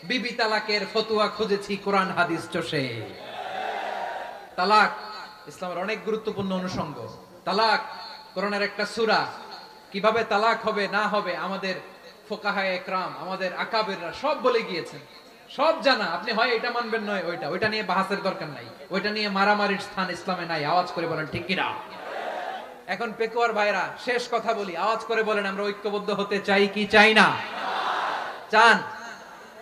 বিবি তালাকের ফতোয়া খুঁজেছি কোরআন হাদিস চষে। তালাক ইসলামের অনেক গুরুত্বপূর্ণ অনুষঙ্গ। তালাক কোরআনের একটা সূরা। কিভাবে তালাক হবে না হবে আমাদের ফুকাহায়ে একরাম, আমাদের আকাবেররা সব বলে গিয়েছেন, সব জানা। আপনি হয় এটা মানবেন, নয় ওইটা নিয়ে বাহাসের দরকার নাই। ওইটা নিয়ে মারামারির স্থান ইসলামে নাই। আওয়াজ করে বলেন ঠিক কিনা? এখন পেকুয়ার ভাইরা, শেষ কথা বলি, আওয়াজ করে বলেন আমরা ঐক্যবদ্ধ হতে চাই কি চাই না? চান?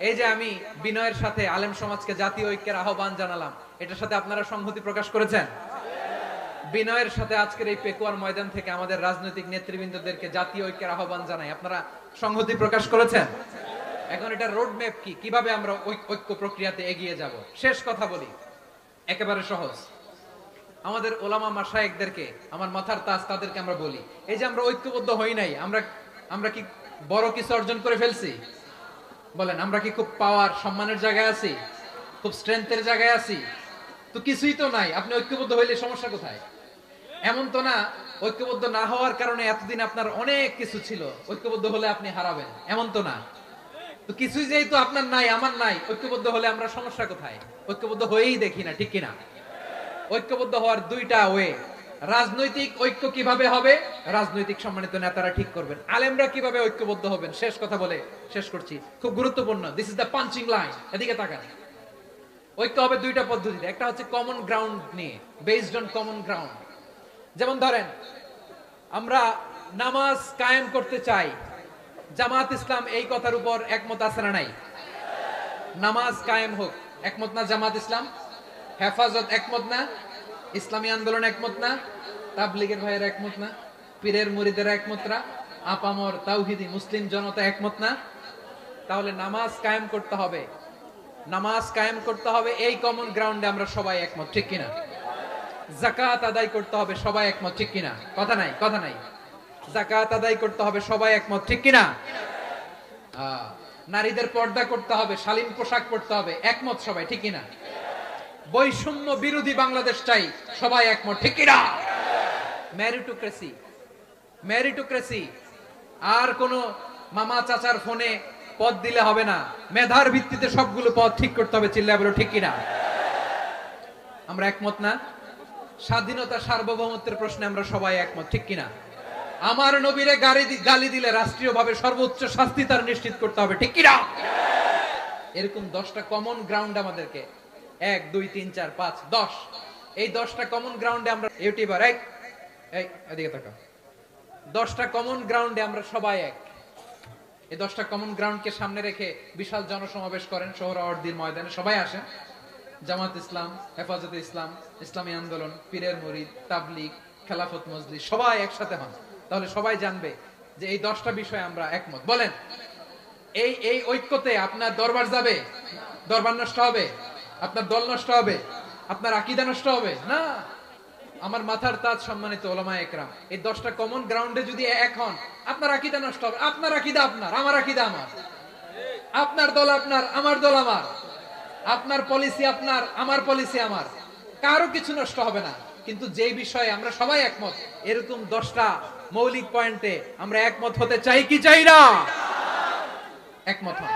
এই যে আমি বিনয়ের সাথে আলেম সমাজকে জাতীয় ঐক্যের আহ্বান জানালাম, এটার সাথে আপনারা সংহতি প্রকাশ করেছেন? বিনয়ের সাথে আজকের এই পেকুয়ার ময়দান থেকে আমাদের রাজনৈতিক নেতৃবৃন্দদেরকে জাতীয় ঐক্যের আহ্বান জানাই, আপনারা সংহতি প্রকাশ করেছেন? এখন এটা রোড ম্যাপ কি, কিভাবে আমরা ঐক্য প্রক্রিয়াতে এগিয়ে যাব? শেষ কথা বলি, একেবারে সহজ। আমাদের ওলামা মাশায়েখদেরকে, আমার মাথার তাজ, তাদেরকে আমরা বলি, এই যে আমরা ঐক্যবদ্ধ হই নাই, আমরা কি বড় কিছু অর্জন করে ফেলছি? বলেন, আমরা কি খুব পাওয়ার সম্মানের জায়গায় আছি? খুব স্ট্রেংথের জায়গায় আছি? তো কিছুই তো নাই। আপনি ঐক্যবদ্ধ হইলে সমস্যা কোথায়? এমন তো না ঐক্যবদ্ধ না হওয়ার কারণে এতদিন আপনার অনেক কিছু ছিল, ঐক্যবদ্ধ হলে আপনি হারাবেন, এমন তো না। তো কিছুই যেহেতু আপনার নাই, আমার নাই, ঐক্যবদ্ধ হলে আমরা সমস্যা কোথায়? ঐক্যবদ্ধ হয়েই দেখি না, ঠিক কিনা? ঐক্যবদ্ধ হওয়ার দুইটা ওয়ে। রাজনৈতিক ঐক্য কিভাবে হবে? রাজনৈতিক সম্মানিত নেতারা ঠিক করবেন। আলেমরা কিভাবে ঐক্যবদ্ধ হবেন? শেষ কথা বলে শেষ করছি, খুব গুরুত্বপূর্ণ। This is the punching line. এদিকে তাকান। ঐক্য হবে দুইটা পদ্ধতিতে। একটা হচ্ছে কমন গ্রাউন্ড নিয়ে, বেসড অন কমন গ্রাউন্ড। যেমন ধরেন, আমরা নামাজ কায়েম করতে চাই, জামাত ইসলাম এই কথার উপর একমত আছে না নাই? নামাজ কায়েম হোক, একমত না জামাত ইসলাম? হেফাজত একমত না? ইসলামী আন্দোলন একমত না? তাবলীগের ভাইয়েরা একমত না? পীরের মুরিদেরা একমত না? আপামর তাওহীদি মুসলিম জনতা একমত না? তাহলে নামাজ কায়েম করতে হবে। নামাজ কায়েম করতে হবে, এই কমন গ্রাউন্ডে আমরা সবাই একমত, ঠিক কিনা? যাকাত আদায় করতে হবে, সবাই একমত, ঠিক কিনা? কথা নাই, কথা নাই। যাকাত আদায় করতে হবে, সবাই একমত, ঠিক কিনা? নারীদের পর্দা করতে হবে, শালীন পোশাক পরতে হবে, একমত সবাই, ঠিক কিনা? বৈষম্য বিরোধী বাংলাদেশ চাই, সবাই একমত, ঠিক কিনা? Meritocracy, meritocracy. আর কোন মামা চাচার ফোনে পদ দিলে হবে না, মেধার ভিত্তিতে সবগুলো পদ ঠিক করতে হবে। চিল্লায় বলো ঠিক কিনা? আমরা একমত না? স্বাধীনতা সার্বভৌমত্বের প্রশ্নে আমরা সবাই একমত, ঠিক কিনা? আমার নবীরে গালি দিলে রাষ্ট্রীয়ভাবে সর্বোচ্চ শাস্তি তার নিশ্চিত করতে হবে, ঠিক কিনা? এরকম 10টা কমন গ্রাউন্ড আমাদেরকে, 1 2 3 4 5 10, এই 10টা কমন গ্রাউন্ডে আমরা ইউটিউবার এদিকে তাকাও, 10টা কমন গ্রাউন্ডে আমরা সবাই এক। এই 10টা কমন গ্রাউন্ডকে সামনে রেখে বিশাল জনসমাবেশ করেন সোহরাওয়ার্দীর ময়দানে, সবাই আসেন। জামাত ইসলাম, হেফাজতে ইসলাম, ইসলামী আন্দোলন, পীরের মুরিদ, তাবলীগ, খেলাফত মজলিস, সবাই একসাথে হন। তাহলে সবাই জানবে যে এই 10টা বিষয়ে আমরা একমত। বলেন, এই ঐক্যতে আপনার দরবার যাবে? দরবার নষ্ট হবে? আপনার দল নষ্ট হবে? আপনার আকীদা নষ্ট হবে না? আমার মাথার তাজ সম্মানিত ওলামায়ে একরাম, এই 10টা কমন গ্রাউন্ডে যদি এক হন, আপনার আকীদা নষ্ট হবে? আপনার আকীদা আপনার, আমার আকীদা আমার, আপনার দল আপনার, আমার দল আমার, আপনার পলিসি আপনার, আমার পলিসি আমার, কারো কিছু নষ্ট হবে না। কিন্তু যে বিষয়ে আমরা সবাই একমত, এরকম 10টা মৌলিক পয়েন্টে আমরা একমত হতে চাই কি চাই না? একমত হন।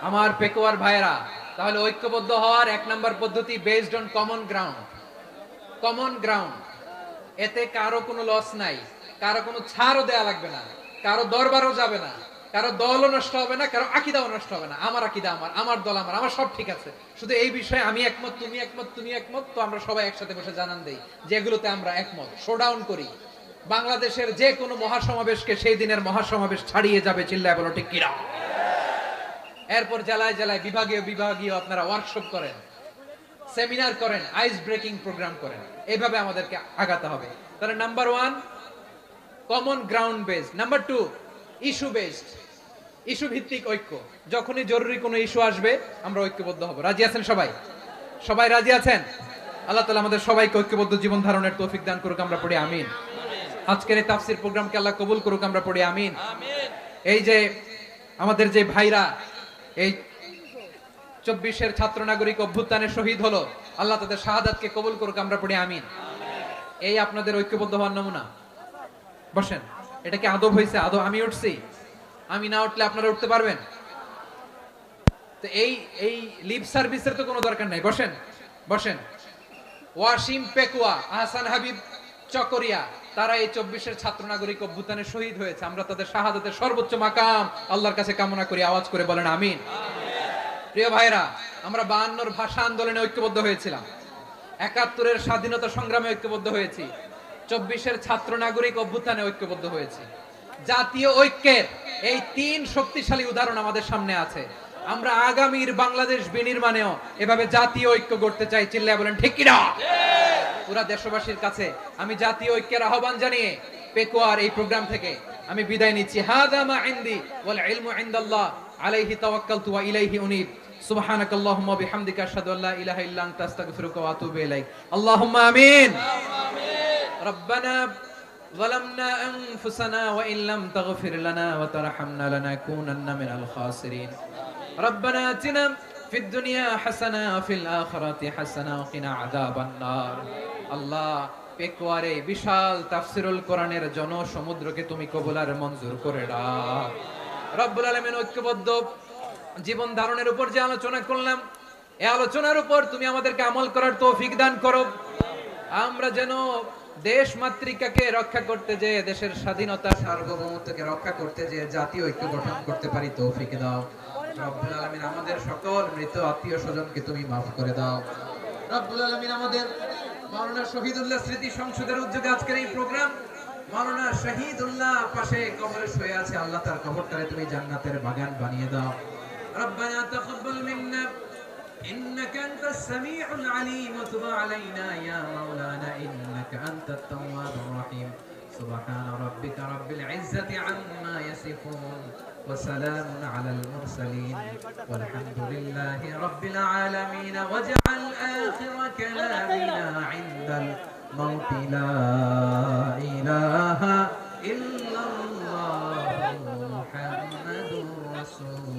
আমার পেকুয়ার ভাইরা, তাহলে ঐক্যবদ্ধ হওয়ার 1 নাম্বার পদ্ধতি based on common ground. Common ground, এতে কারো কোনো লস নাই, কারো কোনো ছাড়ও দেয়া লাগবে না, কারো দরবারও যাবে না, কারো দলও নষ্ট হবে না, কারো আকীদাও নষ্ট হবে না। আমার আকীদা আমার, আমার দল আমার, আমার সব ঠিক আছে। শুধু এই বিষয়ে আমি একমত, তুমি একমত, তুমি একমত, তো আমরা সবাই একসাথে বসে জানান দেই যে এগুলোতে আমরা একমত। শোডাউন করি। বাংলাদেশের যে কোনো মহাসমাবেশকে সেই দিনের মহাসমাবেশ ছাড়িয়ে যাবে। চিল্লায় বলো ঠিক কিনা? এরপর জেলায় জেলায় বিভাগীয় আপনারা ওয়ার্কশপ করেন, সেমিনার করেন, আইস ব্রেকিং প্রোগ্রাম করেন। এইভাবে আমাদেরকে আগাতে হবে। তাহলে number 1 common ground based. Number 2 issue based, issue ভিত্তিক ঐক্য। যখনই জরুরি কোনো ইস্যু আসবে আমরা ঐক্যবদ্ধ হব। রাজি আছেন সবাই? সবাই রাজি আছেন? আল্লাহ তাআলা আমাদের সবাইকে ঐক্যবদ্ধ জীবন ধারণের তৌফিক দান করুক, আমরা পড়ি আমিন। আজকের এই তাফসীর প্রোগ্রামকে আল্লাহ কবুল করুক, আমরা পড়ি আমিন। এই যে আমাদের যে ভাইরা এই 24-এর ছাত্র নাগরিক অভ্যুত্থানে শহীদ হলো, আল্লাহ তাদের শাহাদাতকে কবুল করুক, আমরা পড়ি আমিন। এই আপনাদের ঐক্যবদ্ধ হওয়ার নমুনা। বসেন। এটা কি আদব হয়েছে? আদব আমি উঠছি, আমি না উঠলে আপনারা উঠতে পারবেন? তো এই লিপ সার্ভিসের তো কোনো দরকার নাই। বসেন বসেন। ওয়াসিম পেকুয়া, আহসান হাবিব চকরিয়া, তারা এই 24-এর ছাত্র নাগরিক অভ্যুত্থানে শহীদ হয়েছে। আমরা তাদের শাহাদাতের সর্বোচ্চ মাকাম আল্লাহর কাছে কামনা করি। আওয়াজ করে বলেন আমিন। প্রিয় ভাইরা, আমরা 52-এর ভাষা আন্দোলনে ঐক্যবদ্ধ হয়েছিলাম, 71-এর স্বাধীনতা সংগ্রামে ঐক্যবদ্ধ হয়েছি, 24-এর ছাত্র নাগরিক অভ্যুত্থানে ঐক্যবদ্ধ হয়েছি। জাতীয় ঐক্যের এই 3 শক্তিশালী উদাহরণ আমাদের সামনে আছে। আমরা আগামীর বাংলাদেশ বিনির্মাণেও এভাবে জাতীয় ঐক্য গড়তে চাই। চিল্লায় বলেন ঠিক কিনা? পুরা দেশবাসীর কাছে আমি জাতীয় ঐক্যের আহ্বান জানিয়ে পেকুয়ার এই প্রোগ্রাম থেকে আমি বিদায় নিচ্ছি। হাদা মা ইনদি ওয়াল ইলমু ইনদাল্লাহ আলাইহি তাওয়াক্কালতু ওয়া ইলাইহি উনীব। সুবহানাকাল্লাহুম্মা বিহামদিকা আশহাদু আল্লা ইলাহা ইল্লা আনতা আস্তাগফিরুকা ওয়া আতুবু ইলাইক। আল্লাহুম্মা আমিন। রব্বানা ظلمنا أنفسنا وإن لم تغفر لنا وترحمنا لنكونن من الخاسرين. ربنا آتنا في الدنيا حسنة وفي الآخرة حسنة وقنا عذاب النار. আল্লাহ, পেকুয়ারে বিশাল তাফসিরুল কোরআনের জনসমুদ্রকে তুমি কবুল আর মঞ্জুর করে দাও। রব্বুল আলামিন, ঐক্যবদ্ধ জীবন ধারণের উপর যে আলোচনা করলাম, এই আলোচনার উপর তুমি আমাদেরকে আমল করার তৌফিক দান করো। আমরা যেন দেশ মাতৃকাকে রক্ষা করতে যে, দেশের স্বাধীনতা সার্বভৌমত্বকে রক্ষা করতে যে জাতীয় ঐক্য গঠন করতে পারি, তৌফিক দাও। রব্বুল আলামিন, আমাদের সকল মৃত আত্মীয় স্বজনকে তুমি মাফ করে দাও। রব্বুল আলামিন, আমাদের মাওলানা শহীদুল্লাহ স্মৃতি সংসদের উদ্যোগে আজকের এই প্রোগ্রাম, মাওলানা শহীদুল্লাহ পাশে কবরে শুয়ে আছে, আল্লাহ তার কবরটারে তুমি জান্নাতের বাগান বানিয়ে দাও। রব্বানা তাকাব্বাল মিন্না إنك أنت السميع العليم وتب علينا يا مولانا إنك أنت التواب الرحيم. سبحان ربك رب العزة عما يصفون وسلام على المرسلين والحمد لله رب العالمين. واجعل آخر كلامنا عند الموت لا إله إلا الله محمد رسول